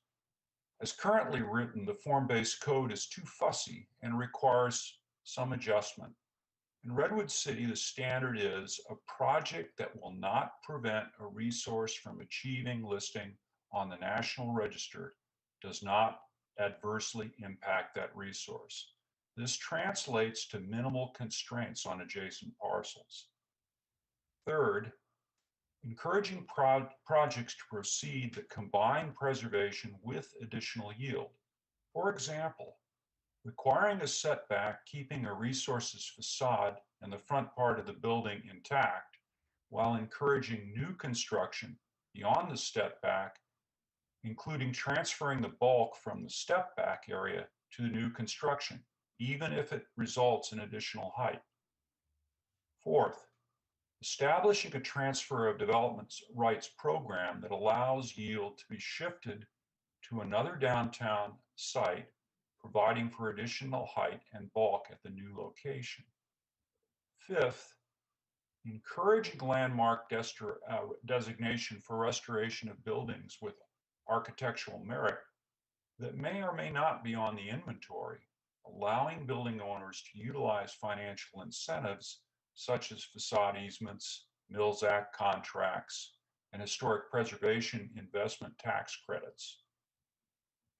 As currently written, the form-based code is too fussy and requires some adjustment. In Redwood City, the standard is a project that will not prevent a resource from achieving listing on the National Register does not adversely impact that resource. This translates to minimal constraints on adjacent parcels. Third, encouraging projects to proceed that combine preservation with additional yield. For example, requiring a setback keeping a resource's facade and the front part of the building intact while encouraging new construction beyond the step back, including transferring the bulk from the step back area to the new construction, even if it results in additional height. Fourth, establishing a transfer of development rights program that allows yield to be shifted to another downtown site, providing for additional height and bulk at the new location. Fifth, encouraging landmark designation for restoration of buildings with architectural merit that may or may not be on the inventory, allowing building owners to utilize financial incentives such as facade easements, Mills Act contracts, and historic preservation investment tax credits.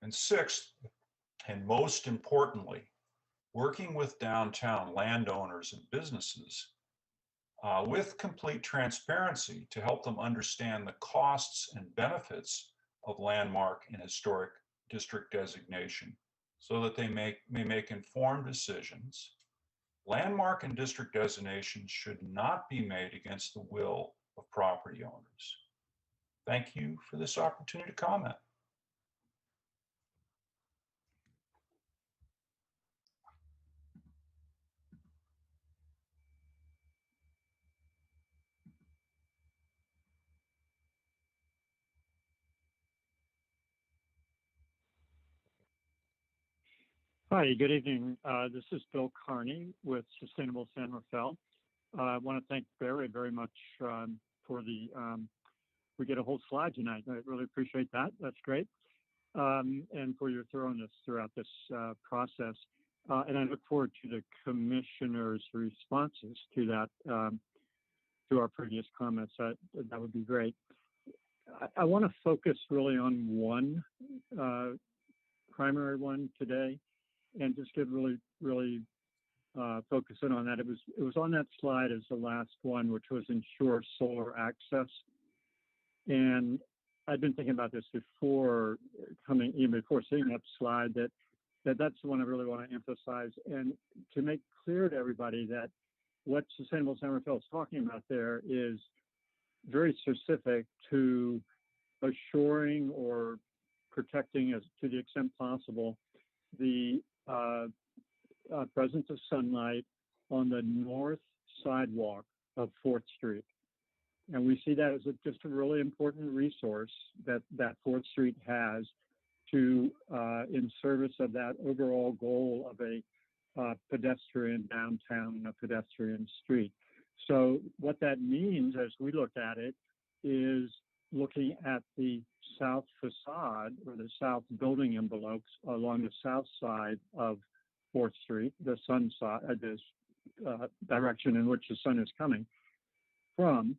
And sixth, and most importantly, working with downtown landowners and businesses with complete transparency to help them understand the costs and benefits of landmark and historic district designation so that they may make informed decisions. Landmark and district designations should not be made against the will of property owners. Thank you for this opportunity to comment. Hi, good evening. This is Bill Carney with Sustainable San Rafael. I want to thank very, very much for the, we get a whole slide tonight. I really appreciate that. That's great. And for your thoroughness throughout this process. And I look forward to the commissioner's responses to that, to our previous comments. That would be great. I want to focus really on one primary one today, and just get really focusing on that. It was on that slide as the last one, which was ensure solar access. And I've been thinking about this before before seeing that slide, that's the one I really want to emphasize, and to make clear to everybody that what Sustainable San Rafael is talking about there is very specific to assuring or protecting, as to the extent possible, the presence of sunlight on the north sidewalk of 4th Street. And we see that as just a really important resource that 4th Street has to, in service of that overall goal of a pedestrian downtown, a pedestrian street. So what that means as we look at it is looking at the south facade or the south building envelopes along the south side of 4th Street, the sun side, this direction in which the sun is coming from,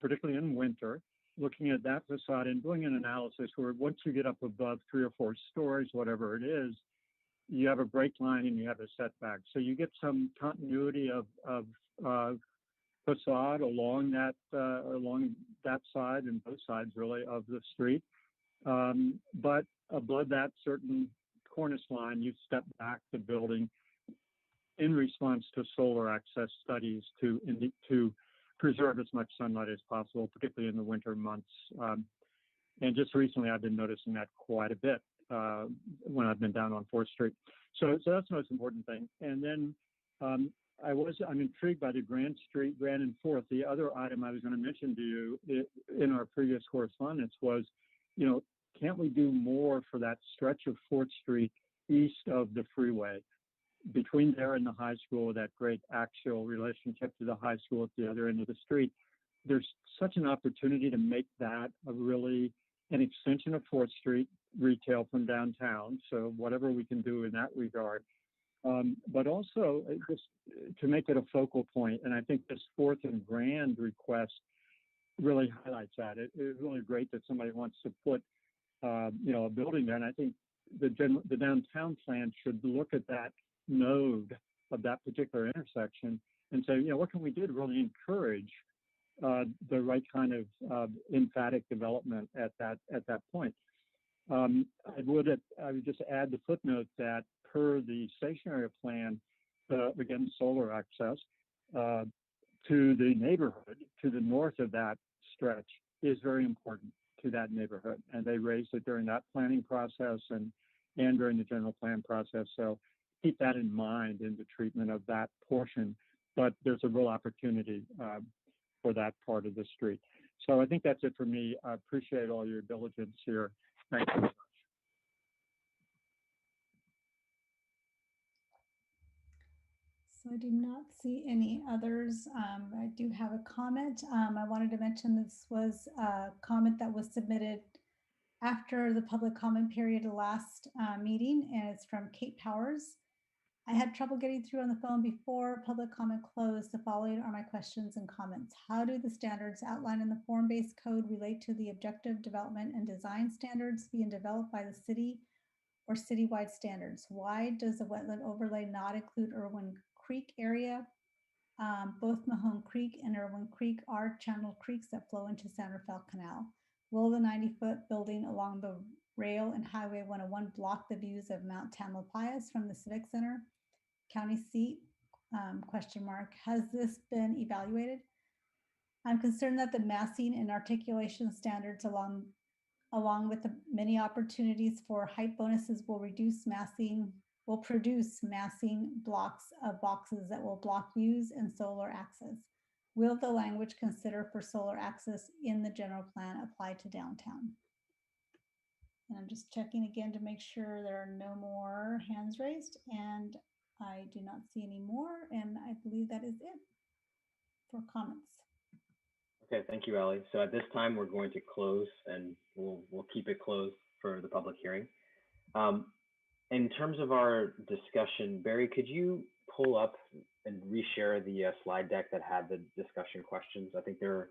particularly in winter, looking at that facade and doing an analysis where once you get up above 3 or 4 stories, whatever it is, you have a break line and you have a setback. So you get some continuity of facade along that side and both sides really of the street. But above that certain cornice line, you step back the building in response to solar access studies to preserve as much sunlight as possible, particularly in the winter months. And just recently, I've been noticing that quite a bit when I've been down on 4th Street. So that's the most important thing. And then I'm intrigued by the Grand and 4th. The other item I was going to mention to you in our previous correspondence was, can't we do more for that stretch of 4th Street east of the freeway? Between there and the high school, that great axial relationship to the high school at the other end of the street, there's such an opportunity to make that an extension of 4th Street retail from downtown. So whatever we can do in that regard, but also just to make it a focal point. And I think this 4th and Grand request really highlights that. It's really great that somebody wants to put, a building there. And I think the downtown plan should look at that node of that particular intersection and say, what can we do to really encourage the right kind of emphatic development at that point. I would just add the footnote that per the stationary plan, again, solar access to the neighborhood to the north of that stretch is very important to that neighborhood. And they raised it during that planning process and during the general plan process. So keep that in mind in the treatment of that portion. But there's a real opportunity for that part of the street. So I think that's it for me. I appreciate all your diligence here. Thank you very much. So I do not see any others. I do have a comment. I wanted to mention this was a comment that was submitted after the public comment period of last meeting, and it's from Kate Powers. I had trouble getting through on the phone before public comment closed. The following are my questions and comments. How do the standards outlined in the form-based code relate to the objective development and design standards being developed by the city or citywide standards? Why does the wetland overlay not include Irwin Creek area? Both Mahone Creek and Irwin Creek are channel creeks that flow into San Rafael Canal. Will the 90-foot building along the rail and Highway 101 block the views of Mount Tamalpais from the Civic Center? County seat, question mark. Has this been evaluated? I'm concerned that the massing and articulation standards along with the many opportunities for height bonuses will produce massing blocks of boxes that will block views and solar access. Will the language consider for solar access in the general plan apply to downtown? And I'm just checking again to make sure there are no more hands raised, and I do not see any more, and I believe that is it for comments. Okay, thank you, Ellie. So at this time, we're going to close, and we'll keep it closed for the public hearing. In terms of our discussion, Barry, could you pull up and reshare the slide deck that had the discussion questions? I think there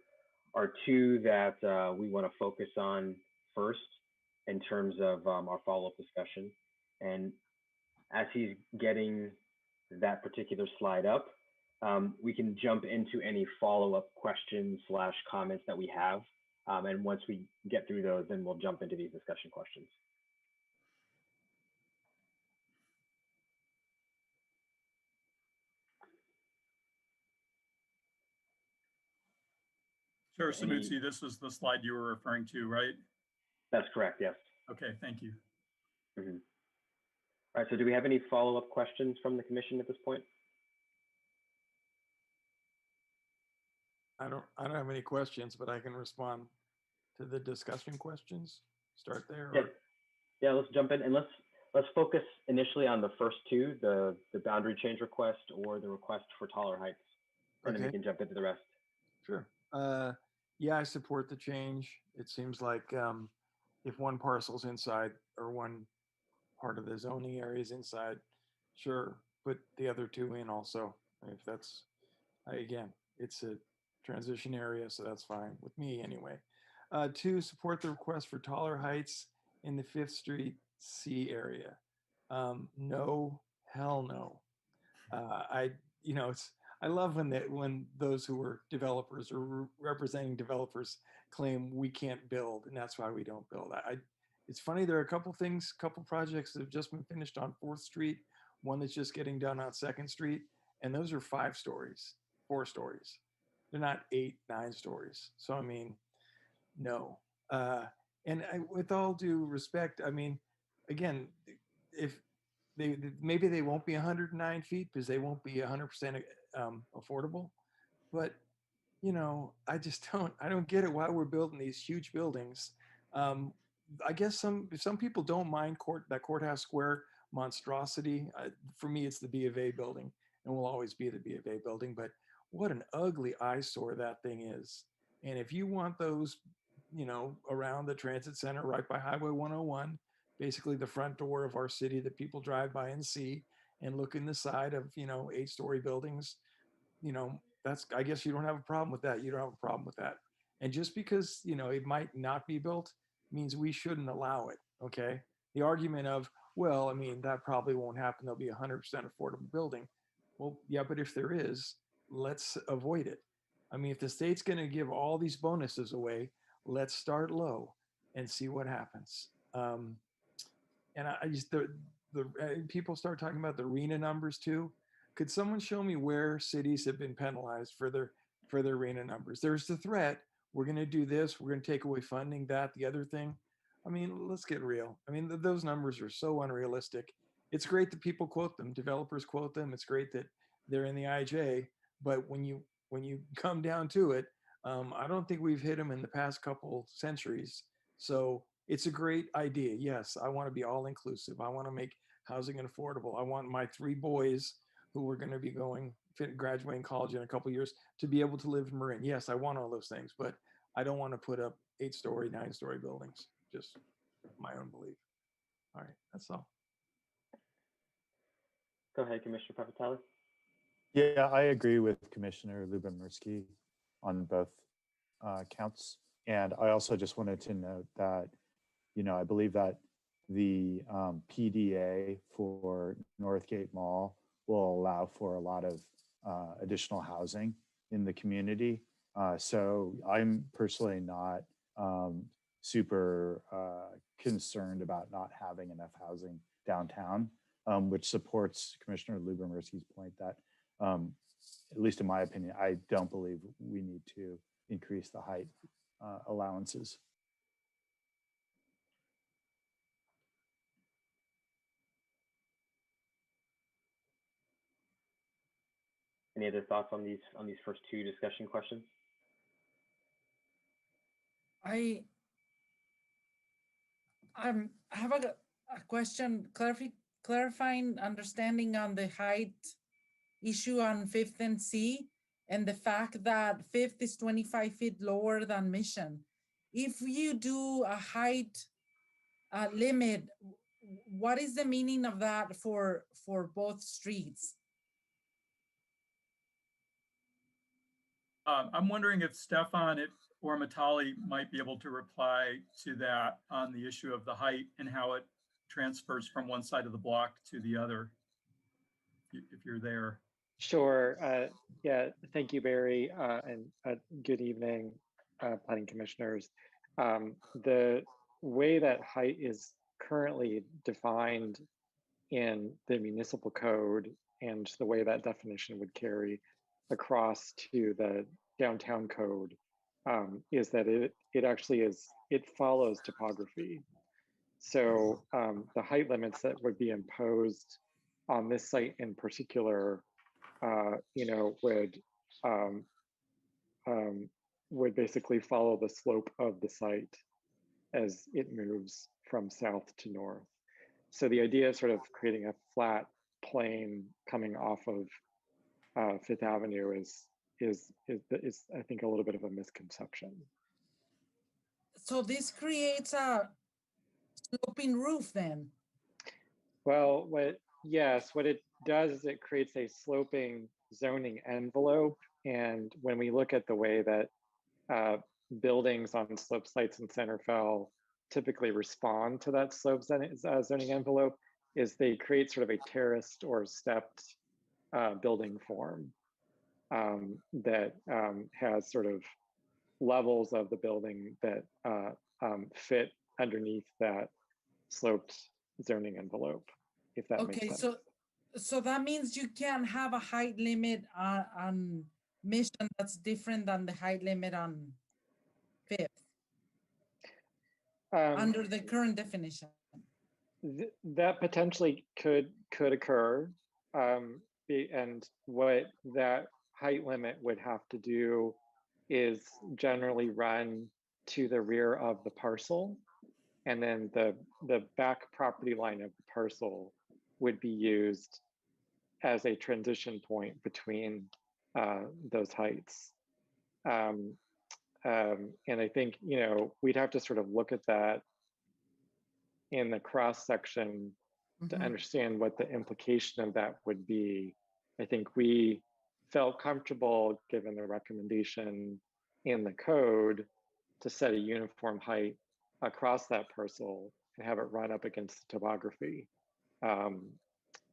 are two that we want to focus on first in terms of our follow-up discussion. And as he's getting that particular slide up, we can jump into any follow-up questions / comments that we have. And once we get through those, then we'll jump into these discussion questions. Chair Samutzi, this is the slide you were referring to, right? That's correct, yes. Okay, thank you. Mm-hmm. All right, so do we have any follow-up questions from the commission at this point? I don't have any questions, but I can respond to the discussion questions. Start there. Yeah, yeah, let's jump in and let's focus initially on the first two, the boundary change request or the request for taller heights, and then we can jump into the rest. Sure. Yeah, I support the change. It seems like if one parcel's inside or one part of the zoning area is inside, sure, put the other two in also. If that's, again, it's a transition area, so that's fine with me anyway. Two, support the request for taller heights in the 5th Street C area. No, hell no. I love when those who are developers or representing developers claim we can't build, and that's why we don't build. It's funny, there are a couple projects that have just been finished on 4th Street, one that's just getting done on 2nd Street, and those are 5 stories, 4 stories. They're not 8, 9 stories. So, I mean, no. With all due respect, I mean, again, if maybe they won't be 109 feet because they won't be 100% affordable, but I don't get it why we're building these huge buildings. I guess some people don't mind that Courthouse Square monstrosity. For me, it's the B of A building and will always be the B of A building, but what an ugly eyesore that thing is. And if you want those, around the transit center right by Highway 101, basically the front door of our city that people drive by and see and look in the side of, 8-story buildings, I guess you don't have a problem with that. You don't have a problem with that. And just because, it might not be built means we shouldn't allow it. Okay. The argument of, well, I mean, that probably won't happen. There'll be 100% affordable building. Well, yeah, but if there is, let's avoid it. I mean, if the state's going to give all these bonuses away, let's start low and see what happens. And I just, people start talking about the RENA numbers too. Could someone show me where cities have been penalized for their RENA numbers? There's the threat. We're going to do this. We're going to take away funding, that, the other thing. I mean, let's get real. I mean, those numbers are so unrealistic. It's great that people quote them, developers quote them. It's great that they're in the IJ, but when you come down to it, I don't think we've hit them in the past couple centuries. So it's a great idea. Yes, I want to be all inclusive. I want to make housing affordable. I want my 3 boys who are going to be graduating college in a couple of years to be able to live in Marin. Yes, I want all those things, but I don't want to put up 8-story, 9-story buildings. Just my own belief. All right, that's all. Go ahead, Commissioner Papatelli. Yeah, I agree with Commissioner Lubomirsky on both counts. And I also just wanted to note that, I believe that the PDA for Northgate Mall will allow for a lot of additional housing in the community. So I'm personally not super concerned about not having enough housing downtown, which supports Commissioner Lubomirsky's point that, at least in my opinion, I don't believe we need to increase the height allowances. Any other thoughts on these first 2 discussion questions? I I have a question, clarifying understanding on the height issue on 5th and C, and the fact that 5th is 25 feet lower than Mission. If you do a height limit, what is the meaning of that for both streets? I'm wondering if Stefan or Matali might be able to reply to that on the issue of the height and how it transfers from one side of the block to the other, if you're there. Sure. Yeah, thank you, Barry, and good evening, planning commissioners. The way that height is currently defined in the municipal code and the way that definition would carry across to the downtown code is that it actually it follows topography. So the height limits that would be imposed on this site in particular, would basically follow the slope of the site as it moves from south to north. So the idea of sort of creating a flat plane coming off of Fifth Avenue is I think a little bit of a misconception. So this creates a sloping roof then? Well, what it does is it creates a sloping zoning envelope. And when we look at the way that buildings on slope sites in Centerville typically respond to that slope zoning envelope, is they create sort of a terraced or stepped building form that has sort of levels of the building that fit underneath that sloped zoning envelope, if that makes sense. Okay, so that means you can have a height limit on Mission that's different than the height limit on Fifth under the current definition. That potentially could occur, and what that height limit would have to do is generally run to the rear of the parcel, and then the back property line of the parcel would be used as a transition point between those heights. And I think, we'd have to sort of look at that in the cross section to understand what the implication of that would be. I think we felt comfortable, given the recommendation in the code, to set a uniform height across that parcel and have it run up against the topography.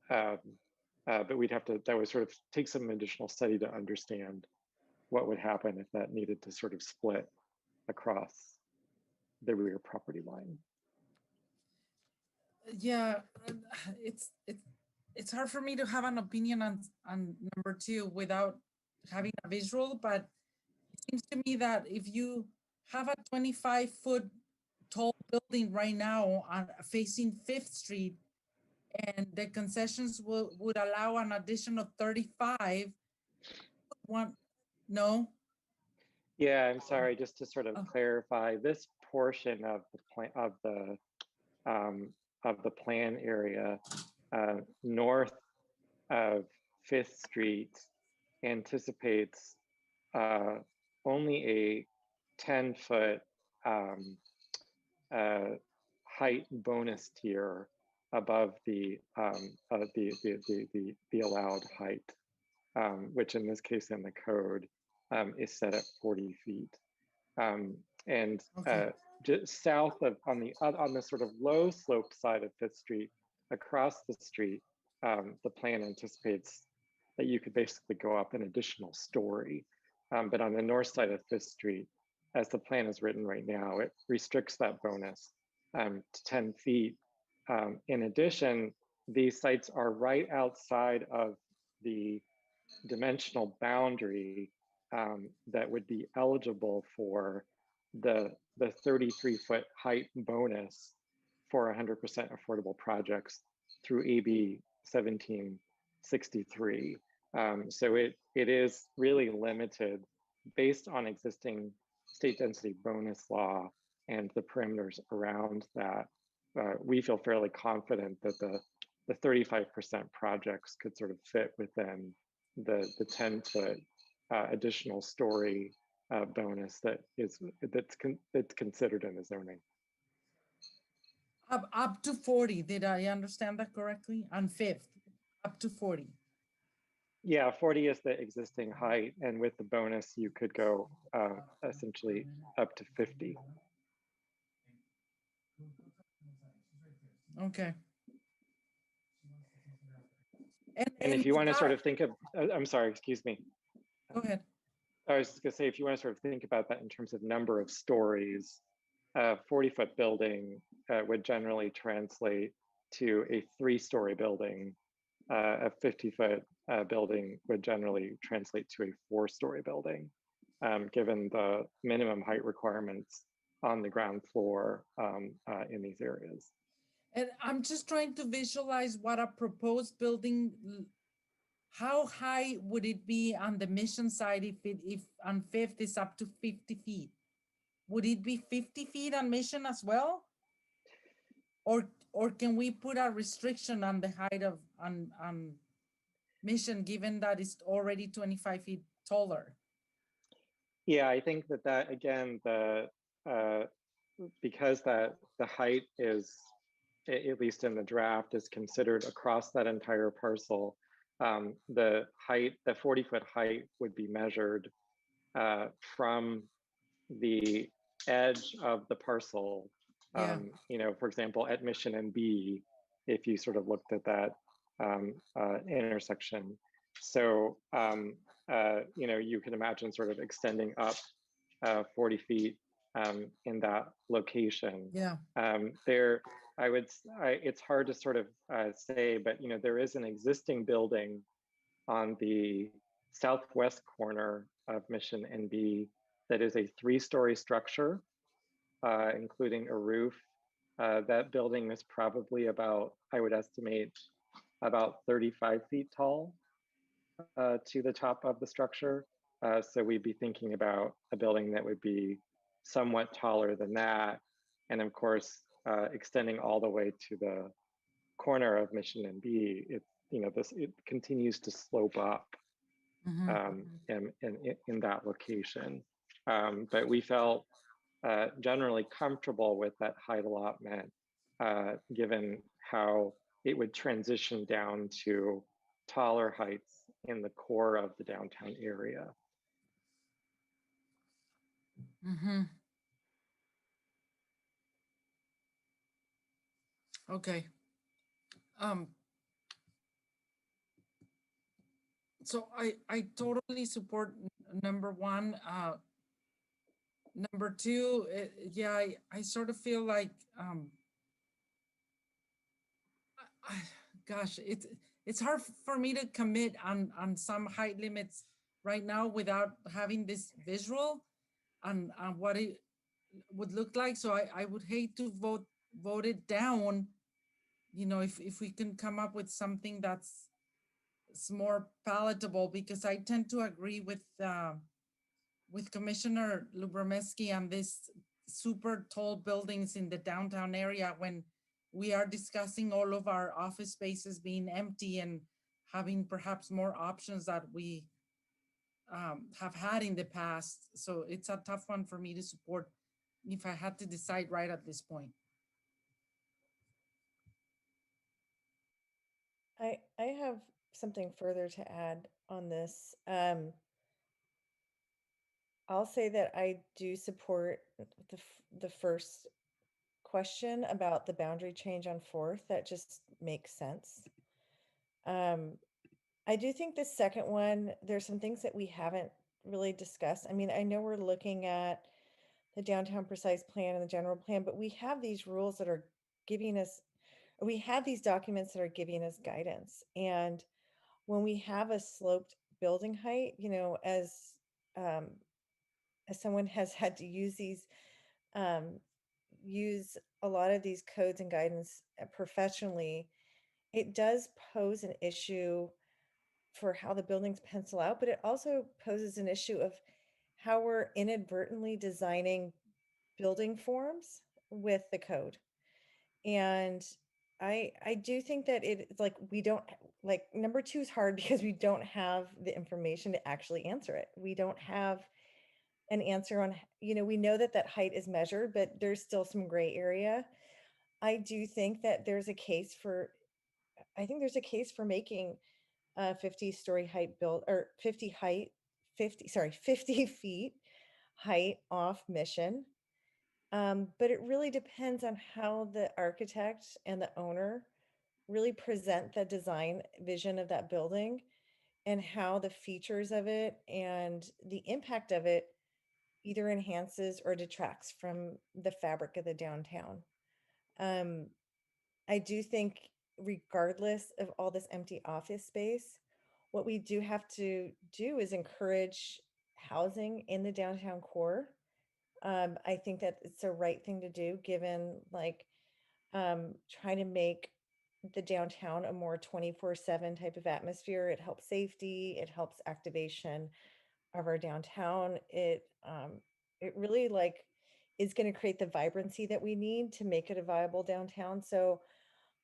But we'd have to, that would sort of take some additional study to understand what would happen if that needed to sort of split across the rear property line. Yeah, it's hard for me to have an opinion on number 2 without having a visual, but it seems to me that if you have a 25-foot tall building right now facing 5th Street, and the concessions would allow an additional 35, no? Yeah, I'm sorry, just to sort of clarify, this portion of the plan area north of 5th Street anticipates only a 10-foot height bonus tier above the allowed height, which in this case in the code is set at 40 feet. And just south of on the sort of low sloped side of 5th Street, across the street, the plan anticipates that you could basically go up an additional story. But on the north side of 5th Street, as the plan is written right now, it restricts that bonus to 10 feet. In addition, these sites are right outside of the dimensional boundary that would be eligible for the 33-foot height bonus for 100% affordable projects through AB 1763. So it is really limited based on existing state density bonus law and the perimeters around that. we feel fairly confident that the 35% projects could sort of fit within the 10-foot additional story bonus that's considered in the zoning. Up to 40, did I understand that correctly? On Fifth, up to 40. Yeah, 40 is the existing height, and with the bonus, you could go essentially up to 50. Okay. And if you want to sort of think of, I'm sorry, excuse me. Go ahead. I was just gonna say, if you want to sort of think about that in terms of number of stories, a 40-foot building would generally translate to a 3-story building. A 50-foot building would generally translate to a 4-story building, given the minimum height requirements on the ground floor in these areas. And I'm just trying to visualize what a proposed building, how high would it be on the Mission side if on Fifth is up to 50 feet? Would it be 50 feet on Mission as well? Or can we put a restriction on the height of on Mission, given that it's already 25 feet taller? Yeah, I think that again, because the height is, at least in the draft, is considered across that entire parcel. The 40-foot height would be measured from the edge of the parcel. You know, for example, at Mission and B, if you sort of looked at that intersection. So, you know, you can imagine sort of extending up 40 feet in that location. Yeah. It's hard to sort of say, but you know, there is an existing building on the southwest corner of Mission NB that is a 3-story structure, including a roof. That building is probably about, I would estimate, about 35 feet tall to the top of the structure. So we'd be thinking about a building that would be somewhat taller than that. And of course, extending all the way to the corner of Mission and B, it continues to slope up in that location. But we felt generally comfortable with that height allotment, given how it would transition down to taller heights in the core of the downtown area. Okay. So I totally support number one. Number two, yeah, I sort of feel like, gosh, it's hard for me to commit on some height limits right now without having this visual on what it would look like. So I would hate to vote it down. You know, if we can come up with something that's more palatable, because I tend to agree with Commissioner Lubrameski on this super tall buildings in the downtown area when we are discussing all of our office spaces being empty and having perhaps more options that we have had in the past. So it's a tough one for me to support if I had to decide right at this point. I have something further to add on this. I'll say that I do support the first question about the boundary change on Fourth. That just makes sense. I do think the second one, there's some things that we haven't really discussed. I mean, I know we're looking at the downtown precise plan and the general plan, but we have these rules that are giving us, we have these documents that are giving us guidance. And when we have a sloped building height, you know, as someone has had to use these, use a lot of these codes and guidance professionally, it does pose an issue for how the buildings pencil out, but it also poses an issue of how we're inadvertently designing building forms with the code. And I do think that it's like we don't like number 2 is hard because we don't have the information to actually answer it. We don't have an answer on, we know that that height is measured, but there's still some gray area. I do think that I think there's a case for making a 50-story height build or 50 feet height off mission. But it really depends on how the architect and the owner really present the design vision of that building and how the features of it and the impact of it either enhances or detracts from the fabric of the downtown. I do think regardless of all this empty office space, what we do have to do is encourage housing in the downtown core. I think that it's the right thing to do given trying to make the downtown a more 24/7 type of atmosphere. It helps safety, it helps activation of our downtown. It really is going to create the vibrancy that we need to make it a viable downtown. So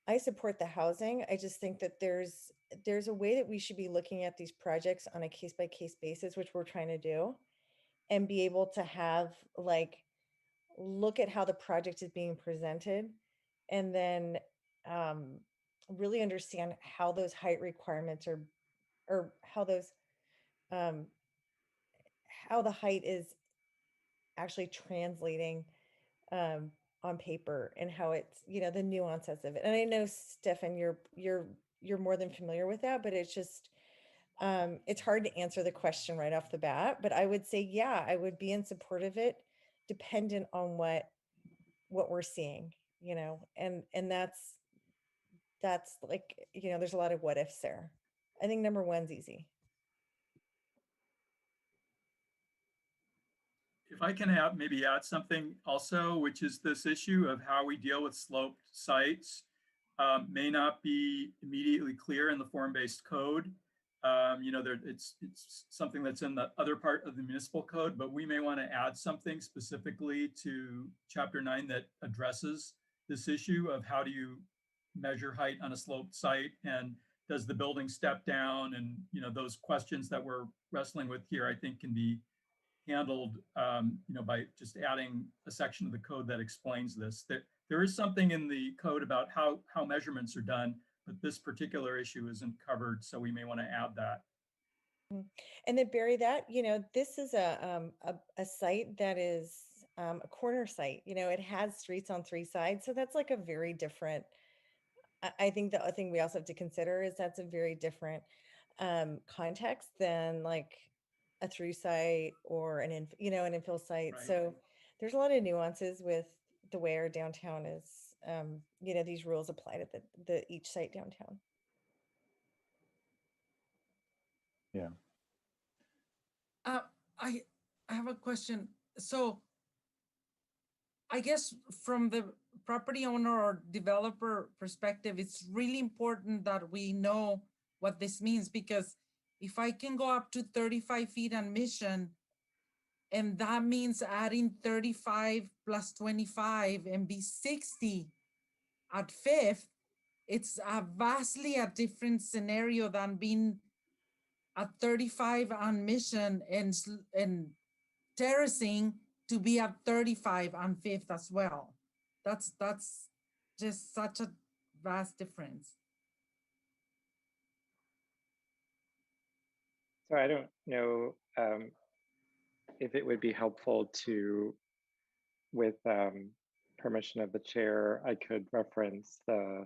I support the housing. I just think that there's a way that we should be looking at these projects on a case by case basis, which we're trying to do, and be able to have look at how the project is being presented and then really understand how those height requirements are or how the height is actually translating on paper and how it's the nuances of it. And I know Stefan, you're more than familiar with that, but it's just it's hard to answer the question right off the bat. But I would say, yeah, I would be in support of it, dependent on what we're seeing, and that's like, there's a lot of what ifs there. I think number 1's easy. If I can maybe add something also, which is this issue of how we deal with sloped sites may not be immediately clear in the form-based code. It's something that's in the other part of the municipal code, but we may want to add something specifically to Chapter 9 that addresses this issue of how do you measure height on a sloped site, and does the building step down, and those questions that we're wrestling with here, I think can be handled by just adding a section of the code that explains this. There is something in the code about how measurements are done, but this particular issue isn't covered, so we may want to add that. And then Barry, this is a site that is a corner site. It has streets on 3 sides, so that's like a very different. I think the other thing we also have to consider is that's a very different context than like a through site or an infill site. Right. So there's a lot of nuances with the way our downtown is. These rules apply to the each site downtown. Yeah. I have a question. So I guess from the property owner or developer perspective, it's really important that we know what this means, because if I can go up to 35 feet on Mission, and that means adding 35 plus 25 and be 60 at 5th, it's a vastly a different scenario than being at 35 on Mission and terracing to be at 35 on 5th as well. That's just such a vast difference. So I don't know if it would be helpful to, with permission of the chair, I could reference the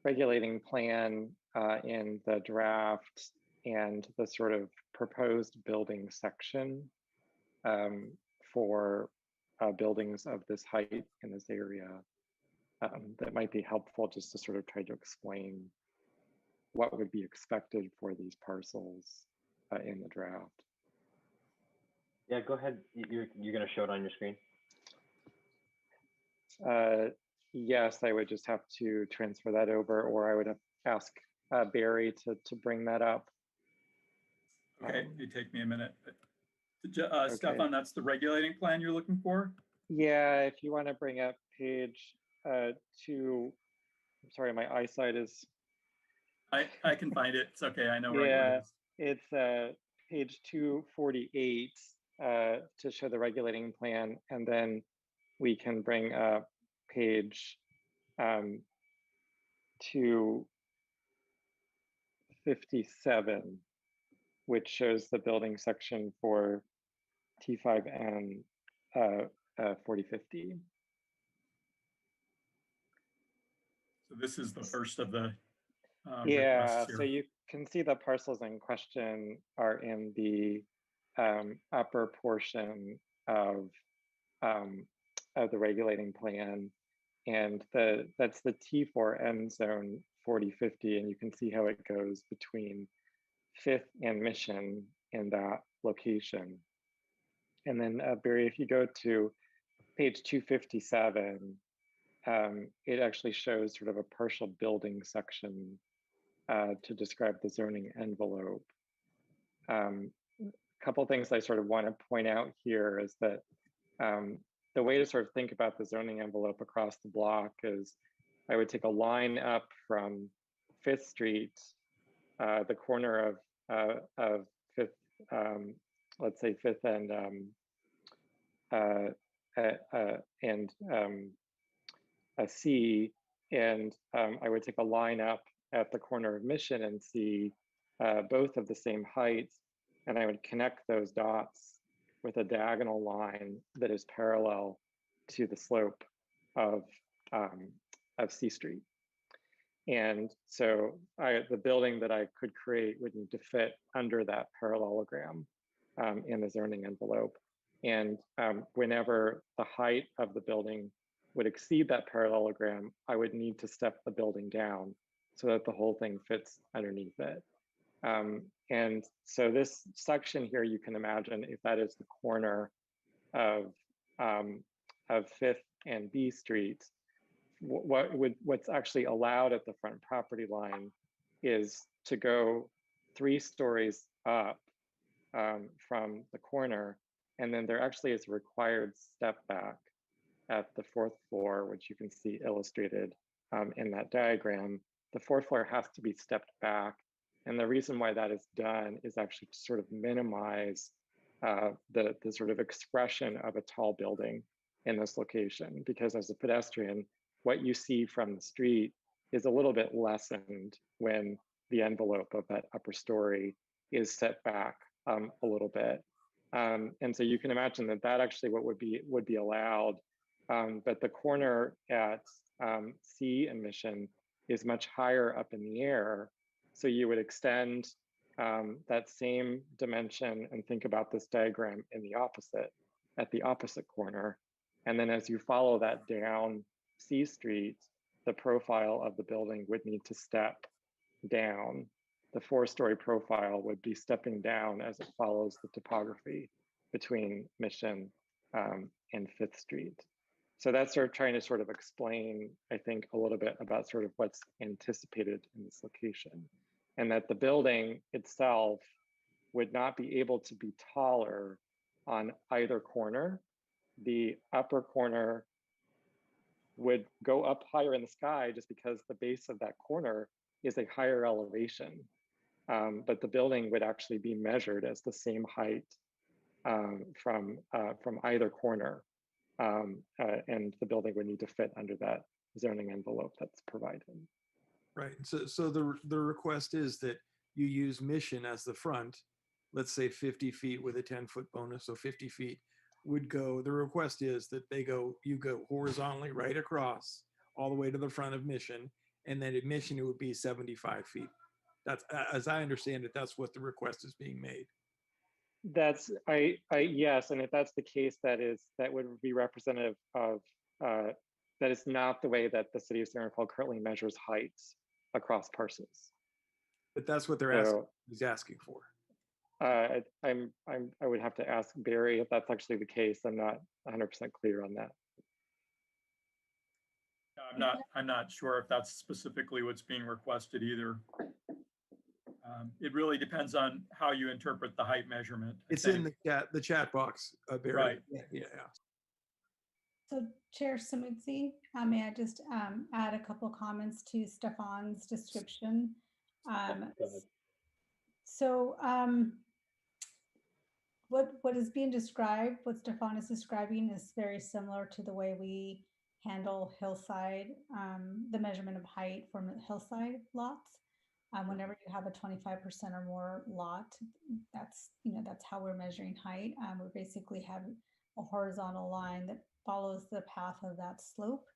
regulating plan in the draft and the sort of proposed building section for buildings of this height in this area. That might be helpful just to sort of try to explain what would be expected for these parcels in the draft. Yeah, go ahead. You're going to show it on your screen? Yes, I would just have to transfer that over, or I would have ask Barry to bring that up. Okay, it take me a minute. Okay. Stefan, that's the regulating plan you're looking for? Yeah, if you want to bring up page I'm sorry, my eyesight is. I can find it. It's okay. I know right Yeah, where it is. it's page 248 to show the regulating plan, and then we can bring up page 257, which shows the building section for T5N 4050. So this is the first of the Yeah, requests here. so you can see the parcels in question are in the upper portion of the regulating plan, and that's the T4N zone 4050, and you can see how it goes between 5th and Mission in that location. And then Barry, if you go to page 257, it actually shows sort of a partial building section to describe the zoning envelope. A couple things I sort of want to point out here is that the way to sort of think about the zoning envelope across the block is I would take a line up from 5th Street, the corner of 5th, let's say 5th and a C, and I would take a line up at the corner of Mission and C, both of the same height, and I would connect those dots with a diagonal line that is parallel to the slope of C Street. And so the building that I could create would need to fit under that parallelogram in the zoning envelope. And whenever the height of the building would exceed that parallelogram, I would need to step the building down so that the whole thing fits underneath it. And so this section here, you can imagine if that is the corner of 5th and B Street, what's actually allowed at the front property line is to go 3 stories up from the corner, and then there actually is a required step back at the 4th floor, which you can see illustrated in that diagram. The 4th floor has to be stepped back, and the reason why that is done is actually to sort of minimize the sort of expression of a tall building in this location, because as a pedestrian, what you see from the street is a little bit lessened when the envelope of that upper story is set back a little bit. And so you can imagine that actually what would be allowed, but the corner at C and Mission is much higher up in the air. So you would extend that same dimension and think about this diagram in the opposite, at the opposite corner. And then as you follow that down C Street, the profile of the building would need to step down. The 4-story profile would be stepping down as it follows the topography between Mission and 5th Street. So that's sort of trying to sort of explain, I think, a little bit about sort of what's anticipated in this location, and that the building itself would not be able to be taller on either corner. The upper corner would go up higher in the sky just because the base of that corner is a higher elevation. But the building would actually be measured as the same height from either corner. And the building would need to fit under that zoning envelope that's provided. Right. So the request is that you use Mission as the front, let's say 50 feet with a 10-foot bonus, so 50 feet would go. The request is that you go horizontally right across all the way to the front of Mission, and then at Mission it would be 75 feet. That's, as I understand it, that's what the request is being made. That's yes, and if that's the case, that would be representative of that is not the way that the city of San Rafael currently measures heights across parcels. But that's what they're asking for. I would have to ask Barry if that's actually the case. I'm not 100% clear on that. I'm not sure if that's specifically what's being requested either. It really depends on how you interpret the height measurement. It's in the chat box, Barry. Right. Yeah. So Chair Samudzi, may I just add a couple comments to Stefan's description? Go ahead. So what is being described, what Stefan is describing is very similar to the way we handle hillside, the measurement of height for hillside lots. Whenever you have a 25% or more lot, that's how we're measuring height. We basically have a horizontal line that follows the path of that slope.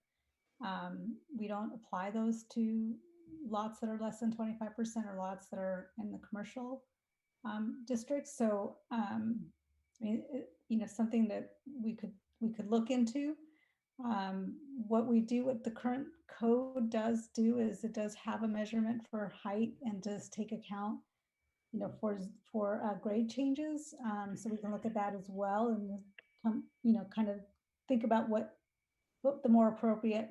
We don't apply those to lots that are less than 25% or lots that are in the commercial districts. So, something that we could look into. What we do, what the current code does do is it does have a measurement for height and does take account, for grade changes. So we can look at that as well and kind of think about what the more appropriate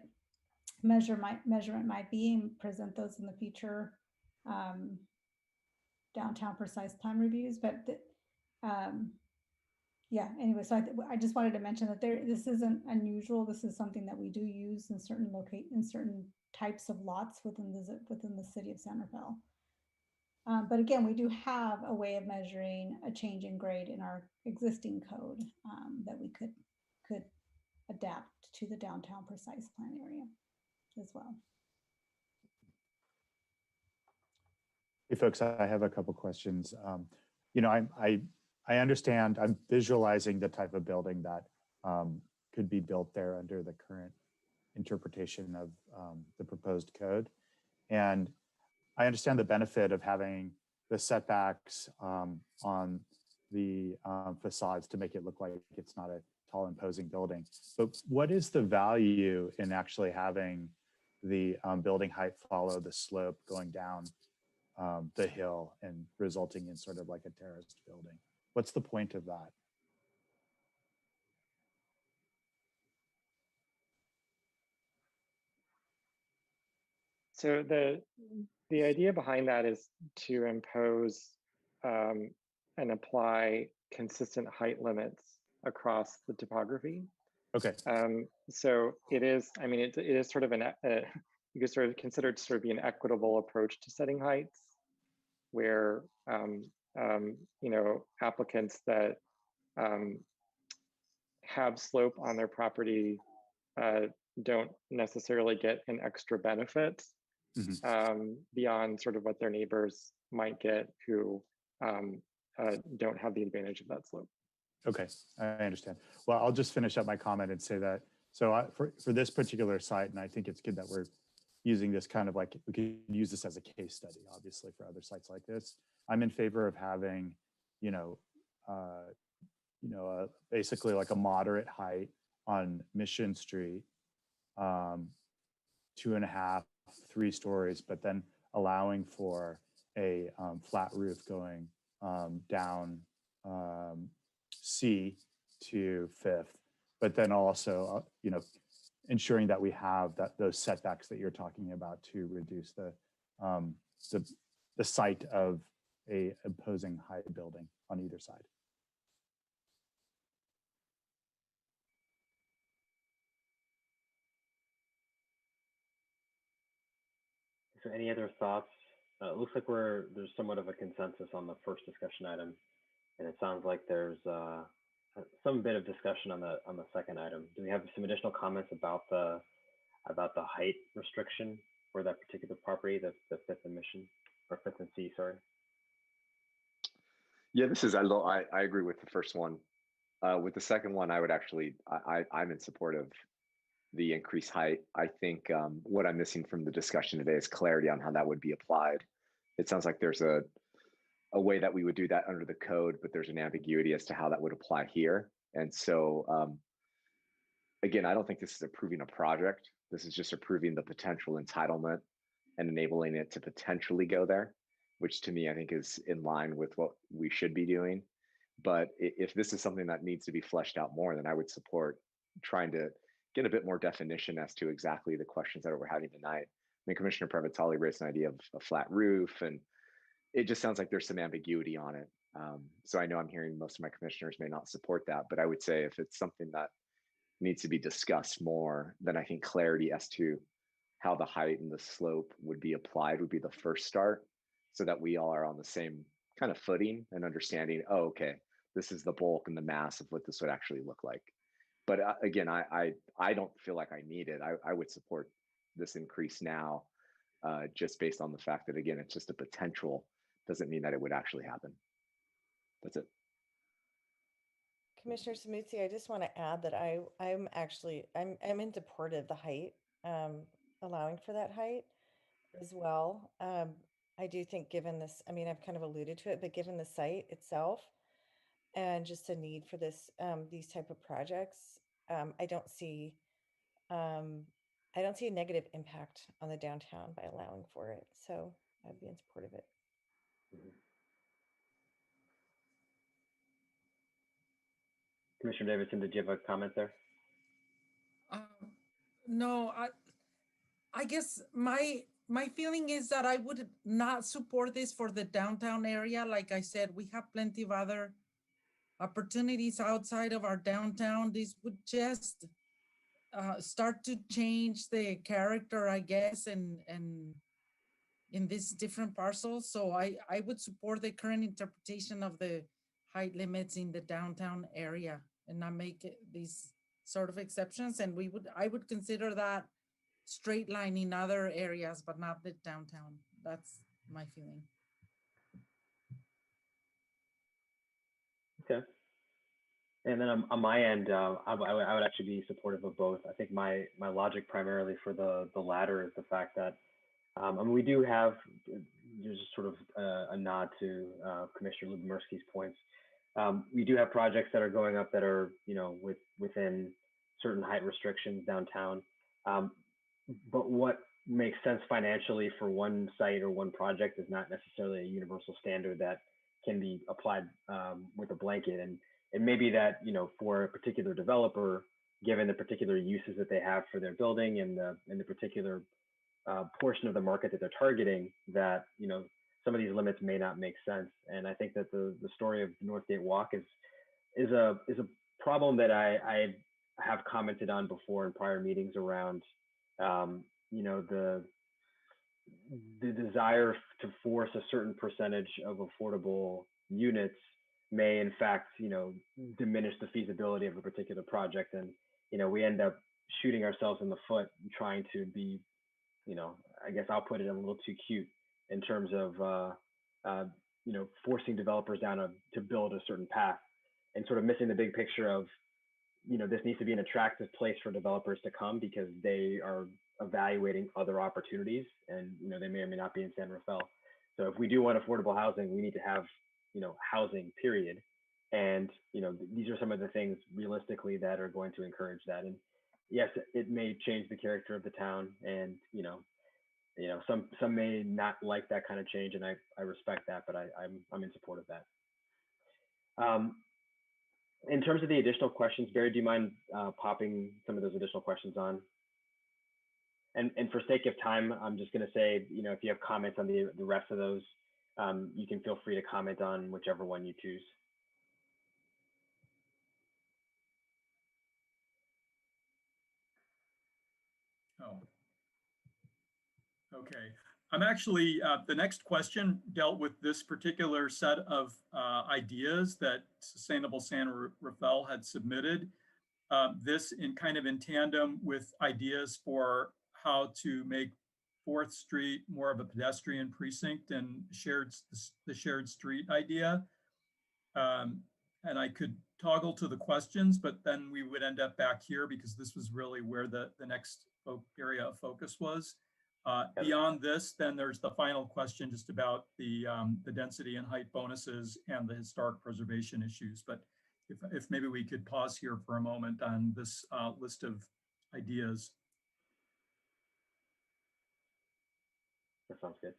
measurement might be and present those in the future downtown precise plan reviews. But yeah, anyway, so I just wanted to mention that this isn't unusual. This is something that we do use in certain types of lots within the city of San Rafael. But again, we do have a way of measuring a change in grade in our existing code that we could adapt to the downtown precise plan area as well. Hey folks, I have a couple questions. I understand, I'm visualizing the type of building that could be built there under the current interpretation of the proposed code. And I understand the benefit of having the setbacks on the facades to make it look like it's not a tall, imposing building. But what is the value in actually having the building height follow the slope going down the hill and resulting in sort of like a terraced building? What's the point of that? So the idea behind that is to impose and apply consistent height limits across the topography. Okay. So it is, it is sort of you could sort of consider it to sort of be an equitable approach to setting heights, where applicants that have slope on their property don't necessarily get an extra benefit beyond sort of what their neighbors might get who don't have the advantage of that slope. Okay, I understand. Well, I'll just finish up my comment and say that, so for this particular site, and I think it's good that we're using this kind of like, we could use this as a case study, obviously, for other sites like this. I'm in favor of having, basically like a moderate height on Mission Street, 2.5, 3 stories, but then allowing for a flat roof going down C to 5th, but then also, ensuring that we have those setbacks that you're talking about to reduce the site of a imposing high building on either side. So any other thoughts? It looks like there's somewhat of a consensus on the first discussion item, and it sounds like there's some bit of discussion on the second item. Do we have some additional comments about the height restriction for that particular property, the 5th and Mission, or 5th and C, sorry? Yeah, this is Aldo. I agree with the first one. With the second one, I would actually, I'm in support of the increased height. I think what I'm missing from the discussion today is clarity on how that would be applied. It sounds like there's a way that we would do that under the code, but there's an ambiguity as to how that would apply here. And so, again, I don't think this is approving a project. This is just approving the potential entitlement and enabling it to potentially go there, which to me, I think is in line with what we should be doing. But if this is something that needs to be fleshed out more, then I would support trying to get a bit more definition as to exactly the questions that we're having tonight. I mean, Commissioner Previtali raised an idea of a flat roof, and it just sounds like there's some ambiguity on it. So I know I'm hearing most of my commissioners may not support that, but I would say if it's something that needs to be discussed more. Then I think clarity as to how the height and the slope would be applied would be the first start, so that we all are on the same kind of footing and understanding, oh, okay, this is the bulk and the mass of what this would actually look like. But again, I don't feel like I need it. I would support this increase now, just based on the fact that, again, it's just a potential, doesn't mean that it would actually happen. That's it. Commissioner Samutzi, I just want to add that I'm in support of the height, allowing for that height as well. I do think, given this, I mean, I've kind of alluded to it, but given the site itself and just the need for this, these type of projects, I don't see a negative impact on the downtown by allowing for it. So I'd be in support of it. Commissioner Davidson, did you have a comment there? No, I guess my feeling is that I would not support this for the downtown area. Like I said, we have plenty of other opportunities outside of our downtown. This would just start to change the character, I guess, and in these different parcels. So I would support the current interpretation of the height limits in the downtown area and not make these sort of exceptions. And I would consider that straight line in other areas, but not the downtown. That's my feeling. Okay. And then on my end, I would actually be supportive of both. I think my logic primarily for the latter is the fact that I mean, we do have just sort of a nod to Commissioner Lubomirsky's points. We do have projects that are going up that are, you know, within certain height restrictions downtown. But what makes sense financially for one site or one project is not necessarily a universal standard that can be applied with a blanket. And it may be that, you know, for a particular developer, given the particular uses that they have for their building and the particular portion of the market that they're targeting, that, you know, some of these limits may not make sense. And I think that the story of the Northgate Walk is a problem that I have commented on before in prior meetings around, you know, the desire to force a certain percentage of affordable units may in fact, you know, diminish the feasibility of a particular project. And, you know, we end up shooting ourselves in the foot trying to be, you know, I guess I'll put it a little too cute in terms of, you know, forcing developers down to build a certain path and sort of missing the big picture of, you know, this needs to be an attractive place for developers to come because they are evaluating other opportunities and, you know, they may or may not be in San Rafael. So if we do want affordable housing, we need to have, you know, housing, period. And, you know, these are some of the things realistically that are going to encourage that. And yes, it may change the character of the town, and, you know, some may not like that kind of change, and I respect that, but I'm in support of that. In terms of the additional questions, Barry, do you mind popping some of those additional questions on? And for sake of time, I'm just going to say, you know, if you have comments on the rest of those, you can feel free to comment on whichever one you choose. Oh, okay. I'm actually, the next question dealt with this particular set of ideas that Sustainable San Rafael had submitted. This in kind of in tandem with ideas for how to make 4th Street more of a pedestrian precinct and the shared street idea. And I could toggle to the questions, but then we would end up back here because this was really where the next area of focus was. Beyond this, then there's the final question just about the density and height bonuses and the historic preservation issues. But if maybe we could pause here for a moment on this list of ideas. That sounds good.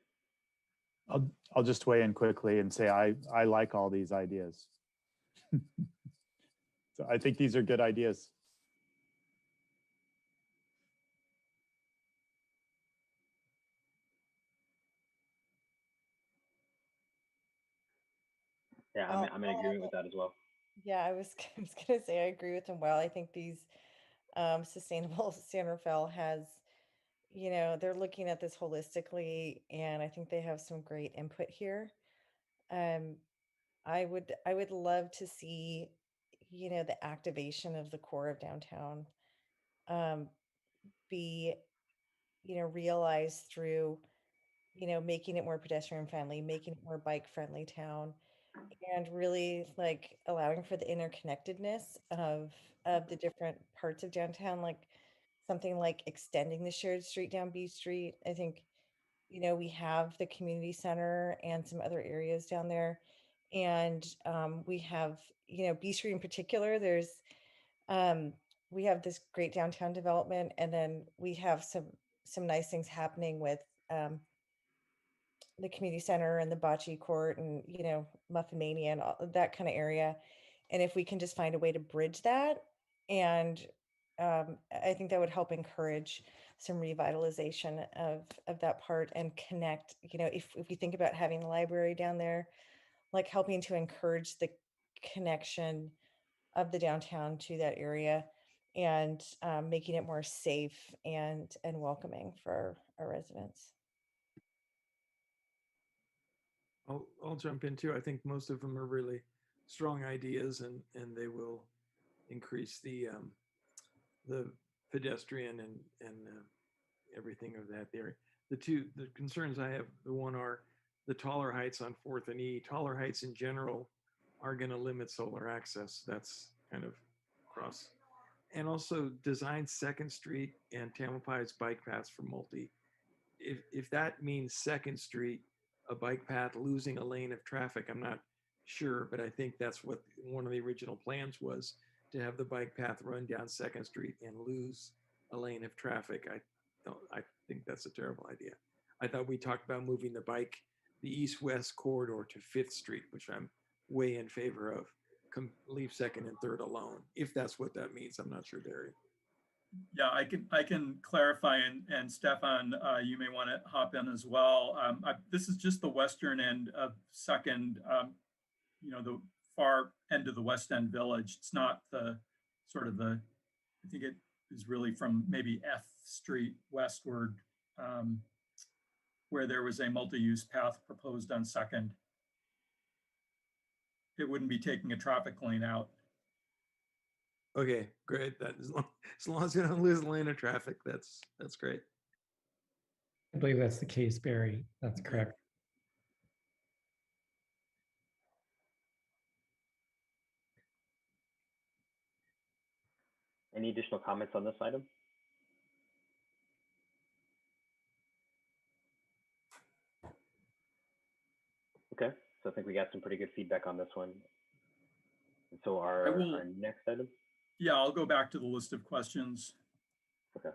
I'll just weigh in quickly and say I like all these ideas. So I think these are good ideas. Yeah, I'm in agreement with that as well. Yeah, I was going to say I agree with him. Well, I think these Sustainable San Rafael has, you know, they're looking at this holistically, and I think they have some great input here. Um, I would love to see, you know, the activation of the core of downtown um, be, you know, realized through, you know, making it more pedestrian friendly, making it more bike friendly town, and really like allowing for the interconnectedness of the different parts of downtown, like something like extending the shared street down B Street. I think, you know, we have the community center and some other areas down there. And we have, you know, B Street in particular, um, we have this great downtown development, and then we have some nice things happening with um, the community center and the bocce court and, you know, Muffin Mania and all that kind of area. And if we can just find a way to bridge that, and I think that would help encourage some revitalization of that part and connect, you know, if we think about having a library down there, like helping to encourage the connection of the downtown to that area, and making it more safe and welcoming for our residents. I'll jump in too. I think most of them are really strong ideas, and they will increase the pedestrian and everything of that there. The concerns I have, the one are the taller heights on 4th and E. Taller heights in general are going to limit solar access. That's kind of cross. And also design 2nd Street and Tamalpais bike paths for multi. If that means 2nd Street, a bike path losing a lane of traffic, I'm not sure, but I think that's what one of the original plans was, to have the bike path run down 2nd Street and lose a lane of traffic. I think that's a terrible idea. I thought we talked about moving the east-west corridor to 5th Street, which I'm way in favor of. Leave 2nd and 3rd alone, if that's what that means. I'm not sure, Barry. Yeah, I can clarify, and Stefan, you may want to hop in as well. This is just the western end of 2nd, you know, the far end of the West End Village. It's not the sort of the, I think it is really from maybe F Street westward, where there was a multi-use path proposed on 2nd. It wouldn't be taking a traffic lane out. Okay, great. That as long as you don't lose a lane of traffic, that's great. I believe that's the case, Barry. That's correct. Any additional comments on this item? Okay, so I think we got some pretty good feedback on this one. And so our next item? Yeah, I'll go back to the list of questions. Okay.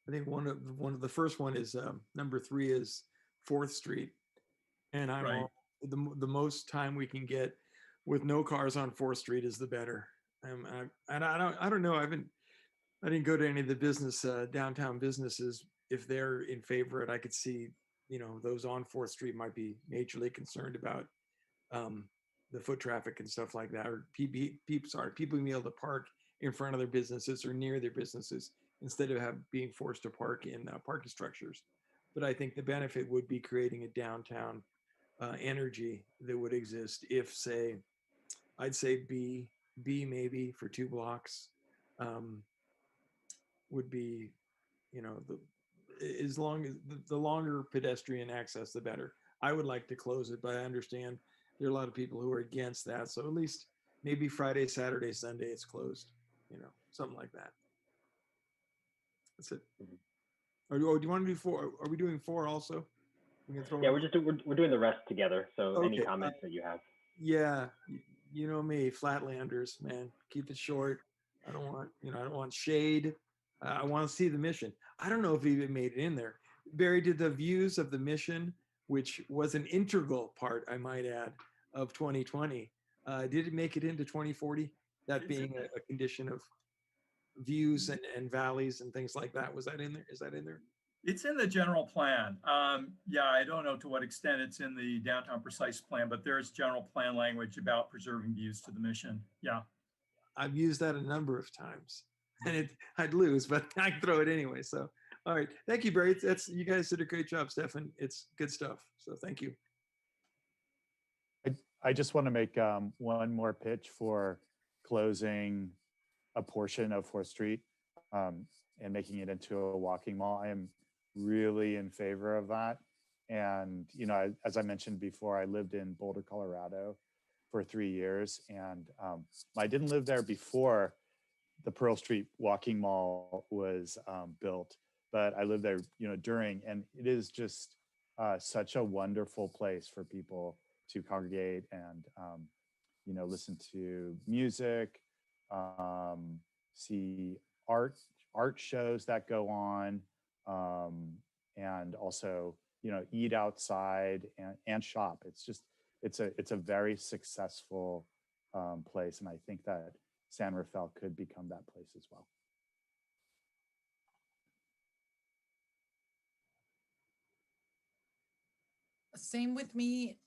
I think one of the first one is number 3 is 4th Street, and I'm Right. all, the most time we can get with no cars on 4th Street is the better. And I don't know. I didn't go to any of the business downtown businesses. If they're in favor of it, I could see, you know, those on 4th Street might be majorly concerned about the foot traffic and stuff like that, or people being able to park in front of their businesses or near their businesses instead of being forced to park in parking structures. But I think the benefit would be creating a downtown energy that would exist if, say, I'd say B maybe for 2 blocks would be, you know, as long as the longer pedestrian access, the better. I would like to close it, but I understand there are a lot of people who are against that. So at least maybe Friday, Saturday, Sunday, it's closed, you know, something like that. That's it. Or do you want to do 4? Are we doing 4 also? We can throw. Yeah, we're doing the rest together. So Okay. Any comments that you have? Yeah, you know me, Flatlanders, man. Keep it short. I don't want shade. I want to see the mission. I don't know if he even made it in there. Barry, did the views of the mission, which was an integral part, I might add, of 2020, did it make it into 2040? That being a condition of views and valleys and things like that. Was that in there? Is that in there? It's in the general plan. Yeah, I don't know to what extent it's in the downtown precise plan, but there's general plan language about preserving views to the mission. Yeah. I've used that a number of times, and I'd lose, but I can throw it anyway. So, all right, thank you, Barry. You guys did a great job, Stefan. It's good stuff. So, thank you. I just want to make one more pitch for closing a portion of 4th Street and making it into a walking mall. I am really in favor of that. And, you know, as I mentioned before, I lived in Boulder, Colorado for 3 years. And I didn't live there before the Pearl Street Walking Mall was built, but I lived there, you know, during, and it is just such a wonderful place for people to congregate and, you know, listen to music, see art shows that go on, and also, you know, eat outside and shop. It's just, it's a very successful place. And I think that San Rafael could become that place as well. Same with me.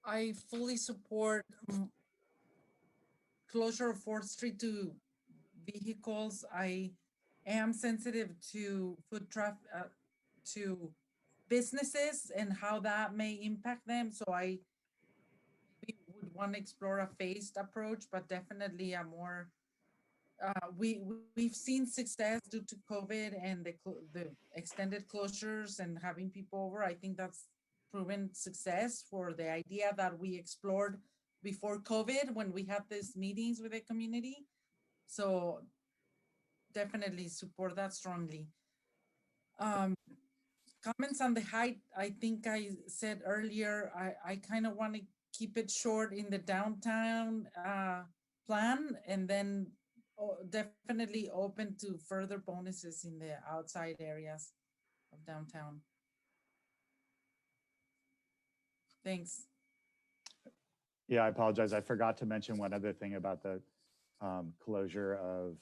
I fully support closure of 4th Street to vehicles. I am sensitive to foot traffic, to businesses and how that may impact them. So we would want to explore a phased approach, but definitely a more, we've seen success due to COVID and the extended closures and having people over. I think that's proven success for the idea that we explored before COVID when we had these meetings with the community. So definitely support that strongly. Comments on the height, I think I said earlier, I kind of want to keep it short in the downtown plan, and then definitely open to further bonuses in the outside areas of downtown. Thanks. Yeah, I apologize. I forgot to mention one other thing about the closure of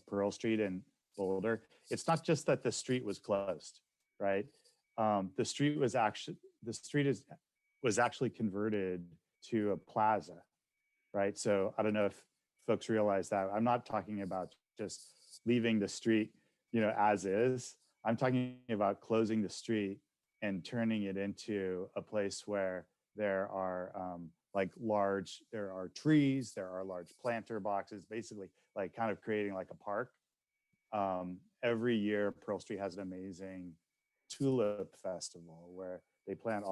Pearl Street in Boulder. It's not just that the street was closed, right? The street was actually converted to a plaza, right? So I don't know if folks realize that. I'm not talking about just leaving the street, you know, as is. I'm talking about closing the street and turning it into a place where there are there are trees, there are large planter boxes, basically like kind of creating like a park. Every year, Pearl Street has an amazing tulip festival where they plant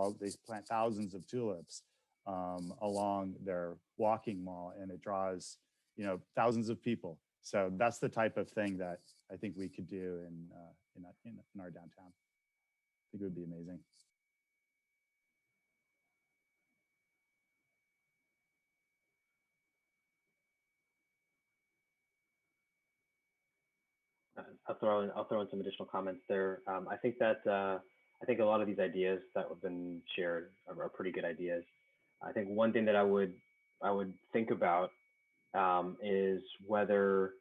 thousands of tulips along their walking mall, and it draws, you know, thousands of people. So that's the type of thing that I think we could do in our downtown. I think it would be amazing. I'll throw in some additional comments there. I think a lot of these ideas that have been shared are pretty good ideas. I think one thing that I would think about is whether,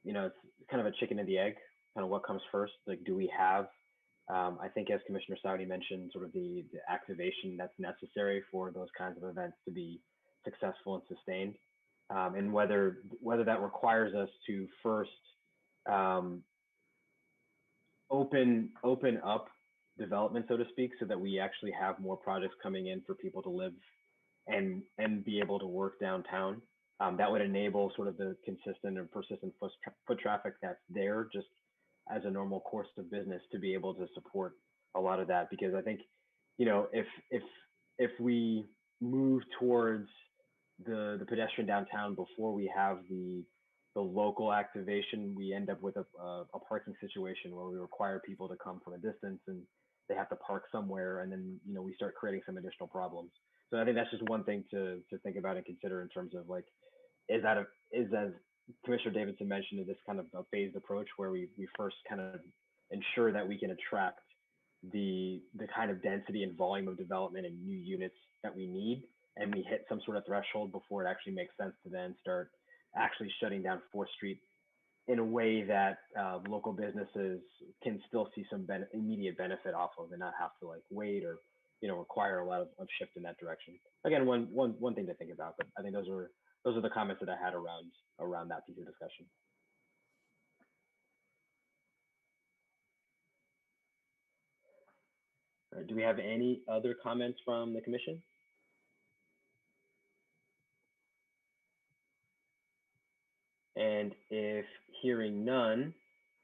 you know, it's kind of a chicken and the egg, kind of what comes first. Like, do we have? I think, as Commissioner Saudi mentioned, sort of the activation that's necessary for those kinds of events to be successful and sustained, and whether that requires us to first open up development, so to speak, so that we actually have more projects coming in for people to live and be able to work downtown. That would enable sort of the consistent and persistent foot traffic that's there just as a normal course of business to be able to support a lot of that. Because I think, you know, if we move towards the pedestrian downtown before we have the local activation, we end up with a parking situation where we require people to come from a distance and they have to park somewhere, and then, you know, we start creating some additional problems. So I think that's just one thing to think about and consider in terms of, like, is as Commissioner Davidson mentioned, is this kind of a phased approach where we first kind of ensure that we can attract the kind of density and volume of development and new units that we need, and we hit some sort of threshold before it actually makes sense to then start actually shutting down 4th Street in a way that local businesses can still see some immediate benefit off of and not have to like wait or require a lot of shift in that direction. Again, one thing to think about, but I think those are the comments that I had around that piece of discussion. All right, do we have any other comments from the commission? And if hearing none,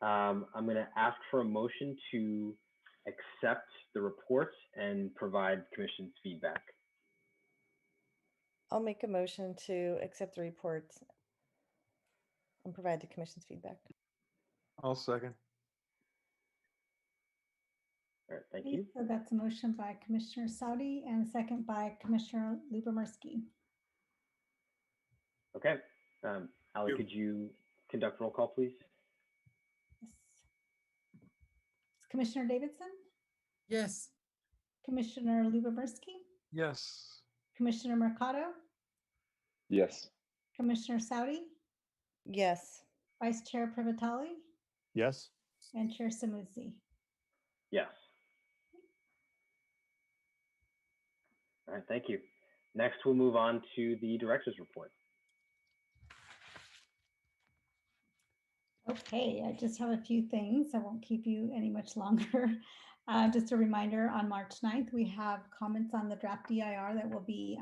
I'm going to ask for a motion to accept the report and provide commission's feedback. I'll make a motion to accept the report and provide the commission's feedback. I'll second. All right, thank you. So that's a motion by Commissioner Saudi and a second by Commissioner Lubomirsky. Okay, Ali, could you conduct roll call, please? Yes. Commissioner Davidson? Yes. Commissioner Lubomirsky? Yes. Commissioner Mercado? Yes. Commissioner Saudi? Yes. Vice Chair Privatali? Yes. And Chair Samudzi? Yes. All right, thank you. Next, we'll move on to the director's report. Okay, I just have a few things. I won't keep you any much longer. Just a reminder, on March 9th, we have comments on the draft DIR that will be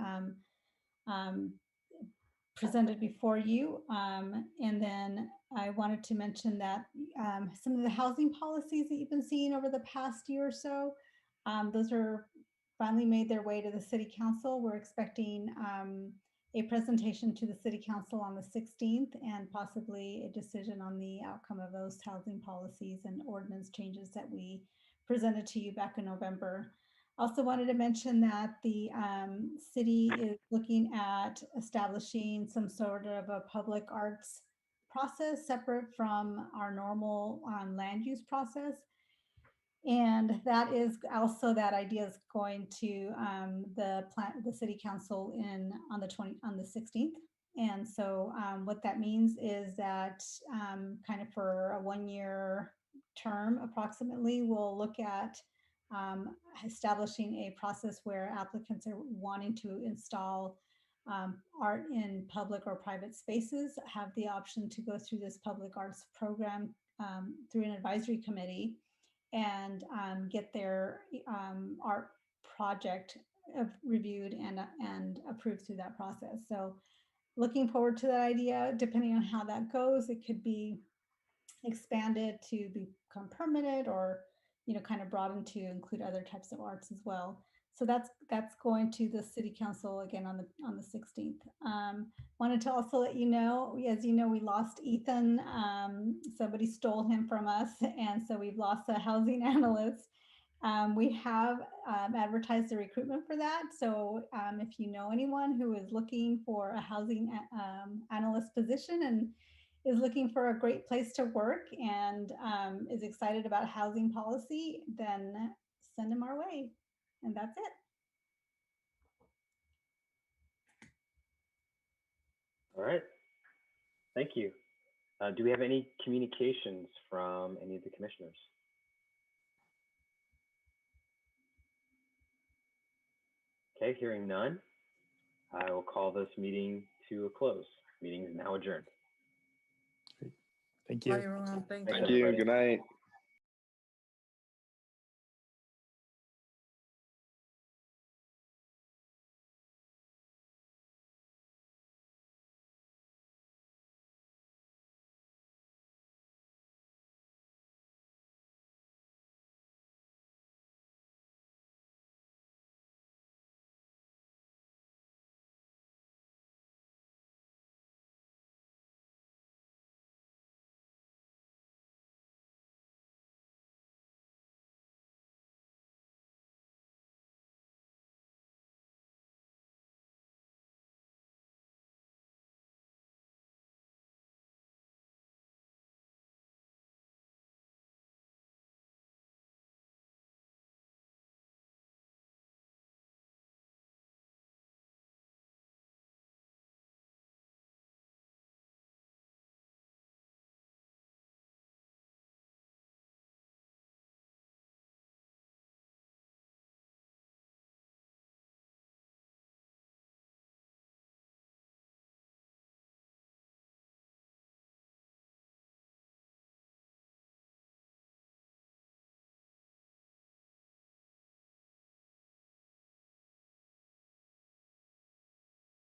presented before you. And then I wanted to mention that some of the housing policies that you've been seeing over the past year or so, those are finally made their way to the City Council. We're expecting a presentation to the City Council on the 16th and possibly a decision on the outcome of those housing policies and ordinance changes that we presented to you back in November. Also wanted to mention that the city is looking at establishing some sort of a public arts process separate from our normal land use process. And that is also, that idea is going to the City Council on the 16th. And so what that means is that kind of for a 1-year term approximately, we'll look at establishing a process where applicants are wanting to install art in public or private spaces have the option to go through this public arts program through an advisory committee and get their art project reviewed and approved through that process. So looking forward to that idea. Depending on how that goes, it could be expanded to become permanent or kind of broadened to include other types of arts as well. So that's going to the City Council again on the 16th. Wanted to also let you know, as you know, we lost Ethan. Somebody stole him from us, and so we've lost a housing analyst. We have advertised the recruitment for that. So if you know anyone who is looking for a housing analyst position and is looking for a great place to work and is excited about housing policy, then send them our way. And that's it. All right. Thank you. Do we have any communications from any of the commissioners? Okay, hearing none, I will call this meeting to a close. Meeting is now adjourned. Thank you. Bye, everyone. Thank Thank you. you. Good night.